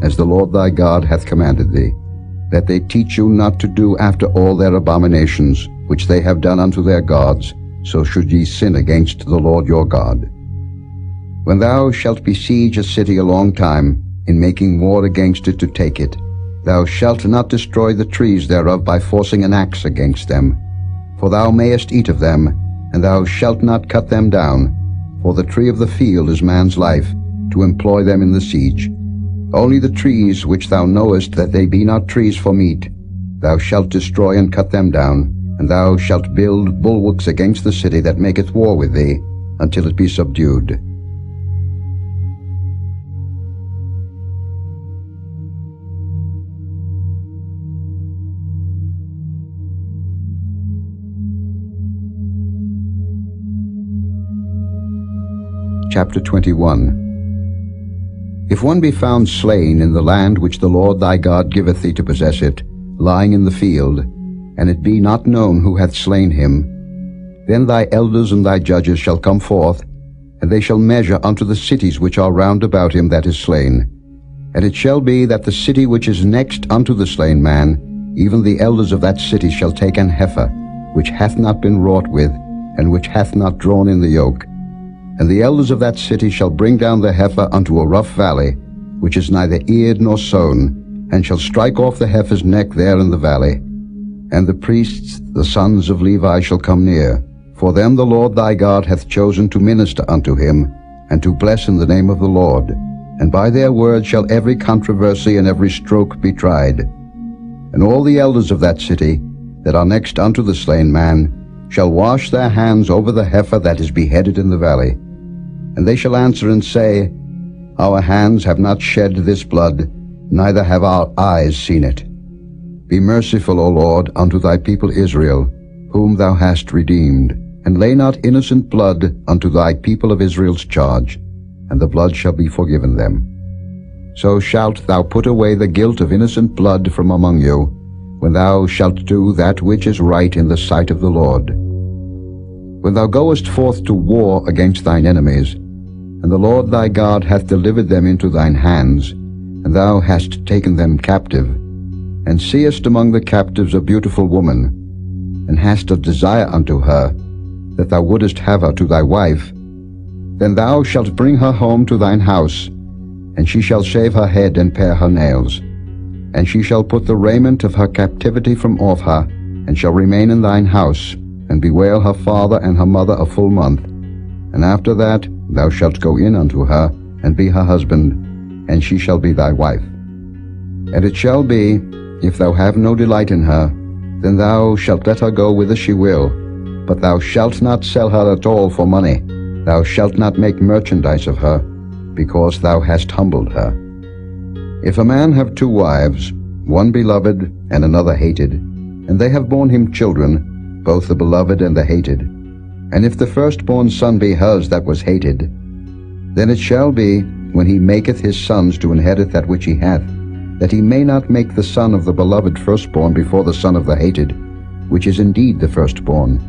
as the Lord thy God hath commanded thee, that they teach you not to do after all their abominations, which they have done unto their gods, so should ye sin against the Lord your God. When thou shalt besiege a city a long time, in making war against it to take it, thou shalt not destroy the trees thereof by forcing an axe against them. For thou mayest eat of them, and thou shalt not cut them down. For the tree of the field is man's life, to employ them in the siege. Only the trees which thou knowest that they be not trees for meat, thou shalt destroy and cut them down, and thou shalt build bulwarks against the city that maketh war with thee, until it be subdued. Chapter 21. If one be found slain in the land which the Lord thy God giveth thee to possess it, lying in the field, and it be not known who hath slain him, then thy elders and thy judges shall come forth, and they shall measure unto the cities which are round about him that is slain. And it shall be that the city which is next unto the slain man, even the elders of that city shall take an heifer, which hath not been wrought with, and which hath not drawn in the yoke. And the elders of that city shall bring down the heifer unto a rough valley, which is neither eared nor sown, and shall strike off the heifer's neck there in the valley. And the priests, the sons of Levi, shall come near, for them the Lord thy God hath chosen to minister unto him, and to bless in the name of the Lord. And by their word shall every controversy and every stroke be tried. And all the elders of that city, that are next unto the slain man, shall wash their hands over the heifer that is beheaded in the valley. And they shall answer and say, Our hands have not shed this blood, neither have our eyes seen it. Be merciful, O Lord, unto thy people Israel, whom thou hast redeemed, and lay not innocent blood unto thy people of Israel's charge, and the blood shall be forgiven them. So shalt thou put away the guilt of innocent blood from among you, when thou shalt do that which is right in the sight of the Lord. When thou goest forth to war against thine enemies, and the Lord thy God hath delivered them into thine hands, and thou hast taken them captive, and seest among the captives a beautiful woman, and hast a desire unto her, that thou wouldest have her to thy wife, then thou shalt bring her home to thine house, and she shall shave her head and pare her nails. And she shall put the raiment of her captivity from off her, and shall remain in thine house, and bewail her father and her mother a full month. And after that thou shalt go in unto her, and be her husband, and she shall be thy wife. And it shall be, if thou have no delight in her, then thou shalt let her go whither she will, but thou shalt not sell her at all for money. Thou shalt not make merchandise of her, because thou hast humbled her. If a man have two wives, one beloved and another hated, and they have borne him children, both the beloved and the hated, and if the firstborn son be hers that was hated, then it shall be, when he maketh his sons to inherit that which he hath, that he may not make the son of the beloved firstborn before the son of the hated, which is indeed the firstborn.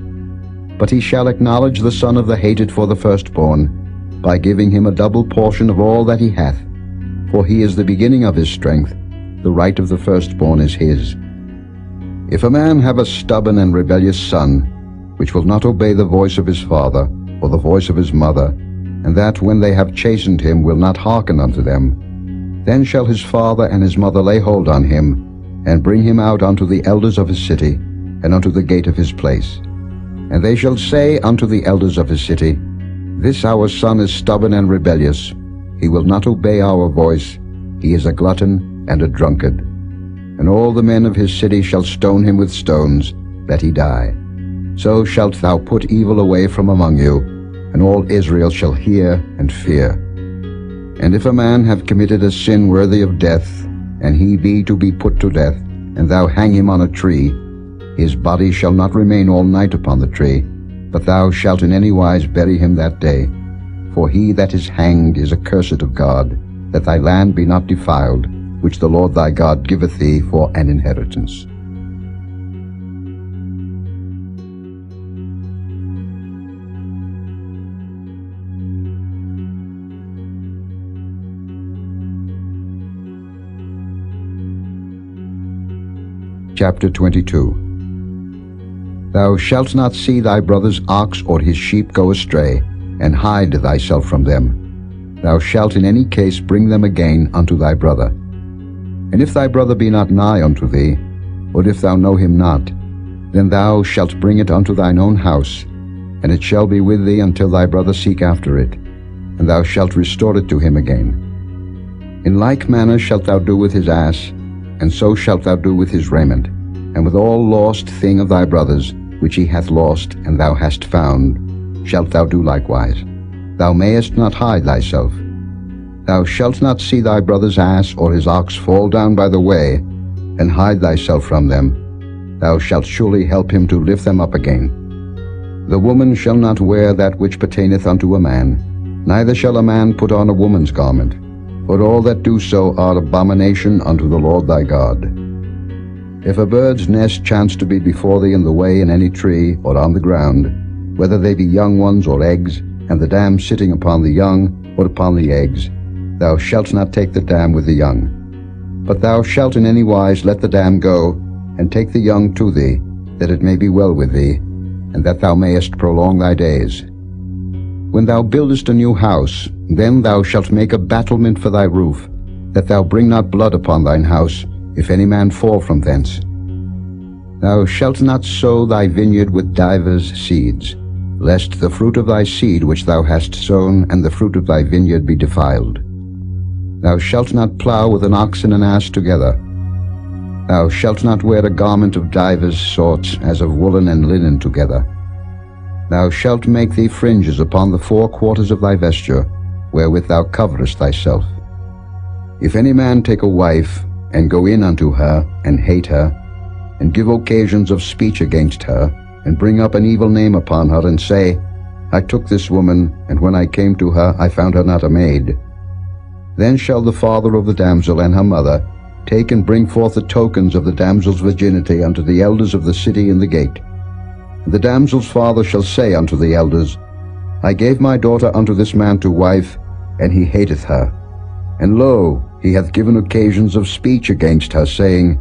But he shall acknowledge the son of the hated for the firstborn, by giving him a double portion of all that he hath. For he is the beginning of his strength, the right of the firstborn is his. If a man have a stubborn and rebellious son, which will not obey the voice of his father, or the voice of his mother, and that when they have chastened him will not hearken unto them, then shall his father and his mother lay hold on him, and bring him out unto the elders of his city, and unto the gate of his place. And they shall say unto the elders of his city, This our son is stubborn and rebellious. He will not obey our voice. He is a glutton and a drunkard. And all the men of his city shall stone him with stones, that he die. So shalt thou put evil away from among you, and all Israel shall hear and fear. And if a man have committed a sin worthy of death, and he be to be put to death, and thou hang him on a tree, his body shall not remain all night upon the tree, but thou shalt in any wise bury him that day. For he that is hanged is accursed of God, that thy land be not defiled, which the Lord thy God giveth thee for an inheritance. Chapter 22. Thou shalt not see thy brother's ox or his sheep go astray, and hide thyself from them. Thou shalt in any case bring them again unto thy brother. And if thy brother be not nigh unto thee, or if thou know him not, then thou shalt bring it unto thine own house, and it shall be with thee until thy brother seek after it, and thou shalt restore it to him again. In like manner shalt thou do with his ass, and so shalt thou do with his raiment, and with all lost thing of thy brother's, which he hath lost, and thou hast found, shalt thou do likewise. Thou mayest not hide thyself. Thou shalt not see thy brother's ass or his ox fall down by the way, and hide thyself from them. Thou shalt surely help him to lift them up again. The woman shall not wear that which pertaineth unto a man, neither shall a man put on a woman's garment, for all that do so are abomination unto the Lord thy God. If a bird's nest chance to be before thee in the way in any tree or on the ground, whether they be young ones or eggs, and the dam sitting upon the young or upon the eggs, thou shalt not take the dam with the young. But thou shalt in any wise let the dam go, and take the young to thee, that it may be well with thee, and that thou mayest prolong thy days. When thou buildest a new house, then thou shalt make a battlement for thy roof, that thou bring not blood upon thine house, if any man fall from thence. Thou shalt not sow thy vineyard with divers seeds, lest the fruit of thy seed which thou hast sown and the fruit of thy vineyard be defiled. Thou shalt not plow with an ox and an ass together. Thou shalt not wear a garment of divers sorts, as of woolen and linen together. Thou shalt make thee fringes upon the 4 quarters of thy vesture, wherewith thou coverest thyself. If any man take a wife, and go in unto her, and hate her, and give occasions of speech against her, and bring up an evil name upon her, and say, I took this woman, and when I came to her, I found her not a maid. Then shall the father of the damsel and her mother take and bring forth the tokens of the damsel's virginity unto the elders of the city in the gate. And the damsel's father shall say unto the elders, I gave my daughter unto this man to wife, and he hateth her. And lo, he hath given occasions of speech against her, saying,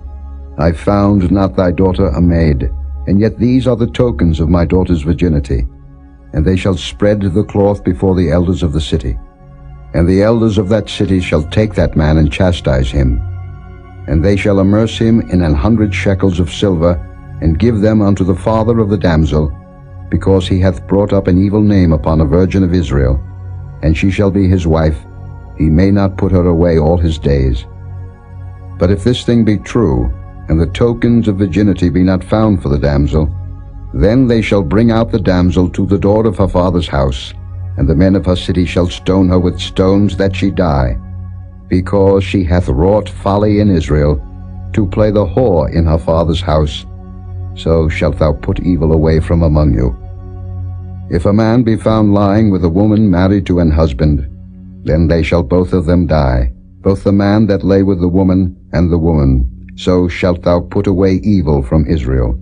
I found not thy daughter a maid, and yet these are the tokens of my daughter's virginity. And they shall spread the cloth before the elders of the city. And the elders of that city shall take that man and chastise him. And they shall amerce him in 100 shekels of silver, and give them unto the father of the damsel, because he hath brought up an evil name upon a virgin of Israel, and she shall be his wife. He may not put her away all his days. But if this thing be true, and the tokens of virginity be not found for the damsel, then they shall bring out the damsel to the door of her father's house, and the men of her city shall stone her with stones that she die, because she hath wrought folly in Israel, to play the whore in her father's house. So shalt thou put evil away from among you. If a man be found lying with a woman married to an husband, then they shall both of them die, both the man that lay with the woman and the woman. So shalt thou put away evil from Israel.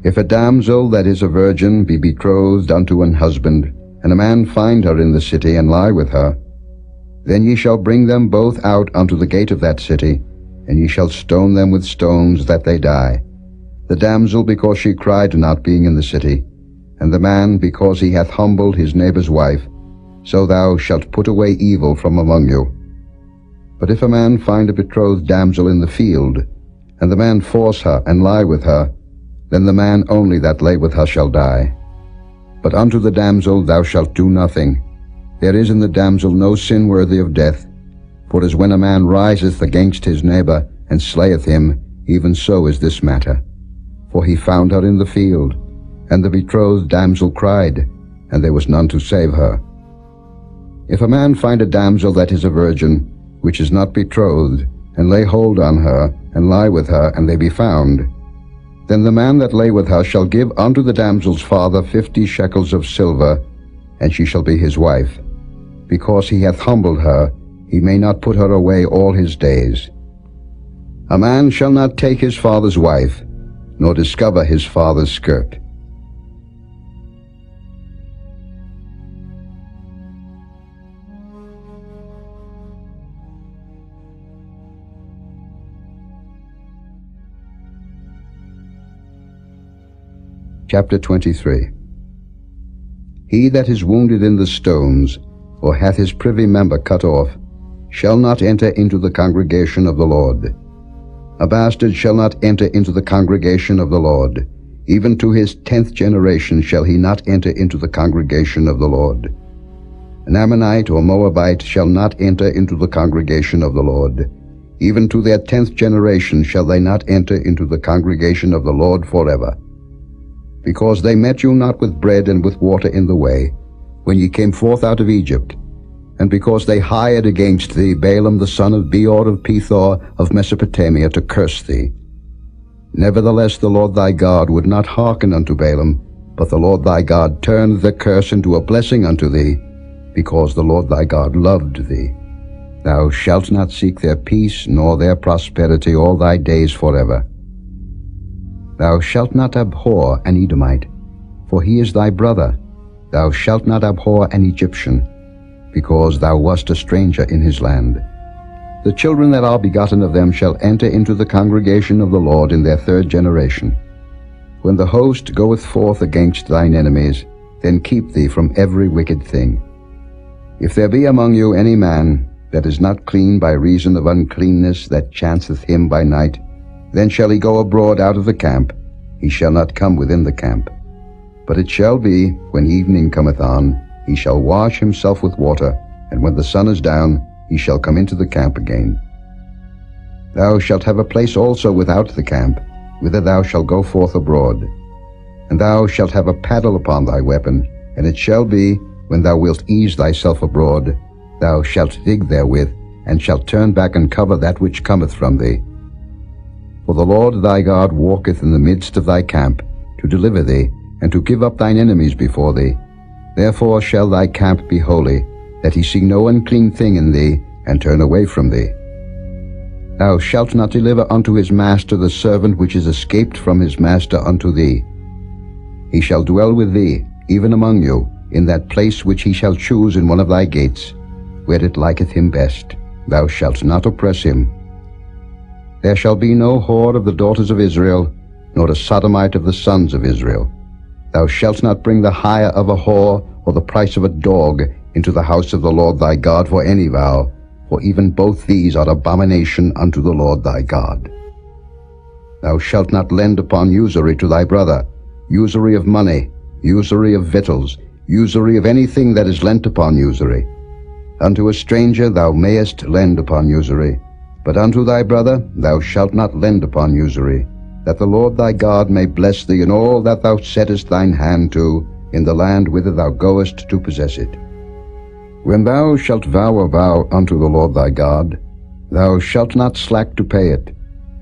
If a damsel that is a virgin be betrothed unto an husband, and a man find her in the city, and lie with her, then ye shall bring them both out unto the gate of that city, and ye shall stone them with stones that they die, the damsel because she cried not, being in the city, and the man because he hath humbled his neighbor's wife. So thou shalt put away evil from among you. But if a man find a betrothed damsel in the field, and the man force her and lie with her, then the man only that lay with her shall die. But unto the damsel thou shalt do nothing. There is in the damsel no sin worthy of death. For as when a man riseth against his neighbor, and slayeth him, even so is this matter. For he found her in the field, and the betrothed damsel cried, and there was none to save her. If a man find a damsel that is a virgin, which is not betrothed, and lay hold on her, and lie with her, and they be found, then the man that lay with her shall give unto the damsel's father 50 shekels of silver, and she shall be his wife. Because he hath humbled her, he may not put her away all his days. A man shall not take his father's wife, nor discover his father's skirt. Chapter 23. He that is wounded in the stones, or hath his privy member cut off, shall not enter into the congregation of the Lord. A bastard shall not enter into the congregation of the Lord. Even to his 10th generation shall he not enter into the congregation of the Lord. An Ammonite or Moabite shall not enter into the congregation of the Lord. Even to their 10th generation shall they not enter into the congregation of the Lord forever. Because they met you not with bread and with water in the way, when ye came forth out of Egypt, and because they hired against thee Balaam the son of Beor of Pethor of Mesopotamia to curse thee. Nevertheless the Lord thy God would not hearken unto Balaam, but the Lord thy God turned the curse into a blessing unto thee, because the Lord thy God loved thee. Thou shalt not seek their peace nor their prosperity all thy days forever. Thou shalt not abhor an Edomite, for he is thy brother. Thou shalt not abhor an Egyptian. because thou wast a stranger in his land. The children that are begotten of them shall enter into the congregation of the Lord in their third generation. When the host goeth forth against thine enemies, then keep thee from every wicked thing. If there be among you any man that is not clean by reason of uncleanness that chanceth him by night, then shall he go abroad out of the camp, he shall not come within the camp. But it shall be, when evening cometh on, he shall wash himself with water, and when the sun is down, he shall come into the camp again. Thou shalt have a place also without the camp, whither thou shalt go forth abroad. And thou shalt have a paddle upon thy weapon, and it shall be, when thou wilt ease thyself abroad, thou shalt dig therewith, and shalt turn back and cover that which cometh from thee. For the Lord thy God walketh in the midst of thy camp, to deliver thee, and to give up thine enemies before thee. Therefore shall thy camp be holy, that he see no unclean thing in thee, and turn away from thee. Thou shalt not deliver unto his master the servant which is escaped from his master unto thee. He shall dwell with thee, even among you, in that place which he shall choose in one of thy gates, where it liketh him best. Thou shalt not oppress him. There shall be no whore of the daughters of Israel, nor a sodomite of the sons of Israel. Thou shalt not bring the hire of a whore, or the price of a dog, into the house of the Lord thy God for any vow, for even both these are abomination unto the Lord thy God. Thou shalt not lend upon usury to thy brother, usury of money, usury of victuals, usury of anything that is lent upon usury. Unto a stranger thou mayest lend upon usury, but unto thy brother thou shalt not lend upon usury, that the Lord thy God may bless thee in all that thou settest thine hand to, in the land whither thou goest to possess it. When thou shalt vow a vow unto the Lord thy God, thou shalt not slack to pay it,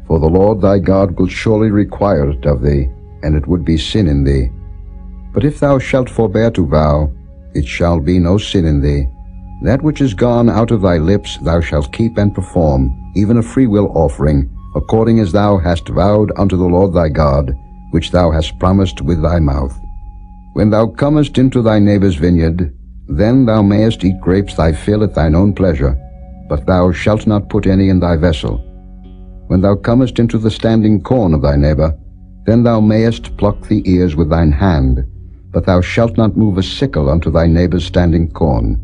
for the Lord thy God will surely require it of thee, and it would be sin in thee. But if thou shalt forbear to vow, it shall be no sin in thee. That which is gone out of thy lips thou shalt keep and perform, even a freewill offering, according as thou hast vowed unto the Lord thy God, which thou hast promised with thy mouth. When thou comest into thy neighbour's vineyard, then thou mayest eat grapes thy fill at thine own pleasure, but thou shalt not put any in thy vessel. When thou comest into the standing corn of thy neighbour, then thou mayest pluck the ears with thine hand, but thou shalt not move a sickle unto thy neighbour's standing corn.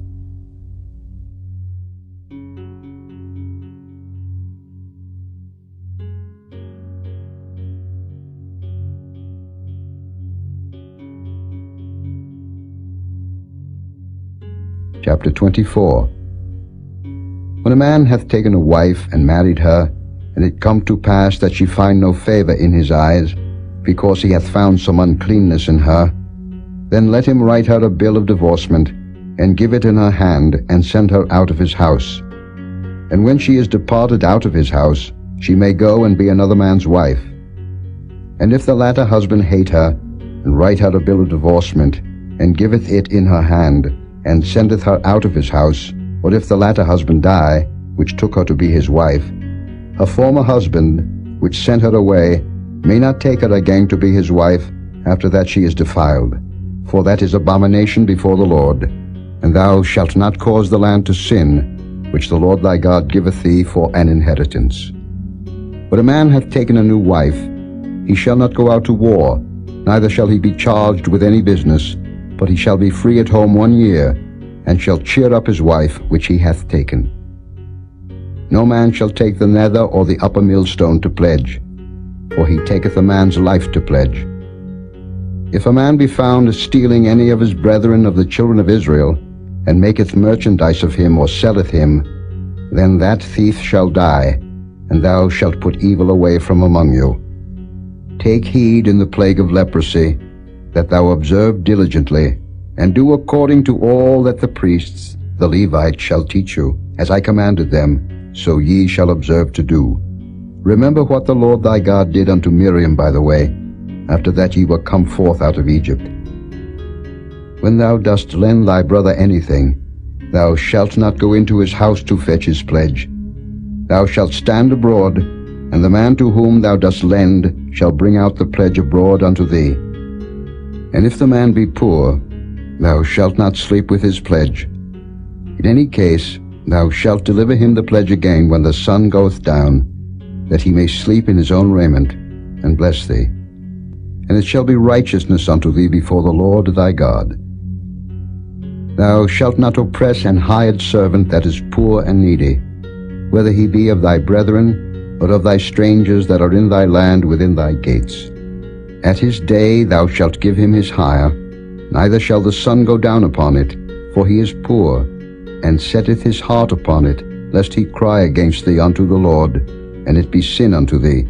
Chapter 24. When a man hath taken a wife and married her, and it come to pass that she find no favour in his eyes, because he hath found some uncleanness in her, then let him write her a bill of divorcement, and give it in her hand, and send her out of his house. And when she is departed out of his house, she may go and be another man's wife. And if the latter husband hate her, and write her a bill of divorcement, and giveth it in her hand, and sendeth her out of his house, or if the latter husband die, which took her to be his wife, her former husband, which sent her away, may not take her again to be his wife after that she is defiled, for that is abomination before the Lord. And thou shalt not cause the land to sin, which the Lord thy God giveth thee for an inheritance. When a man hath taken a new wife, he shall not go out to war, neither shall he be charged with any business, but he shall be free at home 1 year, and shall cheer up his wife which he hath taken. No man shall take the nether or the upper millstone to pledge, for he taketh a man's life to pledge. If a man be found stealing any of his brethren of the children of Israel, and maketh merchandise of him or selleth him, then that thief shall die, and thou shalt put evil away from among you. Take heed in the plague of leprosy, that thou observe diligently, and do according to all that the priests, the Levites, shall teach you, as I commanded them, so ye shall observe to do. Remember what the Lord thy God did unto Miriam by the way, after that ye were come forth out of Egypt. When thou dost lend thy brother anything, thou shalt not go into his house to fetch his pledge. Thou shalt stand abroad, and the man to whom thou dost lend shall bring out the pledge abroad unto thee. And if the man be poor, thou shalt not sleep with his pledge. In any case, thou shalt deliver him the pledge again when the sun goeth down, that he may sleep in his own raiment, and bless thee. And it shall be righteousness unto thee before the Lord thy God. Thou shalt not oppress an hired servant that is poor and needy, whether he be of thy brethren, or of thy strangers that are in thy land within thy gates. At his day thou shalt give him his hire, neither shall the sun go down upon it, for he is poor, and setteth his heart upon it, lest he cry against thee unto the Lord, and it be sin unto thee.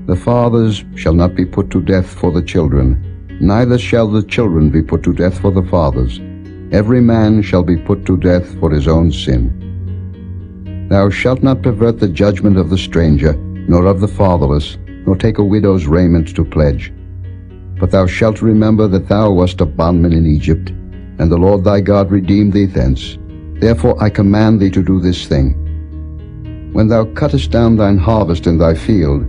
The fathers shall not be put to death for the children, neither shall the children be put to death for the fathers. Every man shall be put to death for his own sin. Thou shalt not pervert the judgment of the stranger, nor of the fatherless, nor take a widow's raiment to pledge. But thou shalt remember that thou wast a bondman in Egypt, and the Lord thy God redeemed thee thence. Therefore I command thee to do this thing. When thou cuttest down thine harvest in thy field,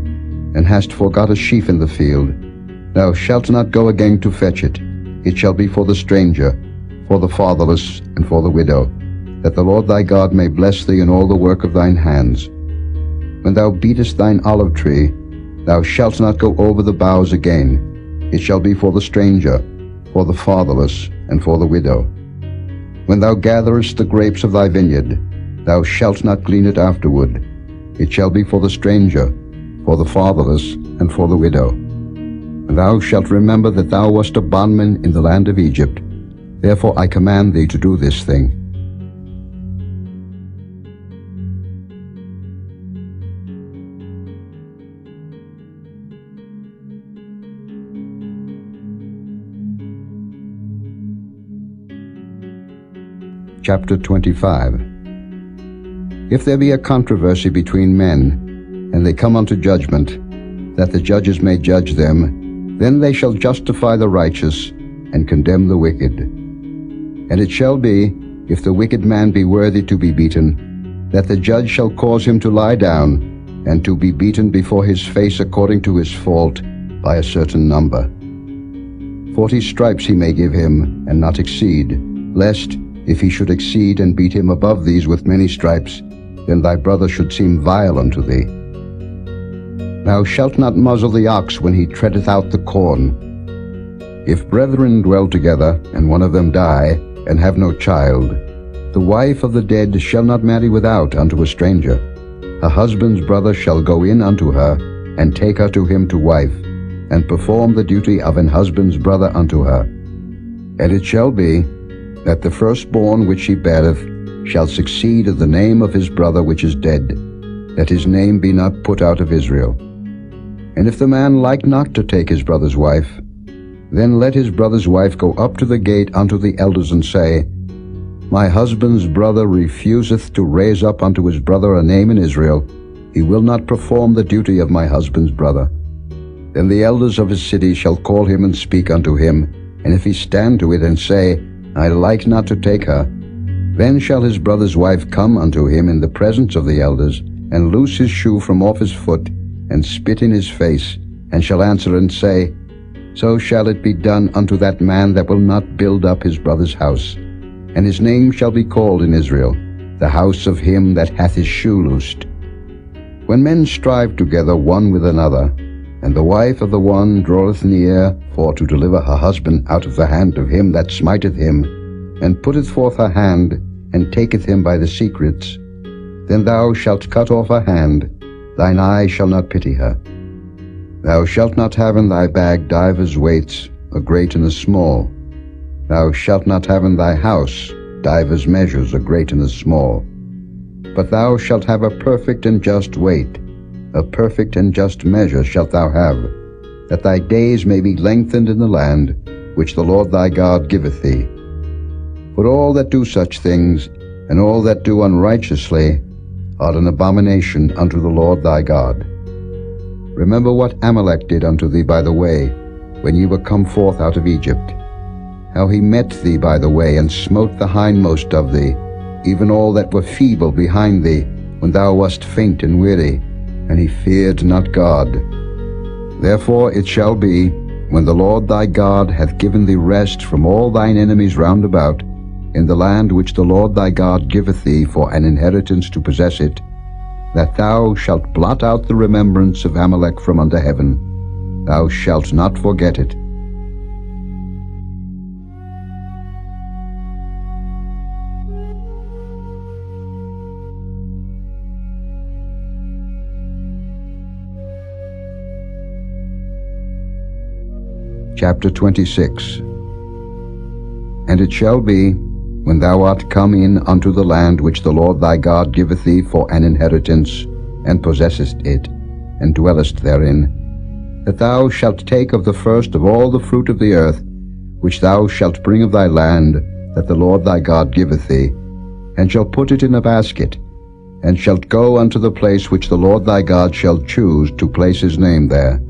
and hast forgot a sheaf in the field, thou shalt not go again to fetch it. It shall be for the stranger, for the fatherless, and for the widow, that the Lord thy God may bless thee in all the work of thine hands. When thou beatest thine olive tree, thou shalt not go over the boughs again. It shall be for the stranger, for the fatherless, and for the widow. When thou gatherest the grapes of thy vineyard, thou shalt not glean it afterward. It shall be for the stranger, for the fatherless, and for the widow. And thou shalt remember that thou wast a bondman in the land of Egypt. Therefore I command thee to do this thing. Chapter 25. If there be a controversy between men, and they come unto judgment, that the judges may judge them, then they shall justify the righteous, and condemn the wicked. And it shall be, if the wicked man be worthy to be beaten, that the judge shall cause him to lie down, and to be beaten before his face according to his fault, by a certain number. 40 stripes he may give him, and not exceed, lest, if he should exceed and beat him above these with many stripes, then thy brother should seem vile unto thee. Thou shalt not muzzle the ox when he treadeth out the corn. If brethren dwell together, and one of them die, and have no child, the wife of the dead shall not marry without unto a stranger. Her husband's brother shall go in unto her, and take her to him to wife, and perform the duty of an husband's brother unto her. And it shall be, that the firstborn which she beareth shall succeed of the name of his brother which is dead, that his name be not put out of Israel. And if the man like not to take his brother's wife, then let his brother's wife go up to the gate unto the elders, and say, My husband's brother refuseth to raise up unto his brother a name in Israel. He will not perform the duty of my husband's brother. Then the elders of his city shall call him and speak unto him, and if he stand to it and say, I like not to take her, then shall his brother's wife come unto him in the presence of the elders, and loose his shoe from off his foot, and spit in his face, and shall answer and say, So shall it be done unto that man that will not build up his brother's house. And his name shall be called in Israel, the house of him that hath his shoe loosed. When men strive together one with another, and the wife of the one draweth near for to deliver her husband out of the hand of him that smiteth him, and putteth forth her hand, and taketh him by the secrets, then thou shalt cut off her hand, thine eye shall not pity her. Thou shalt not have in thy bag divers weights, a great and a small. Thou shalt not have in thy house divers measures, a great and a small. But thou shalt have a perfect and just weight, a perfect and just measure shalt thou have, that thy days may be lengthened in the land which the Lord thy God giveth thee. For all that do such things, and all that do unrighteously, are an abomination unto the Lord thy God. Remember what Amalek did unto thee by the way, when ye were come forth out of Egypt, how he met thee by the way, and smote the hindmost of thee, even all that were feeble behind thee, when thou wast faint and weary, and he feared not God. Therefore it shall be, when the Lord thy God hath given thee rest from all thine enemies round about, in the land which the Lord thy God giveth thee for an inheritance to possess it, that thou shalt blot out the remembrance of Amalek from under heaven. Thou shalt not forget it. Chapter 26. And it shall be, when thou art come in unto the land which the Lord thy God giveth thee for an inheritance, and possessest it, and dwellest therein, that thou shalt take of the first of all the fruit of the earth, which thou shalt bring of thy land, that the Lord thy God giveth thee, and shalt put it in a basket, and shalt go unto the place which the Lord thy God shall choose to place his name there.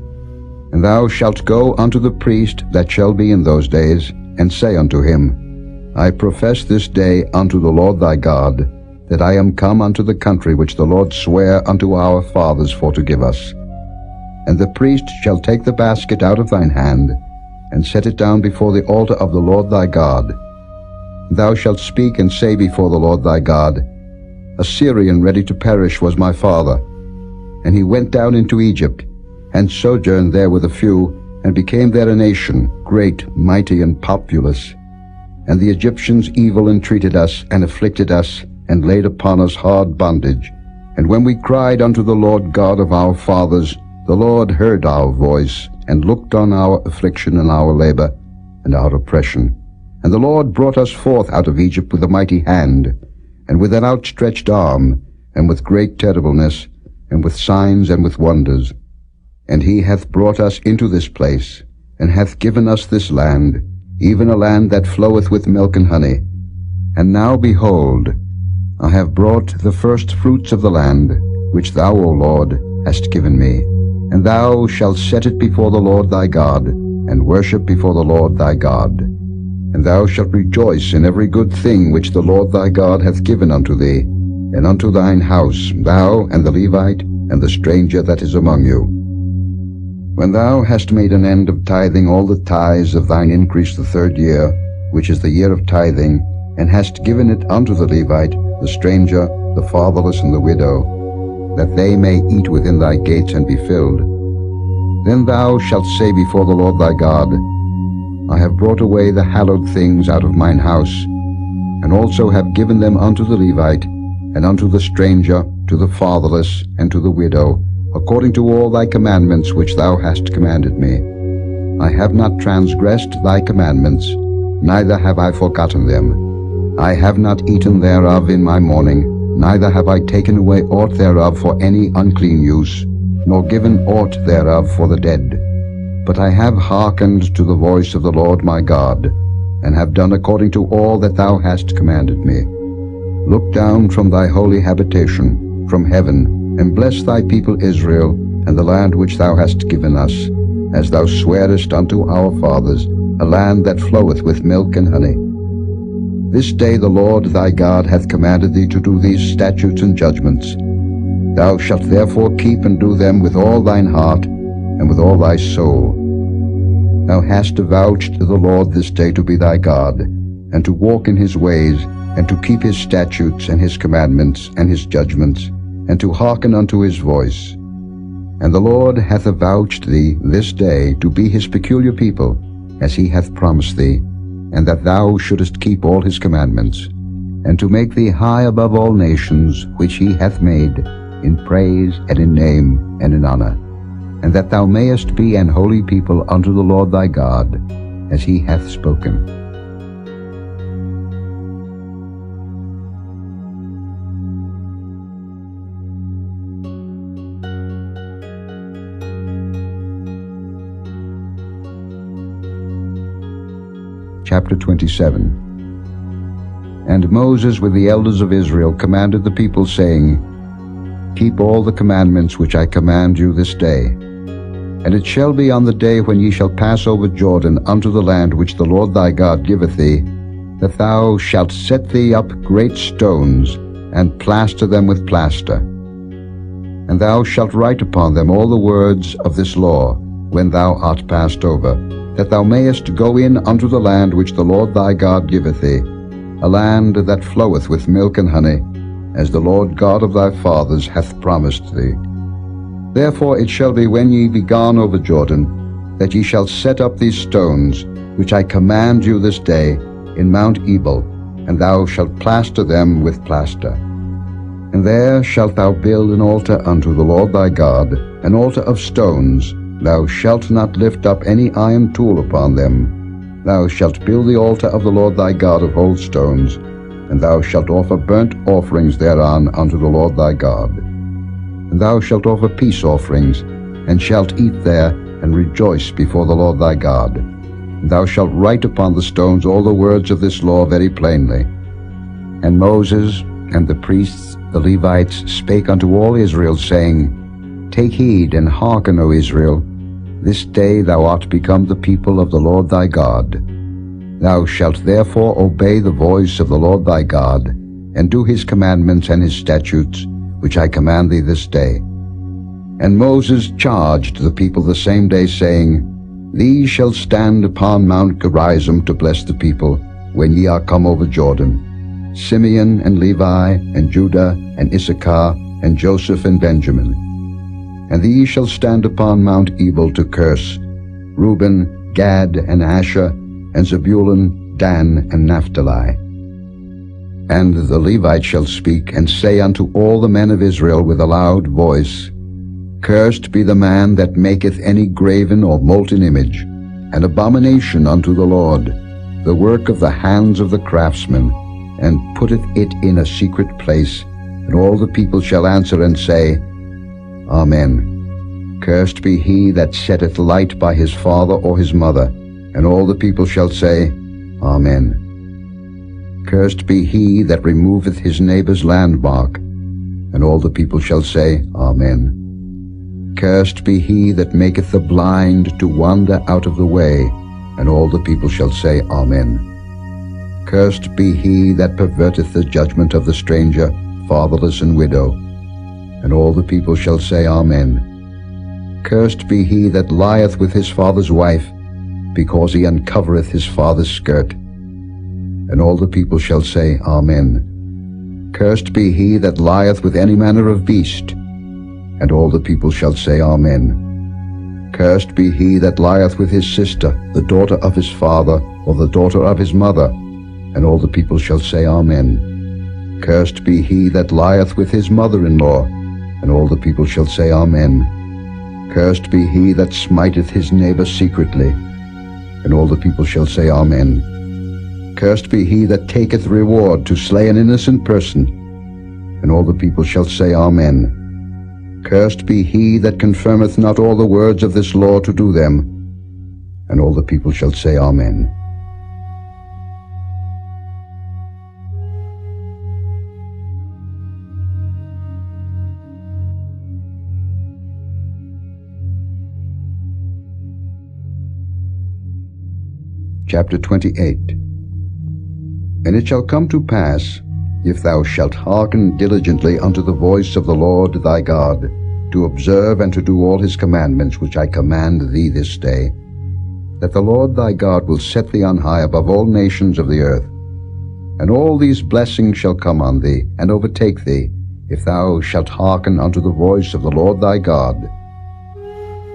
And thou shalt go unto the priest that shall be in those days, and say unto him, I profess this day unto the Lord thy God, that I am come unto the country which the Lord sware unto our fathers for to give us. And the priest shall take the basket out of thine hand, and set it down before the altar of the Lord thy God. Thou shalt speak and say before the Lord thy God, A Syrian ready to perish was my father, and he went down into Egypt, and sojourned there with a few, and became there a nation, great, mighty, and populous. And the Egyptians evil entreated us, and afflicted us, and laid upon us hard bondage. And when we cried unto the Lord God of our fathers, the Lord heard our voice, and looked on our affliction and our labor, and our oppression. And the Lord brought us forth out of Egypt with a mighty hand, and with an outstretched arm, and with great terribleness, and with signs and with wonders. And he hath brought us into this place, and hath given us this land, even a land that floweth with milk and honey. And now, behold, I have brought the first fruits of the land, which thou, O Lord, hast given me. And thou shalt set it before the Lord thy God, and worship before the Lord thy God. And thou shalt rejoice in every good thing which the Lord thy God hath given unto thee, and unto thine house, thou and the Levite, and the stranger that is among you. When thou hast made an end of tithing all the tithes of thine increase the 3rd year, which is the year of tithing, and hast given it unto the Levite, the stranger, the fatherless, and the widow, that they may eat within thy gates and be filled, then thou shalt say before the Lord thy God, I have brought away the hallowed things out of mine house, and also have given them unto the Levite, and unto the stranger, to the fatherless, and to the widow, according to all thy commandments which thou hast commanded me. I have not transgressed thy commandments, neither have I forgotten them. I have not eaten thereof in my mourning, neither have I taken away aught thereof for any unclean use, nor given aught thereof for the dead. But I have hearkened to the voice of the Lord my God, and have done according to all that thou hast commanded me. Look down from thy holy habitation, from heaven, and bless thy people Israel, and the land which thou hast given us, as thou swarest unto our fathers, a land that floweth with milk and honey. This day the Lord thy God hath commanded thee to do these statutes and judgments. Thou shalt therefore keep and do them with all thine heart, and with all thy soul. Thou hast avouched the Lord this day to be thy God, and to walk in his ways, and to keep his statutes and his commandments and his judgments, and to hearken unto his voice. And the Lord hath avouched thee this day to be his peculiar people, as he hath promised thee, and that thou shouldest keep all his commandments, and to make thee high above all nations which he hath made, in praise and in name and in honor, and that thou mayest be an holy people unto the Lord thy God, as he hath spoken. Chapter 27. And Moses with the elders of Israel commanded the people, saying, Keep all the commandments which I command you this day. And it shall be on the day when ye shall pass over Jordan unto the land which the Lord thy God giveth thee, that thou shalt set thee up great stones, and plaster them with plaster. And thou shalt write upon them all the words of this law, when thou art passed over, that thou mayest go in unto the land which the Lord thy God giveth thee, a land that floweth with milk and honey, as the Lord God of thy fathers hath promised thee. Therefore it shall be, when ye be gone over Jordan, that ye shall set up these stones, which I command you this day, in Mount Ebal, and thou shalt plaster them with plaster. And there shalt thou build an altar unto the Lord thy God, an altar of stones. Thou shalt not lift up any iron tool upon them. Thou shalt build the altar of the Lord thy God of whole stones, and thou shalt offer burnt offerings thereon unto the Lord thy God. And thou shalt offer peace offerings, and shalt eat there, and rejoice before the Lord thy God. And thou shalt write upon the stones all the words of this law very plainly. And Moses and the priests, the Levites, spake unto all Israel, saying, Take heed and hearken, O Israel, this day thou art become the people of the Lord thy God. Thou shalt therefore obey the voice of the Lord thy God, and do his commandments and his statutes, which I command thee this day. And Moses charged the people the same day, saying, These shall stand upon Mount Gerizim to bless the people, when ye are come over Jordan, Simeon and Levi and Judah and Issachar and Joseph and Benjamin. And these shall stand upon Mount Ebal to curse, Reuben, Gad, and Asher, and Zebulun, Dan, and Naphtali. And the Levites shall speak, and say unto all the men of Israel with a loud voice, Cursed be the man that maketh any graven or molten image, an abomination unto the Lord, the work of the hands of the craftsman, and putteth it in a secret place. And all the people shall answer and say, Amen. Cursed be he that setteth light by his father or his mother. And all the people shall say, Amen. Cursed be he that removeth his neighbor's landmark. And all the people shall say, Amen. Cursed be he that maketh the blind to wander out of the way. And all the people shall say, Amen. Cursed be he that perverteth the judgment of the stranger, fatherless and widow. And all the people shall say, Amen. Cursed be he that lieth with his father's wife, because he uncovereth his father's skirt. And all the people shall say, Amen. Cursed be he that lieth with any manner of beast. And all the people shall say, Amen. Cursed be he that lieth with his sister, the daughter of his father, or the daughter of his mother. And all the people shall say, Amen. Cursed be he that lieth with his mother-in-law. And all the people shall say, Amen. Cursed be he that smiteth his neighbor secretly. And all the people shall say, Amen. Cursed be he that taketh reward to slay an innocent person. And all the people shall say, Amen. Cursed be he that confirmeth not all the words of this law to do them. And all the people shall say, Amen. Chapter 28. And it shall come to pass, if thou shalt hearken diligently unto the voice of the Lord thy God, to observe and to do all his commandments which I command thee this day, that the Lord thy God will set thee on high above all nations of the earth. And all these blessings shall come on thee, and overtake thee, if thou shalt hearken unto the voice of the Lord thy God.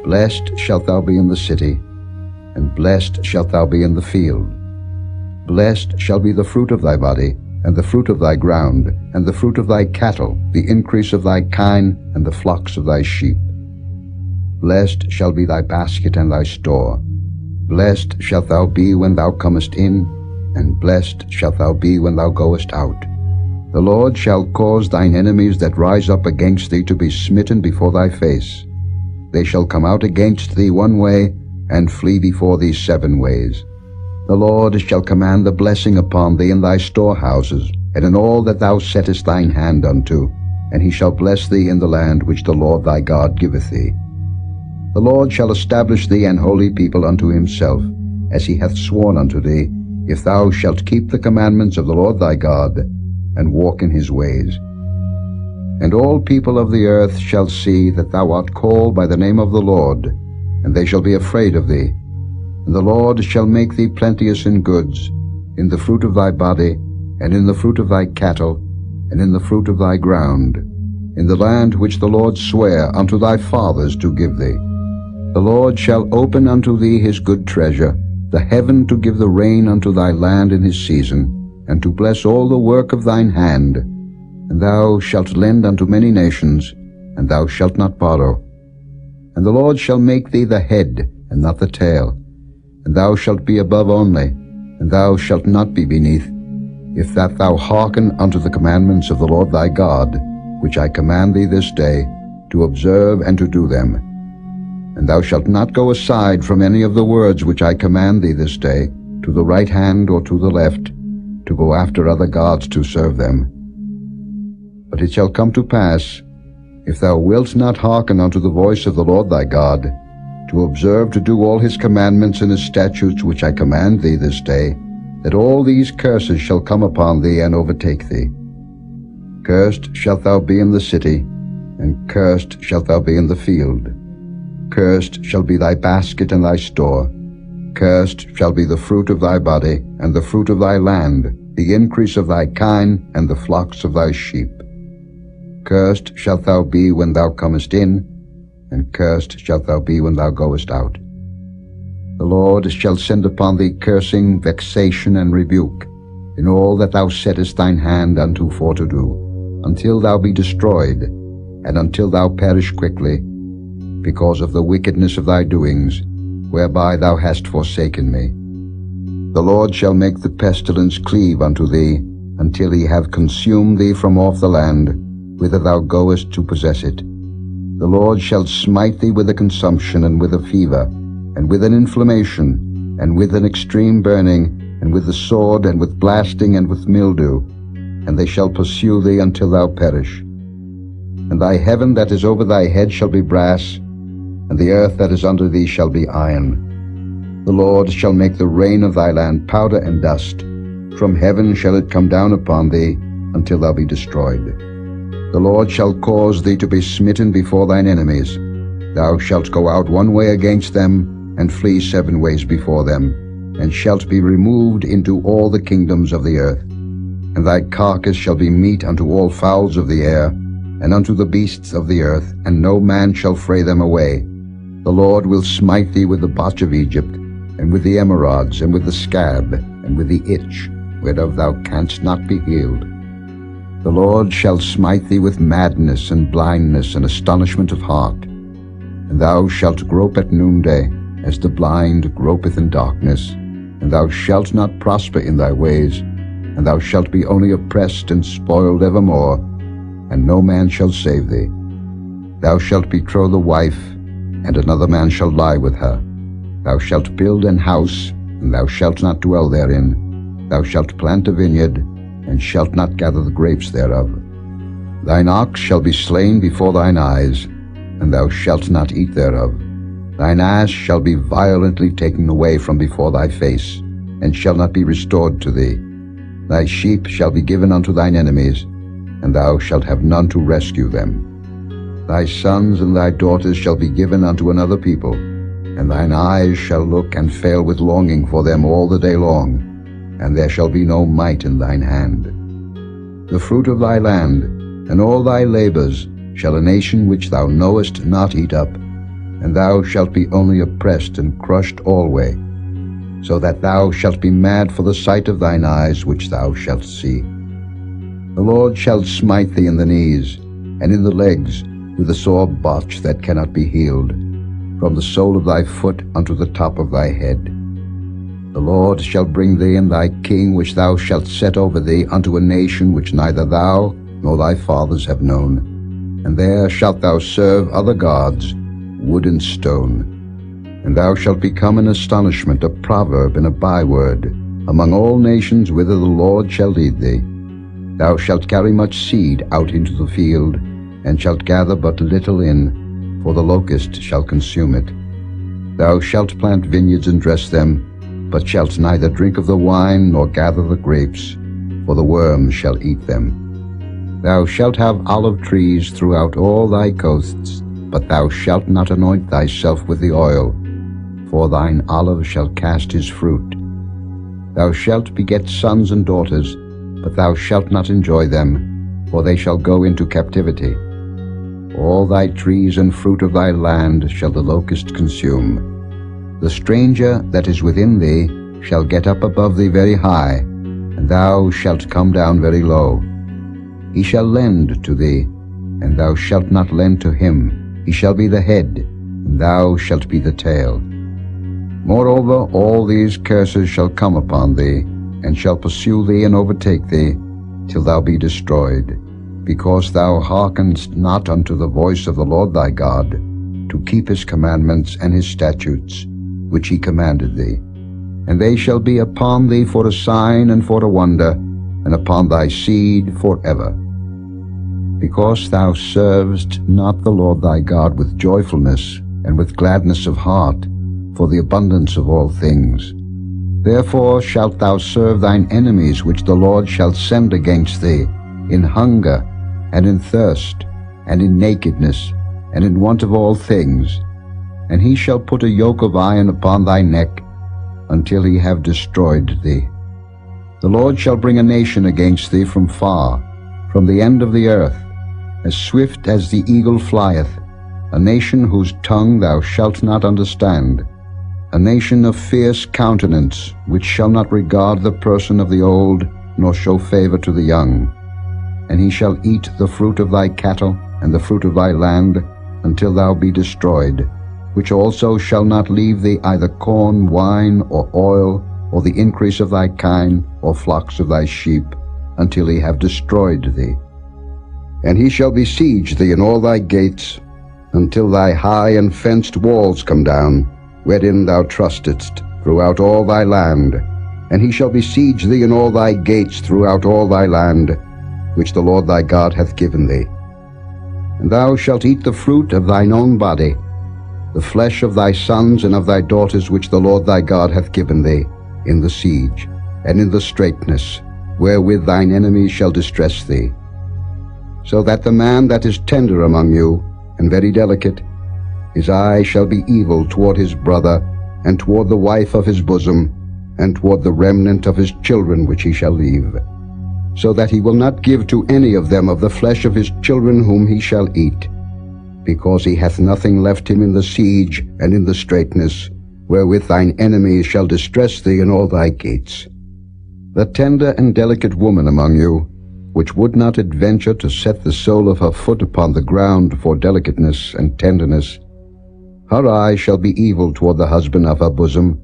Blessed shalt thou be in the city, and blessed shalt thou be in the field. Blessed shall be the fruit of thy body, and the fruit of thy ground, and the fruit of thy cattle, the increase of thy kine, and the flocks of thy sheep. Blessed shall be thy basket and thy store. Blessed shalt thou be when thou comest in, and blessed shalt thou be when thou goest out. The Lord shall cause thine enemies that rise up against thee to be smitten before thy face. They shall come out against thee one way, and flee before thee 7 ways. The Lord shall command the blessing upon thee in thy storehouses, and in all that thou settest thine hand unto, and he shall bless thee in the land which the Lord thy God giveth thee. The Lord shall establish thee an holy people unto himself, as he hath sworn unto thee, if thou shalt keep the commandments of the Lord thy God, and walk in his ways. And all people of the earth shall see that thou art called by the name of the Lord, and they shall be afraid of thee. And the Lord shall make thee plenteous in goods, in the fruit of thy body, and in the fruit of thy cattle, and in the fruit of thy ground, in the land which the Lord sware unto thy fathers to give thee. The Lord shall open unto thee his good treasure, the heaven to give the rain unto thy land in his season, and to bless all the work of thine hand. And thou shalt lend unto many nations, and thou shalt not borrow. And the Lord shall make thee the head, and not the tail. And thou shalt be above only, and thou shalt not be beneath, if that thou hearken unto the commandments of the Lord thy God, which I command thee this day, to observe and to do them. And thou shalt not go aside from any of the words which I command thee this day, to the right hand or to the left, to go after other gods to serve them. But it shall come to pass, if thou wilt not hearken unto the voice of the Lord thy God, to observe to do all his commandments and his statutes which I command thee this day, that all these curses shall come upon thee and overtake thee. Cursed shalt thou be in the city, and cursed shalt thou be in the field. Cursed shall be thy basket and thy store. Cursed shall be the fruit of thy body, and the fruit of thy land, the increase of thy kine, and the flocks of thy sheep. Cursed shalt thou be when thou comest in, and cursed shalt thou be when thou goest out. The Lord shall send upon thee cursing, vexation, and rebuke, in all that thou settest thine hand unto for to do, until thou be destroyed, and until thou perish quickly, because of the wickedness of thy doings, whereby thou hast forsaken me. The Lord shall make the pestilence cleave unto thee, until he have consumed thee from off the land, whither thou goest to possess it. The Lord shall smite thee with a consumption, and with a fever, and with an inflammation, and with an extreme burning, and with the sword, and with blasting, and with mildew, and they shall pursue thee until thou perish. And thy heaven that is over thy head shall be brass, and the earth that is under thee shall be iron. The Lord shall make the rain of thy land powder and dust. From heaven shall it come down upon thee, until thou be destroyed. The Lord shall cause thee to be smitten before thine enemies. Thou shalt go out one way against them, and flee 7 ways before them, and shalt be removed into all the kingdoms of the earth. And thy carcass shall be meat unto all fowls of the air, and unto the beasts of the earth, and no man shall fray them away. The Lord will smite thee with the botch of Egypt, and with the emerods, and with the scab, and with the itch, whereof thou canst not be healed. The Lord shall smite thee with madness, and blindness, and astonishment of heart. And thou shalt grope at noonday, as the blind gropeth in darkness, and thou shalt not prosper in thy ways, and thou shalt be only oppressed and spoiled evermore, and no man shall save thee. Thou shalt betroth a wife, and another man shall lie with her. Thou shalt build an house, and thou shalt not dwell therein. Thou shalt plant a vineyard, and shalt not gather the grapes thereof. Thine ox shall be slain before thine eyes, and thou shalt not eat thereof. Thine ass shall be violently taken away from before thy face, and shall not be restored to thee. Thy sheep shall be given unto thine enemies, and thou shalt have none to rescue them. Thy sons and thy daughters shall be given unto another people, and thine eyes shall look and fail with longing for them all the day long, and there shall be no might in thine hand. The fruit of thy land, and all thy labors, shall a nation which thou knowest not eat up, and thou shalt be only oppressed and crushed alway, so that thou shalt be mad for the sight of thine eyes which thou shalt see. The Lord shall smite thee in the knees, and in the legs, with a sore botch that cannot be healed, from the sole of thy foot unto the top of thy head. The Lord shall bring thee and thy king which thou shalt set over thee unto a nation which neither thou nor thy fathers have known, and there shalt thou serve other gods, wood and stone. And thou shalt become an astonishment, a proverb, and a byword, among all nations whither the Lord shall lead thee. Thou shalt carry much seed out into the field, and shalt gather but little in, for the locust shall consume it. Thou shalt plant vineyards and dress them, but shalt neither drink of the wine nor gather the grapes, for the worms shall eat them. Thou shalt have olive trees throughout all thy coasts, but thou shalt not anoint thyself with the oil, for thine olive shall cast his fruit. Thou shalt beget sons and daughters, but thou shalt not enjoy them, for they shall go into captivity. All thy trees and fruit of thy land shall the locust consume. The stranger that is within thee shall get up above thee very high, and thou shalt come down very low. He shall lend to thee, and thou shalt not lend to him. He shall be the head, and thou shalt be the tail. Moreover, all these curses shall come upon thee, and shall pursue thee and overtake thee, till thou be destroyed, because thou hearkenedst not unto the voice of the Lord thy God, to keep his commandments and his statutes, which he commanded thee. And they shall be upon thee for a sign and for a wonder, and upon thy seed forever. Because thou servest not the Lord thy God with joyfulness and with gladness of heart, for the abundance of all things. Therefore shalt thou serve thine enemies which the Lord shall send against thee, in hunger, and in thirst, and in nakedness, and in want of all things. And he shall put a yoke of iron upon thy neck, until he have destroyed thee. The Lord shall bring a nation against thee from far, from the end of the earth, as swift as the eagle flieth, a nation whose tongue thou shalt not understand, a nation of fierce countenance, which shall not regard the person of the old, nor show favor to the young. And he shall eat the fruit of thy cattle, and the fruit of thy land, until thou be destroyed, which also shall not leave thee either corn, wine, or oil, or the increase of thy kine, or flocks of thy sheep, until he have destroyed thee. And he shall besiege thee in all thy gates, until thy high and fenced walls come down, wherein thou trustedst, throughout all thy land. And he shall besiege thee in all thy gates throughout all thy land, which the Lord thy God hath given thee. And thou shalt eat the fruit of thine own body, the flesh of thy sons and of thy daughters which the Lord thy God hath given thee, in the siege, and in the straitness, wherewith thine enemies shall distress thee. So that the man that is tender among you, and very delicate, his eye shall be evil toward his brother, and toward the wife of his bosom, and toward the remnant of his children which he shall leave, so that he will not give to any of them of the flesh of his children whom he shall eat, because he hath nothing left him in the siege and in the straitness, wherewith thine enemies shall distress thee in all thy gates. The tender and delicate woman among you, which would not adventure to set the sole of her foot upon the ground for delicateness and tenderness, her eye shall be evil toward the husband of her bosom,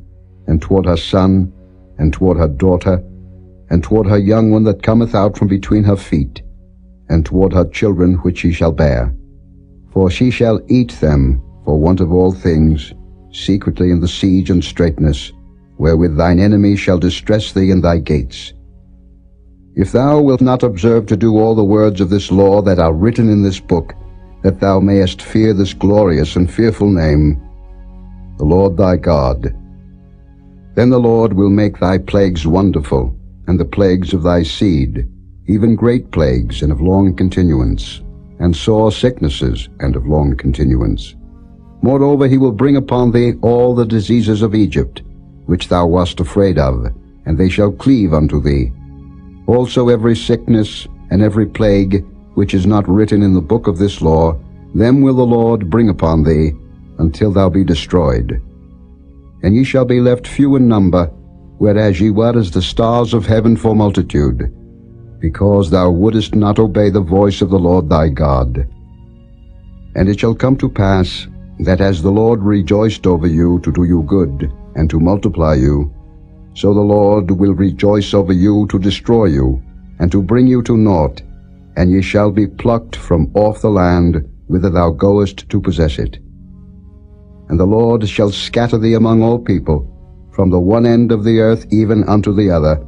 and toward her son, and toward her daughter, and toward her young one that cometh out from between her feet, and toward her children which she shall bear. For she shall eat them for want of all things, secretly in the siege and straitness, wherewith thine enemies shall distress thee in thy gates. If thou wilt not observe to do all the words of this law that are written in this book, that thou mayest fear this glorious and fearful name, the Lord thy God, then the Lord will make thy plagues wonderful, and the plagues of thy seed, even great plagues and of long continuance, and sore sicknesses and of long continuance. Moreover, he will bring upon thee all the diseases of Egypt, which thou wast afraid of, and they shall cleave unto thee. Also every sickness and every plague, which is not written in the book of this law, them will the Lord bring upon thee, until thou be destroyed. And ye shall be left few in number, whereas ye were as the stars of heaven for multitude, because thou wouldest not obey the voice of the Lord thy God. And it shall come to pass, that as the Lord rejoiced over you to do you good, and to multiply you, so the Lord will rejoice over you to destroy you, and to bring you to naught, and ye shall be plucked from off the land whither thou goest to possess it. And the Lord shall scatter thee among all people, from the one end of the earth even unto the other,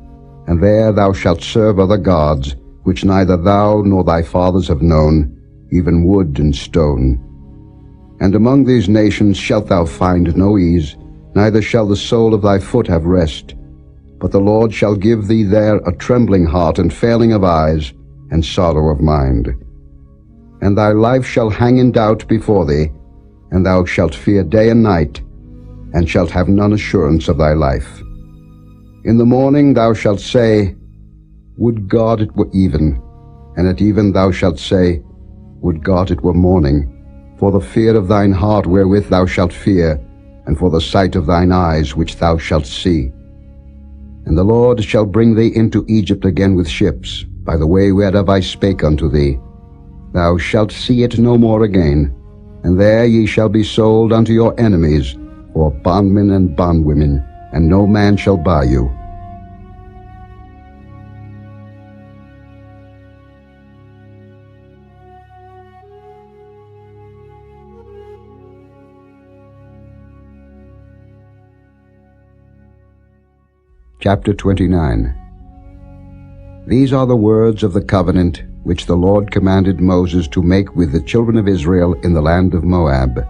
and there thou shalt serve other gods, which neither thou nor thy fathers have known, even wood and stone. And among these nations shalt thou find no ease, neither shall the sole of thy foot have rest. But the Lord shall give thee there a trembling heart, and failing of eyes, and sorrow of mind. And thy life shall hang in doubt before thee, and thou shalt fear day and night, and shalt have none assurance of thy life. In the morning thou shalt say, Would God it were even, and at even thou shalt say, Would God it were morning, for the fear of thine heart wherewith thou shalt fear, and for the sight of thine eyes which thou shalt see. And the Lord shall bring thee into Egypt again with ships, by the way whereof I spake unto thee. Thou shalt see it no more again, and there ye shall be sold unto your enemies, for bondmen and bondwomen, and no man shall buy you. Chapter 29. These are the words of the covenant which the Lord commanded Moses to make with the children of Israel in the land of Moab,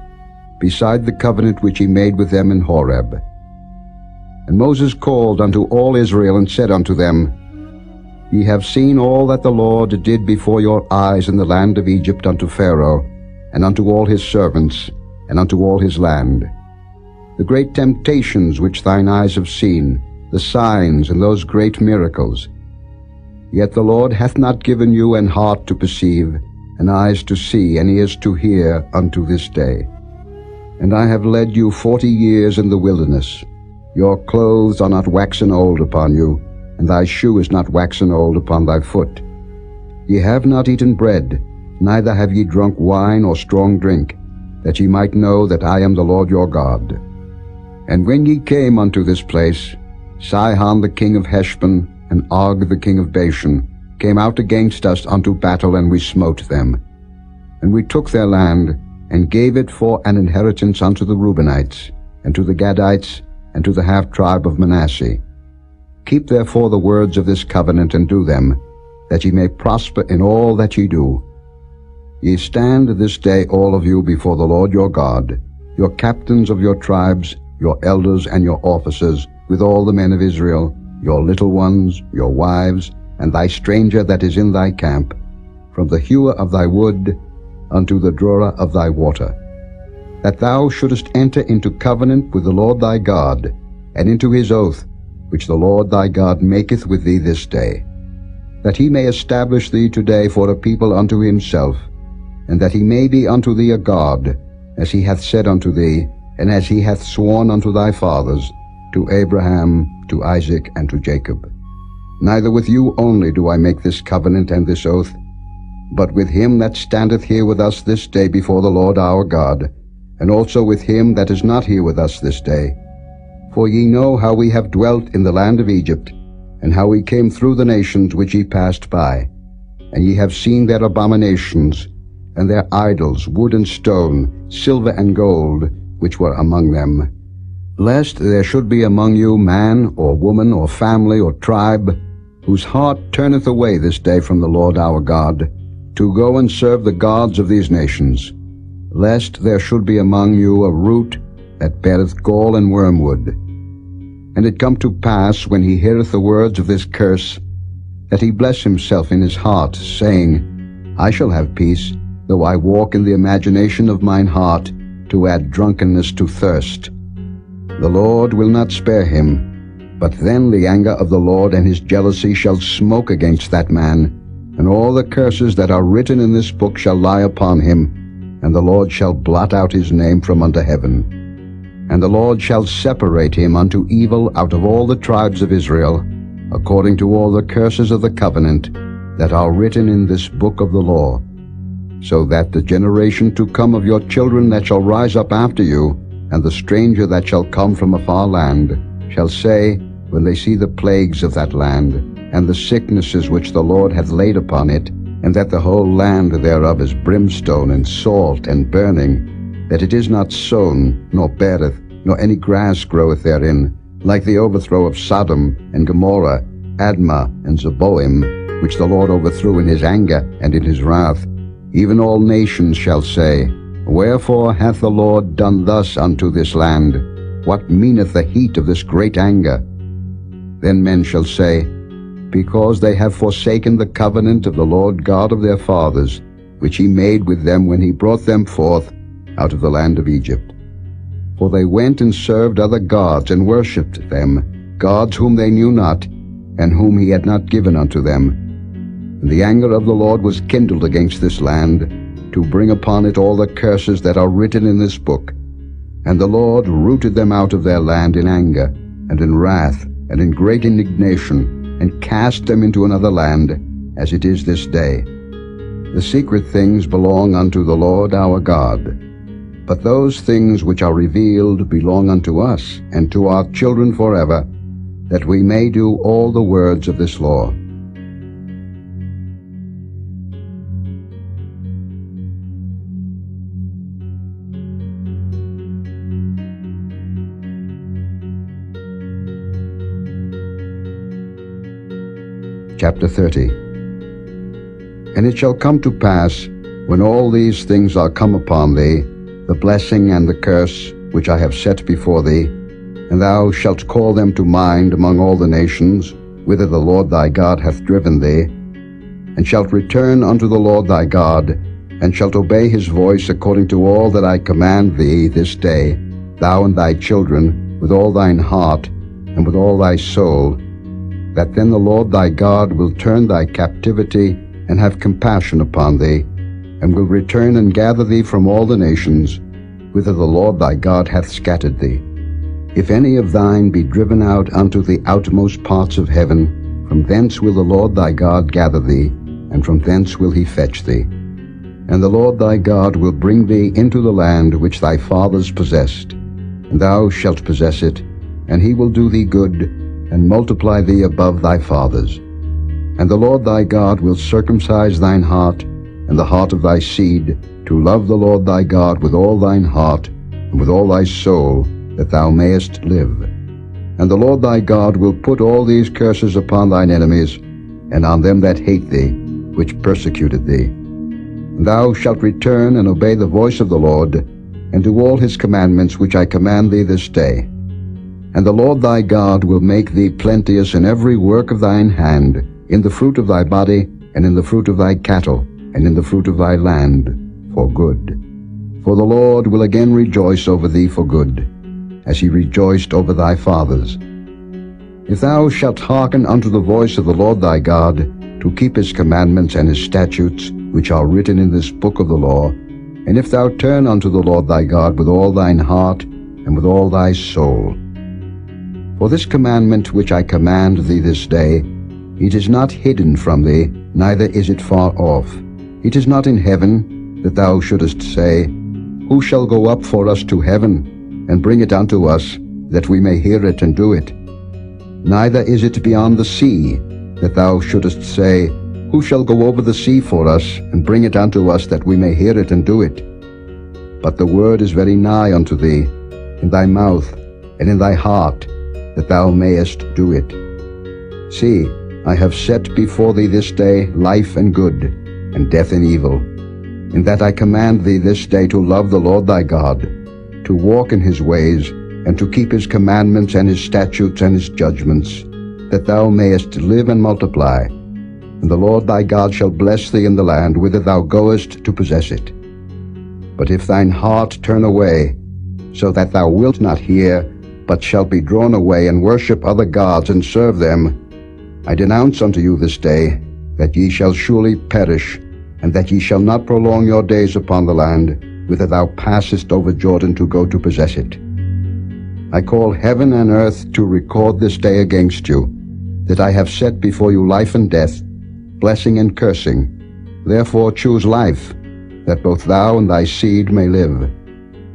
beside the covenant which he made with them in Horeb. And Moses called unto all Israel, and said unto them, Ye have seen all that the Lord did before your eyes in the land of Egypt unto Pharaoh, and unto all his servants, and unto all his land. The great temptations which thine eyes have seen, the signs and those great miracles. Yet the Lord hath not given you an heart to perceive, and eyes to see, and ears to hear unto this day. And I have led you 40 years in the wilderness. Your clothes are not waxen old upon you, and thy shoe is not waxen old upon thy foot. Ye have not eaten bread, neither have ye drunk wine or strong drink, that ye might know that I am the Lord your God. And when ye came unto this place, Sihon the king of Heshbon, and Og the king of Bashan, came out against us unto battle, and we smote them. And we took their land, and gave it for an inheritance unto the Reubenites, and to the Gadites, and to the half-tribe of Manasseh. Keep therefore the words of this covenant, and do them, that ye may prosper in all that ye do. Ye stand this day all of you before the Lord your God, your captains of your tribes, your elders and your officers, with all the men of Israel, your little ones, your wives, and thy stranger that is in thy camp, from the hewer of thy wood unto the drawer of thy water, that thou shouldest enter into covenant with the Lord thy God, and into his oath, which the Lord thy God maketh with thee this day, that he may establish thee today for a people unto himself, and that he may be unto thee a God, as he hath said unto thee, and as he hath sworn unto thy fathers, to Abraham, to Isaac, and to Jacob. Neither with you only do I make this covenant and this oath, but with him that standeth here with us this day before the Lord our God, and also with him that is not here with us this day. For ye know how we have dwelt in the land of Egypt, and how we came through the nations which ye passed by. And ye have seen their abominations, and their idols, wood and stone, silver and gold, which were among them. Lest there should be among you man, or woman, or family, or tribe, whose heart turneth away this day from the Lord our God, to go and serve the gods of these nations. Lest there should be among you a root that beareth gall and wormwood. And it come to pass, when he heareth the words of this curse, that he bless himself in his heart, saying, I shall have peace, though I walk in the imagination of mine heart, to add drunkenness to thirst. The Lord will not spare him, but then the anger of the Lord and his jealousy shall smoke against that man, and all the curses that are written in this book shall lie upon him, and the Lord shall blot out his name from under heaven. And the Lord shall separate him unto evil out of all the tribes of Israel, according to all the curses of the covenant that are written in this book of the law, so that the generation to come of your children that shall rise up after you, and the stranger that shall come from a far land, shall say, when they see the plagues of that land, and the sicknesses which the Lord hath laid upon it, and that the whole land thereof is brimstone and salt and burning, that it is not sown, nor beareth, nor any grass groweth therein, like the overthrow of Sodom and Gomorrah, Admah and Zeboim, which the Lord overthrew in his anger and in his wrath, even all nations shall say, Wherefore hath the Lord done thus unto this land? What meaneth the heat of this great anger? Then men shall say, Because they have forsaken the covenant of the Lord God of their fathers, which he made with them when he brought them forth out of the land of Egypt. For they went and served other gods, and worshipped them, gods whom they knew not, and whom he had not given unto them. And the anger of the Lord was kindled against this land, to bring upon it all the curses that are written in this book. And the Lord rooted them out of their land in anger, and in wrath, and in great indignation, and cast them into another land, as it is this day. The secret things belong unto the Lord our God, but those things which are revealed belong unto us, and to our children forever, that we may do all the words of this law. Chapter 30. And it shall come to pass, when all these things are come upon thee, the blessing and the curse which I have set before thee, and thou shalt call them to mind among all the nations, whither the Lord thy God hath driven thee, and shalt return unto the Lord thy God, and shalt obey his voice according to all that I command thee this day, thou and thy children, with all thine heart, and with all thy soul, that then the Lord thy God will turn thy captivity, and have compassion upon thee, and will return and gather thee from all the nations, whither the Lord thy God hath scattered thee. If any of thine be driven out unto the outmost parts of heaven, from thence will the Lord thy God gather thee, and from thence will he fetch thee. And the Lord thy God will bring thee into the land which thy fathers possessed, and thou shalt possess it, and he will do thee good, and multiply thee above thy fathers. And the Lord thy God will circumcise thine heart, and the heart of thy seed, to love the Lord thy God with all thine heart, and with all thy soul, that thou mayest live. And the Lord thy God will put all these curses upon thine enemies, and on them that hate thee, which persecuted thee. And thou shalt return and obey the voice of the Lord, and do all his commandments which I command thee this day. And the Lord thy God will make thee plenteous in every work of thine hand, in the fruit of thy body, and in the fruit of thy cattle, and in the fruit of thy land, for good. For the Lord will again rejoice over thee for good, as he rejoiced over thy fathers. If thou shalt hearken unto the voice of the Lord thy God, to keep his commandments and his statutes, which are written in this book of the law, and if thou turn unto the Lord thy God with all thine heart, and with all thy soul. For this commandment which I command thee this day, it is not hidden from thee, neither is it far off. It is not in heaven, that thou shouldest say, Who shall go up for us to heaven, and bring it unto us, that we may hear it and do it? Neither is it beyond the sea, that thou shouldest say, Who shall go over the sea for us, and bring it unto us, that we may hear it and do it? But the word is very nigh unto thee, in thy mouth, and in thy heart, that thou mayest do it. See, I have set before thee this day life and good, and death and evil, in that I command thee this day to love the Lord thy God, to walk in his ways, and to keep his commandments and his statutes and his judgments, that thou mayest live and multiply. And the Lord thy God shall bless thee in the land whither thou goest to possess it. But if thine heart turn away, so that thou wilt not hear, but shalt be drawn away and worship other gods and serve them, I denounce unto you this day that ye shall surely perish, and that ye shall not prolong your days upon the land whither thou passest over Jordan to go to possess it. I call heaven and earth to record this day against you, that I have set before you life and death, blessing and cursing. Therefore choose life, that both thou and thy seed may live,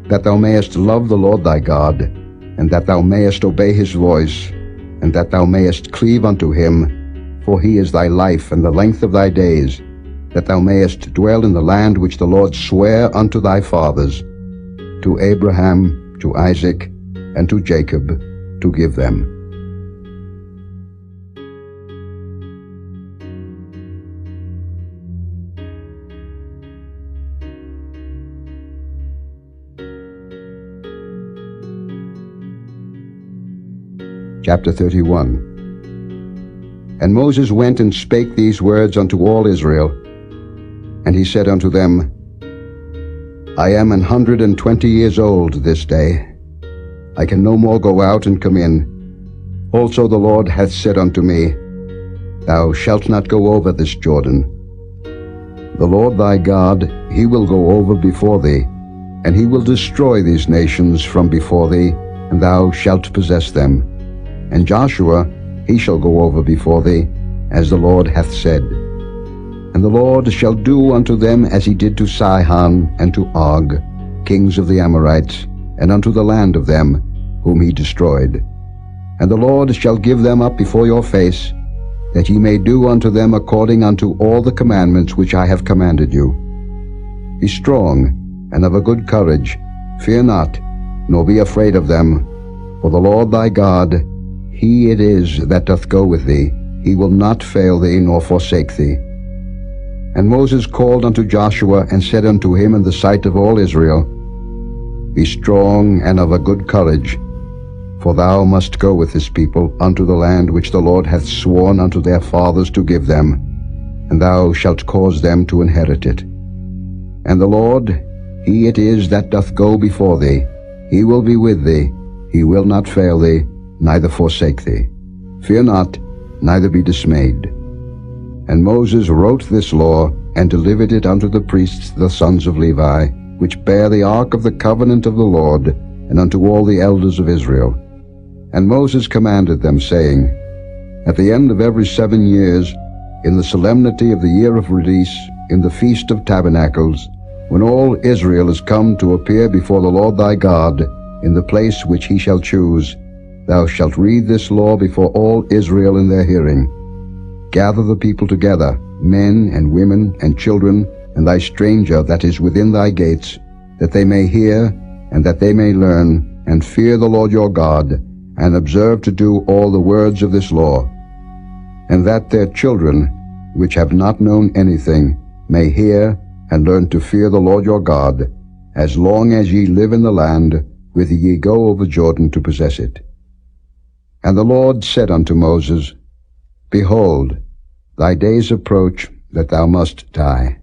that thou mayest love the Lord thy God, and that thou mayest obey his voice, and that thou mayest cleave unto him, for he is thy life and the length of thy days, that thou mayest dwell in the land which the Lord sware unto thy fathers, to Abraham, to Isaac, and to Jacob, to give them. Chapter 31. And Moses went and spake these words unto all Israel. And he said unto them, I am 120 years old this day. I can no more go out and come in. Also the Lord hath said unto me, thou shalt not go over this Jordan. The Lord thy God, he will go over before thee, and he will destroy these nations from before thee, and thou shalt possess them. And Joshua, he shall go over before thee, as the Lord hath said. And the Lord shall do unto them as he did to Sihon and to Og, kings of the Amorites, and unto the land of them, whom he destroyed. And the Lord shall give them up before your face, that ye may do unto them according unto all the commandments which I have commanded you. Be strong and of a good courage, fear not, nor be afraid of them, for the Lord thy God, he it is that doth go with thee, he will not fail thee nor forsake thee. And Moses called unto Joshua, and said unto him in the sight of all Israel, Be strong and of a good courage, for thou must go with this people unto the land which the Lord hath sworn unto their fathers to give them, and thou shalt cause them to inherit it. And the Lord, he it is that doth go before thee, he will be with thee, he will not fail thee, neither forsake thee. Fear not, neither be dismayed. And Moses wrote this law, and delivered it unto the priests the sons of Levi, which bear the ark of the covenant of the Lord, and unto all the elders of Israel. And Moses commanded them, saying, At the end of every 7 years, in the solemnity of the year of release, in the feast of tabernacles, when all Israel is come to appear before the Lord thy God, in the place which he shall choose, thou shalt read this law before all Israel in their hearing. Gather the people together, men and women and children, and thy stranger that is within thy gates, that they may hear, and that they may learn, and fear the Lord your God, and observe to do all the words of this law, and that their children, which have not known anything, may hear and learn to fear the Lord your God, as long as ye live in the land, whither ye go over Jordan to possess it. And the Lord said unto Moses, Behold, thy days approach that thou must die.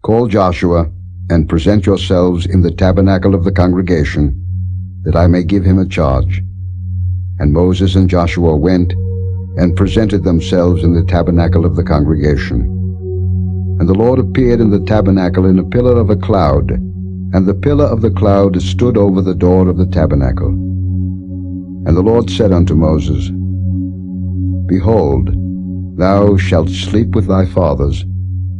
Call Joshua, and present yourselves in the tabernacle of the congregation, that I may give him a charge. And Moses and Joshua went, and presented themselves in the tabernacle of the congregation. And the Lord appeared in the tabernacle in a pillar of a cloud, and the pillar of the cloud stood over the door of the tabernacle. And the Lord said unto Moses, Behold, thou shalt sleep with thy fathers,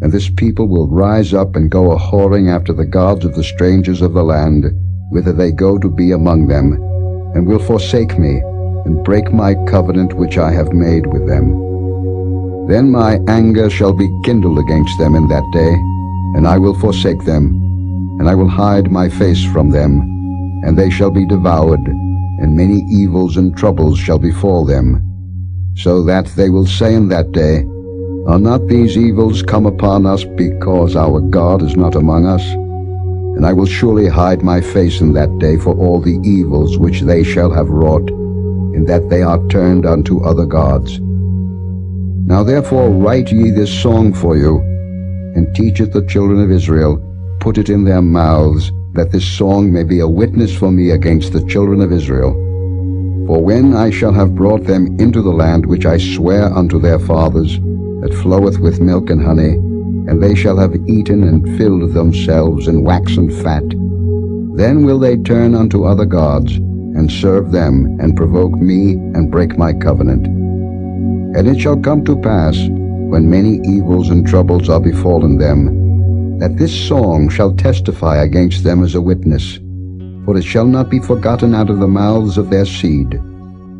and this people will rise up and go a-whoring after the gods of the strangers of the land, whither they go to be among them, and will forsake me, and break my covenant which I have made with them. Then my anger shall be kindled against them in that day, and I will forsake them, and I will hide my face from them, and they shall be devoured, and many evils and troubles shall befall them, so that they will say in that day, Are not these evils come upon us because our God is not among us? And I will surely hide my face in that day for all the evils which they shall have wrought, in that they are turned unto other gods. Now therefore write ye this song for you, and teach it the children of Israel, put it in their mouths, that this song may be a witness for me against the children of Israel. For when I shall have brought them into the land which I swear unto their fathers, that floweth with milk and honey, and they shall have eaten and filled themselves and waxen fat, then will they turn unto other gods, and serve them, and provoke me, and break my covenant. And it shall come to pass, when many evils and troubles are befallen them, that this song shall testify against them as a witness, for it shall not be forgotten out of the mouths of their seed.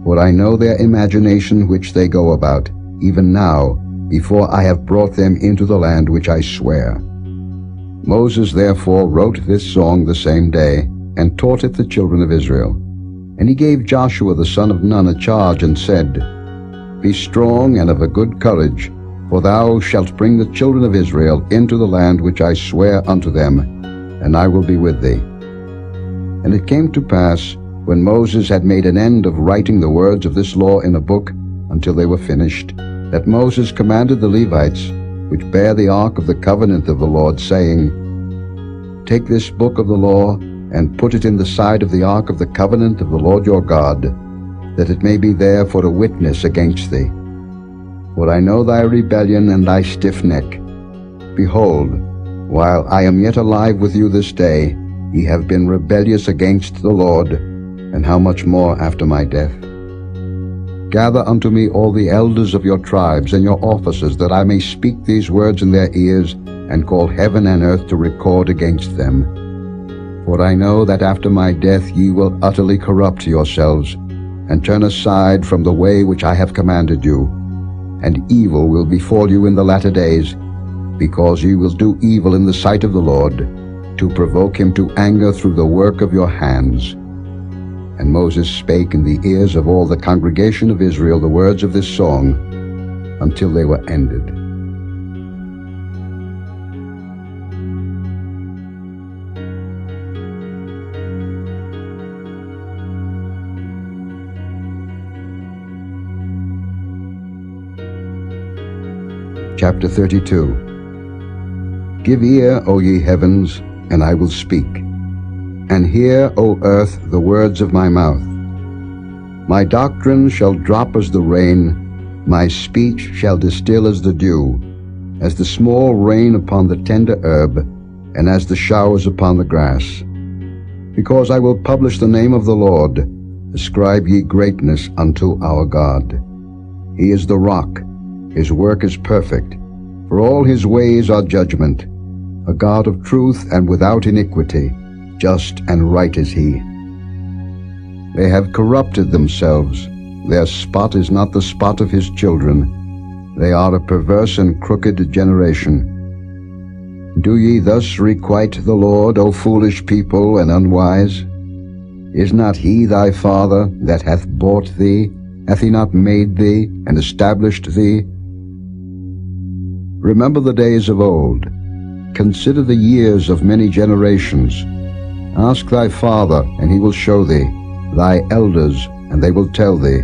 For I know their imagination which they go about, even now, before I have brought them into the land which I swear. Moses therefore wrote this song the same day, and taught it the children of Israel. And he gave Joshua the son of Nun a charge, and said, Be strong and of a good courage, for thou shalt bring the children of Israel into the land which I swear unto them, and I will be with thee. And it came to pass, when Moses had made an end of writing the words of this law in a book, until they were finished, that Moses commanded the Levites, which bear the ark of the covenant of the Lord, saying, Take this book of the law, and put it in the side of the ark of the covenant of the Lord your God, that it may be there for a witness against thee. For I know thy rebellion and thy stiff neck. Behold, while I am yet alive with you this day, ye have been rebellious against the Lord, and how much more after my death? Gather unto me all the elders of your tribes and your officers, that I may speak these words in their ears, and call heaven and earth to record against them. For I know that after my death ye will utterly corrupt yourselves, and turn aside from the way which I have commanded you. And evil will befall you in the latter days, because ye will do evil in the sight of the Lord, to provoke him to anger through the work of your hands. And Moses spake in the ears of all the congregation of Israel the words of this song, until they were ended. Chapter 32. Give ear, O ye heavens, and I will speak, and hear, O earth, the words of my mouth. My doctrine shall drop as the rain, my speech shall distill as the dew, as the small rain upon the tender herb, and as the showers upon the grass. Because I will publish the name of the Lord, ascribe ye greatness unto our God. He is the rock, his work is perfect, for all his ways are judgment. A God of truth and without iniquity, just and right is he. They have corrupted themselves, their spot is not the spot of his children. They are a perverse and crooked generation. Do ye thus requite the Lord, O foolish people and unwise? Is not he thy father that hath bought thee? Hath he not made thee and established thee? Remember the days of old. Consider the years of many generations. Ask thy father, and he will show thee, thy elders, and they will tell thee.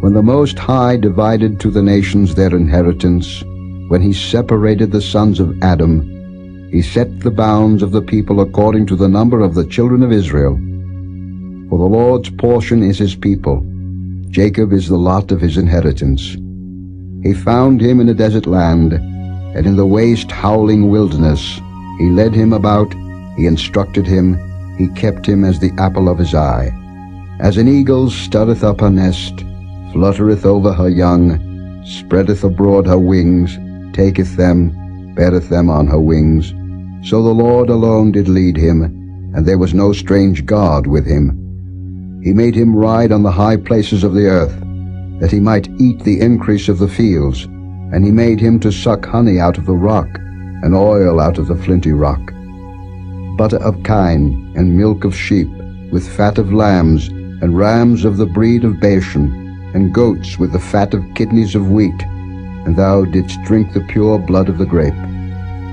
When the Most High divided to the nations their inheritance, when he separated the sons of Adam, he set the bounds of the people according to the number of the children of Israel. For the Lord's portion is his people, Jacob is the lot of his inheritance. He found him in a desert land, and in the waste howling wilderness. He led him about, he instructed him, he kept him as the apple of his eye. As an eagle stirreth up her nest, fluttereth over her young, spreadeth abroad her wings, taketh them, beareth them on her wings. So the Lord alone did lead him, and there was no strange God with him. He made him ride on the high places of the earth, that he might eat the increase of the fields, and he made him to suck honey out of the rock, and oil out of the flinty rock. Butter of kine, and milk of sheep, with fat of lambs, and rams of the breed of Bashan, and goats with the fat of kidneys of wheat. And thou didst drink the pure blood of the grape.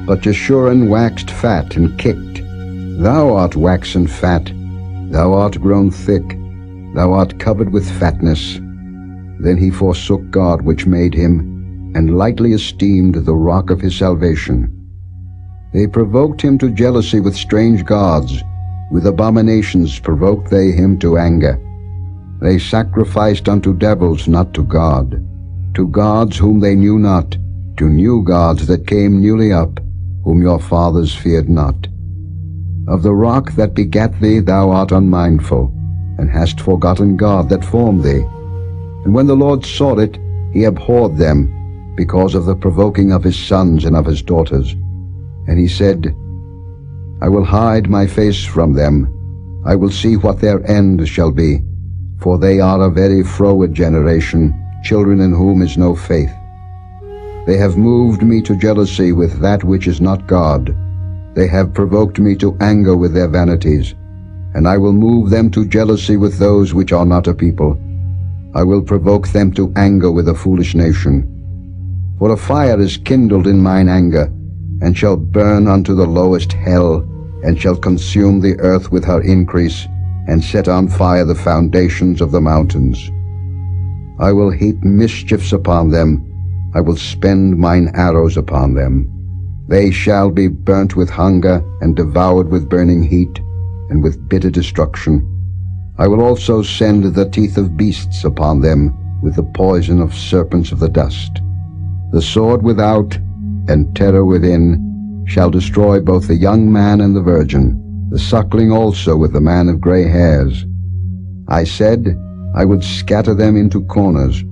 But Jeshurun waxed fat and kicked. Thou art waxen fat, thou art grown thick, thou art covered with fatness. Then he forsook God which made him, and lightly esteemed the rock of his salvation. They provoked him to jealousy with strange gods, with abominations provoked they him to anger. They sacrificed unto devils, not to God, to gods whom they knew not, to new gods that came newly up, whom your fathers feared not. Of the rock that begat thee thou art unmindful, and hast forgotten God that formed thee. And when the Lord saw it, he abhorred them, because of the provoking of his sons and of his daughters. And he said, I will hide my face from them, I will see what their end shall be, for they are a very froward generation, children in whom is no faith. They have moved me to jealousy with that which is not God. They have provoked me to anger with their vanities, and I will move them to jealousy with those which are not a people. I will provoke them to anger with a foolish nation. For a fire is kindled in mine anger, and shall burn unto the lowest hell, and shall consume the earth with her increase, and set on fire the foundations of the mountains. I will heap mischiefs upon them, I will spend mine arrows upon them. They shall be burnt with hunger, and devoured with burning heat, and with bitter destruction. I will also send the teeth of beasts upon them, with the poison of serpents of the dust. The sword without and terror within shall destroy both the young man and the virgin, the suckling also with the man of gray hairs. I said, I would scatter them into corners.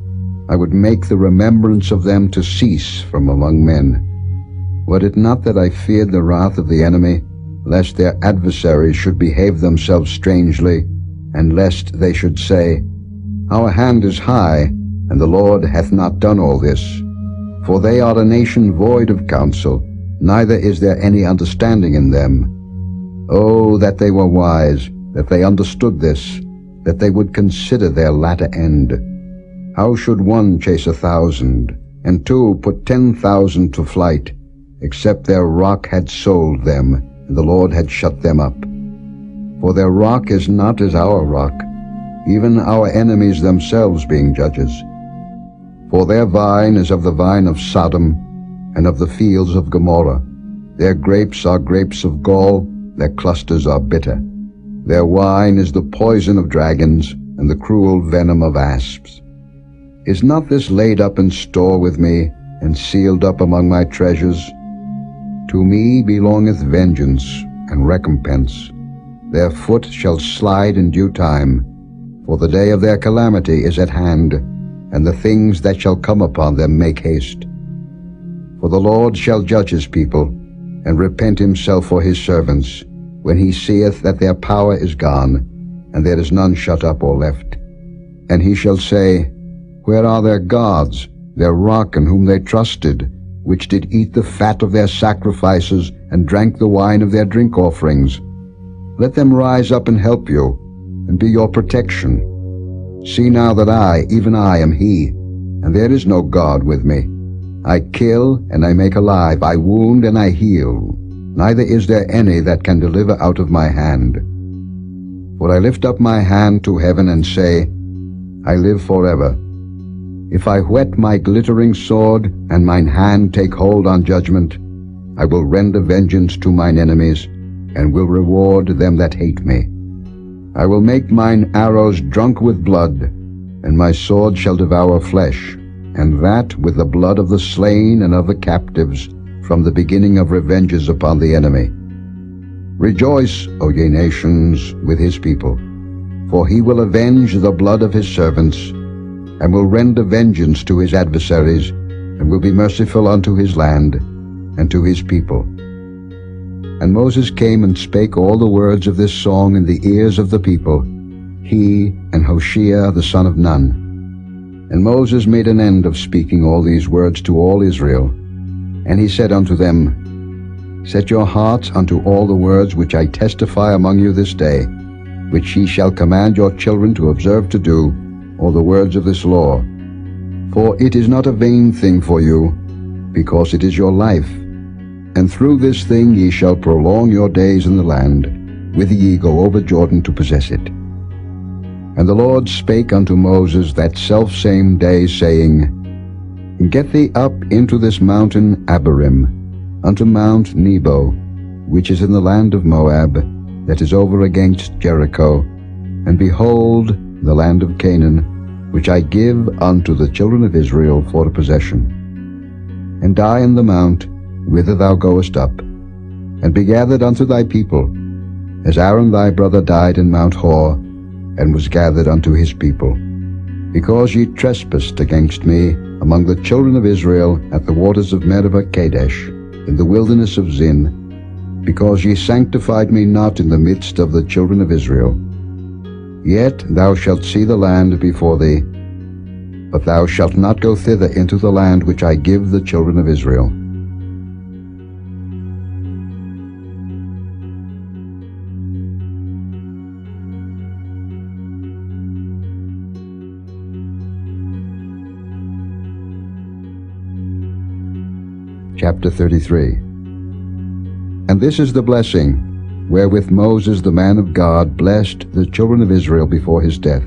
I would make the remembrance of them to cease from among men. Were it not that I feared the wrath of the enemy, lest their adversaries should behave themselves strangely, and lest they should say, Our hand is high, and the Lord hath not done all this. For they are a nation void of counsel, neither is there any understanding in them. Oh, that they were wise, that they understood this, that they would consider their latter end. How should one chase 1,000, and two put 10,000 to flight, except their rock had sold them, and the Lord had shut them up? For their rock is not as our rock, even our enemies themselves being judges. For their vine is of the vine of Sodom, and of the fields of Gomorrah. Their grapes are grapes of gall, their clusters are bitter. Their wine is the poison of dragons, and the cruel venom of asps. Is not this laid up in store with me, and sealed up among my treasures? To me belongeth vengeance and recompense. Their foot shall slide in due time, for the day of their calamity is at hand, and the things that shall come upon them make haste. For the Lord shall judge his people, and repent himself for his servants, when he seeth that their power is gone, and there is none shut up or left. And he shall say, Where are their gods, their rock in whom they trusted, which did eat the fat of their sacrifices, and drank the wine of their drink offerings? Let them rise up and help you, and be your protection. See now that I, even I, am he, and there is no God with me. I kill, and I make alive, I wound, and I heal. Neither is there any that can deliver out of my hand. For I lift up my hand to heaven and say, I live forever. If I whet my glittering sword, and mine hand take hold on judgment, I will render vengeance to mine enemies, and will reward them that hate me. I will make mine arrows drunk with blood, and my sword shall devour flesh, and that with the blood of the slain and of the captives, from the beginning of revenges upon the enemy. Rejoice, O ye nations, with his people, for he will avenge the blood of his servants, and will render vengeance to his adversaries, and will be merciful unto his land, and to his people. And Moses came and spake all the words of this song in the ears of the people, he and Hoshea the son of Nun. And Moses made an end of speaking all these words to all Israel. And he said unto them, Set your hearts unto all the words which I testify among you this day, which ye shall command your children to observe to do, all the words of this law. For it is not a vain thing for you, because it is your life. And through this thing ye shall prolong your days in the land, whither ye go over Jordan to possess it. And the Lord spake unto Moses that selfsame day, saying, Get thee up into this mountain Abarim, unto Mount Nebo, which is in the land of Moab, that is over against Jericho, and behold the land of Canaan, which I give unto the children of Israel for a possession. And die in the mount, whither thou goest up, and be gathered unto thy people, as Aaron thy brother died in Mount Hor, and was gathered unto his people, because ye trespassed against me among the children of Israel at the waters of Meribah Kadesh, in the wilderness of Zin, because ye sanctified me not in the midst of the children of Israel. Yet thou shalt see the land before thee, but thou shalt not go thither into the land which I give the children of Israel. Chapter 33. And this is the blessing wherewith Moses the man of God blessed the children of Israel before his death.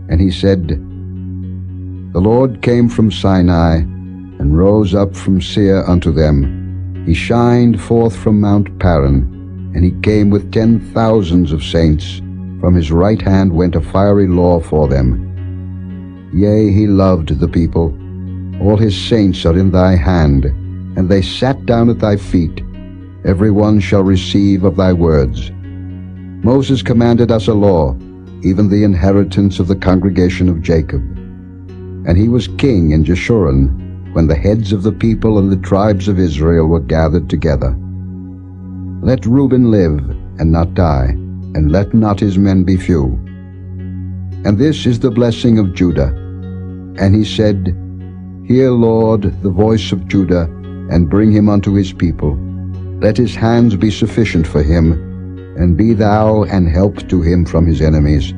And he said, The Lord came from Sinai, and rose up from Seir unto them. He shined forth from Mount Paran, and he came with 10,000s of saints. From his right hand went a fiery law for them. Yea, he loved the people. All his saints are in thy hand, and they sat down at thy feet. Every one shall receive of thy words. Moses commanded us a law, even the inheritance of the congregation of Jacob. And he was king in Jeshurun, when the heads of the people and the tribes of Israel were gathered together. Let Reuben live, and not die, and let not his men be few. And this is the blessing of Judah. And he said, Hear, Lord, the voice of Judah, and bring him unto his people. Let his hands be sufficient for him, and be thou an help to him from his enemies.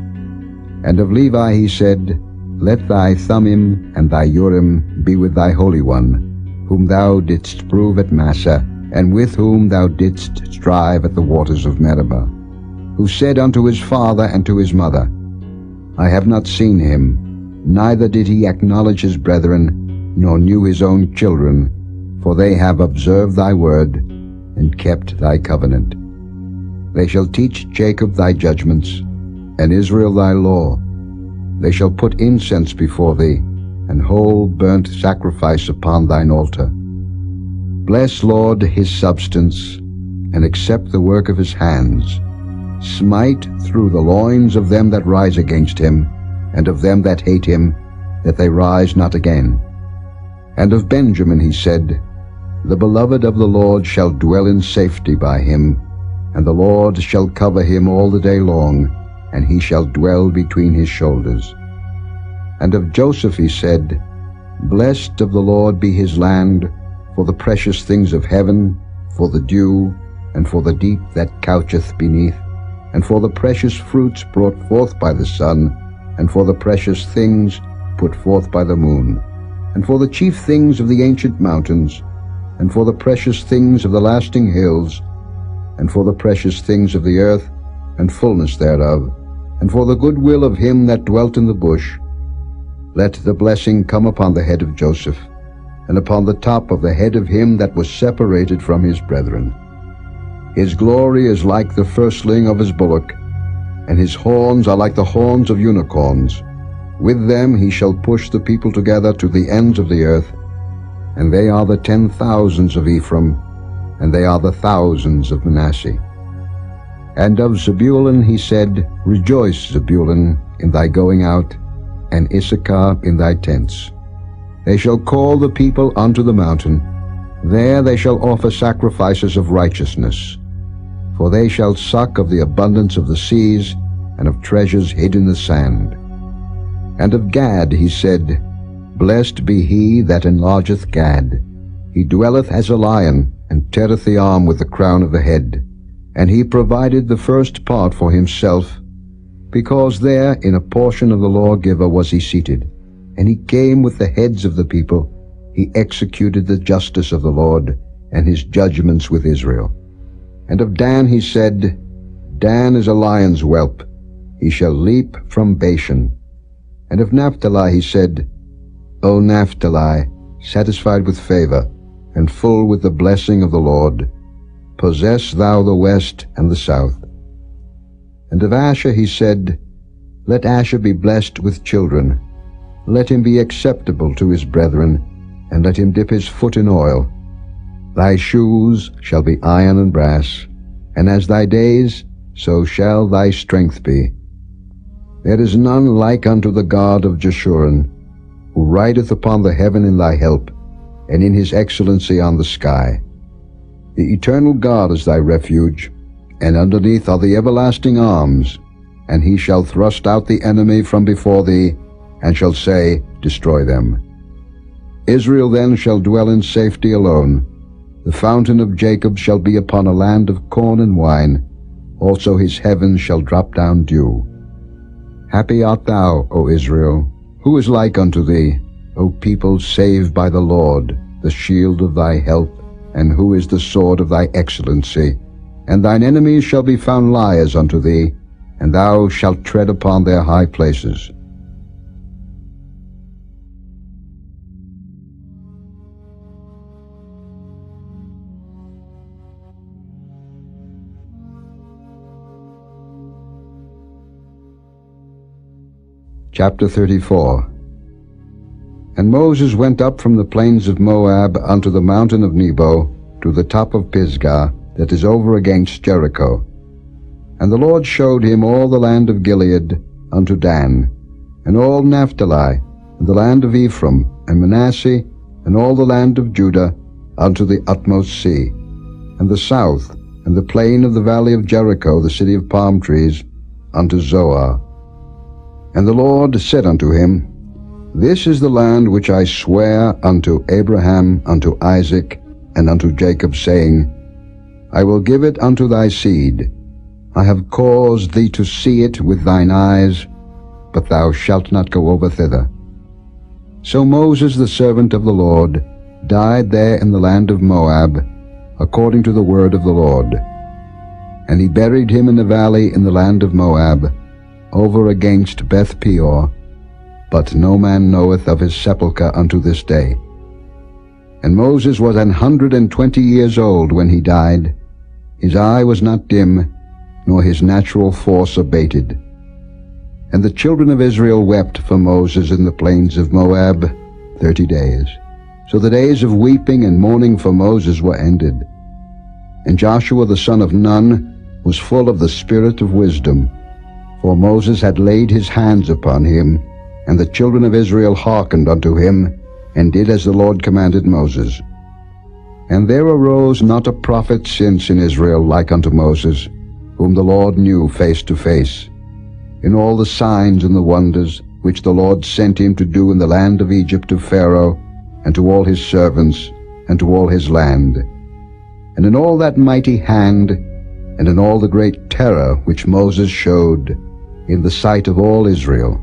And of Levi he said, Let thy Thummim and thy Urim be with thy Holy One, whom thou didst prove at Massah, and with whom thou didst strive at the waters of Meribah, who said unto his father and to his mother, I have not seen him, neither did he acknowledge his brethren, nor knew his own children, for they have observed thy word, and kept thy covenant. They shall teach Jacob thy judgments, and Israel thy law. They shall put incense before thee, and whole burnt sacrifice upon thine altar. Bless, Lord, his substance, and accept the work of his hands. Smite through the loins of them that rise against him, and of them that hate him, that they rise not again. And of Benjamin he said, The beloved of the Lord shall dwell in safety by him, and the Lord shall cover him all the day long, and he shall dwell between his shoulders. And of Joseph he said, Blessed of the Lord be his land, for the precious things of heaven, for the dew, and for the deep that coucheth beneath, and for the precious fruits brought forth by the sun, and for the precious things put forth by the moon, and for the chief things of the ancient mountains, and for the precious things of the lasting hills, and for the precious things of the earth, and fullness thereof, and for the good will of him that dwelt in the bush. Let the blessing come upon the head of Joseph, and upon the top of the head of him that was separated from his brethren. His glory is like the firstling of his bullock, and his horns are like the horns of unicorns. With them he shall push the people together to the ends of the earth, and they are the 10,000s of Ephraim, and they are the thousands of Manasseh. And of Zebulun he said, Rejoice, Zebulun, in thy going out, and Issachar in thy tents. They shall call the people unto the mountain. There they shall offer sacrifices of righteousness. For they shall suck of the abundance of the seas, and of treasures hid in the sand. And of Gad he said, Blessed be he that enlargeth Gad. He dwelleth as a lion, and teareth the arm with the crown of the head. And he provided the first part for himself, because there in a portion of the lawgiver was he seated. And he came with the heads of the people. He executed the justice of the Lord, and his judgments with Israel. And of Dan he said, Dan is a lion's whelp. He shall leap from Bashan. And of Naphtali he said, O Naphtali, satisfied with favor, and full with the blessing of the Lord, possess thou the west and the south. And of Asher he said, Let Asher be blessed with children. Let him be acceptable to his brethren, and let him dip his foot in oil. Thy shoes shall be iron and brass, and as thy days, so shall thy strength be. There is none like unto the God of Jeshurun, who rideth upon the heaven in thy help, and in his excellency on the sky. The eternal God is thy refuge, and underneath are the everlasting arms, and he shall thrust out the enemy from before thee, and shall say, Destroy them. Israel then shall dwell in safety alone. The fountain of Jacob shall be upon a land of corn and wine. Also his heavens shall drop down dew. Happy art thou, O Israel. Who is like unto thee, O people saved by the Lord, the shield of thy help, and who is the sword of thy excellency? And thine enemies shall be found liars unto thee, and thou shalt tread upon their high places. Chapter 34. And Moses went up from the plains of Moab unto the mountain of Nebo, to the top of Pisgah, that is over against Jericho. And the Lord showed him all the land of Gilead unto Dan, and all Naphtali, and the land of Ephraim, and Manasseh, and all the land of Judah, unto the utmost sea, and the south, and the plain of the valley of Jericho, the city of palm trees, unto Zoar. And the Lord said unto him, This is the land which I swear unto Abraham, unto Isaac, and unto Jacob, saying, I will give it unto thy seed. I have caused thee to see it with thine eyes, but thou shalt not go over thither. So Moses the servant of the Lord died there in the land of Moab, according to the word of the Lord. And he buried him in the valley in the land of Moab, over against Beth Peor, but no man knoweth of his sepulchre unto this day. And Moses was 120 years old when he died. His eye was not dim, nor his natural force abated. And the children of Israel wept for Moses in the plains of Moab 30 days. So the days of weeping and mourning for Moses were ended. And Joshua the son of Nun was full of the spirit of wisdom, for Moses had laid his hands upon him, and the children of Israel hearkened unto him, and did as the Lord commanded Moses. And there arose not a prophet since in Israel like unto Moses, whom the Lord knew face to face, in all the signs and the wonders which the Lord sent him to do in the land of Egypt to Pharaoh, and to all his servants, and to all his land, and in all that mighty hand, and in all the great terror which Moses showed in the sight of all Israel.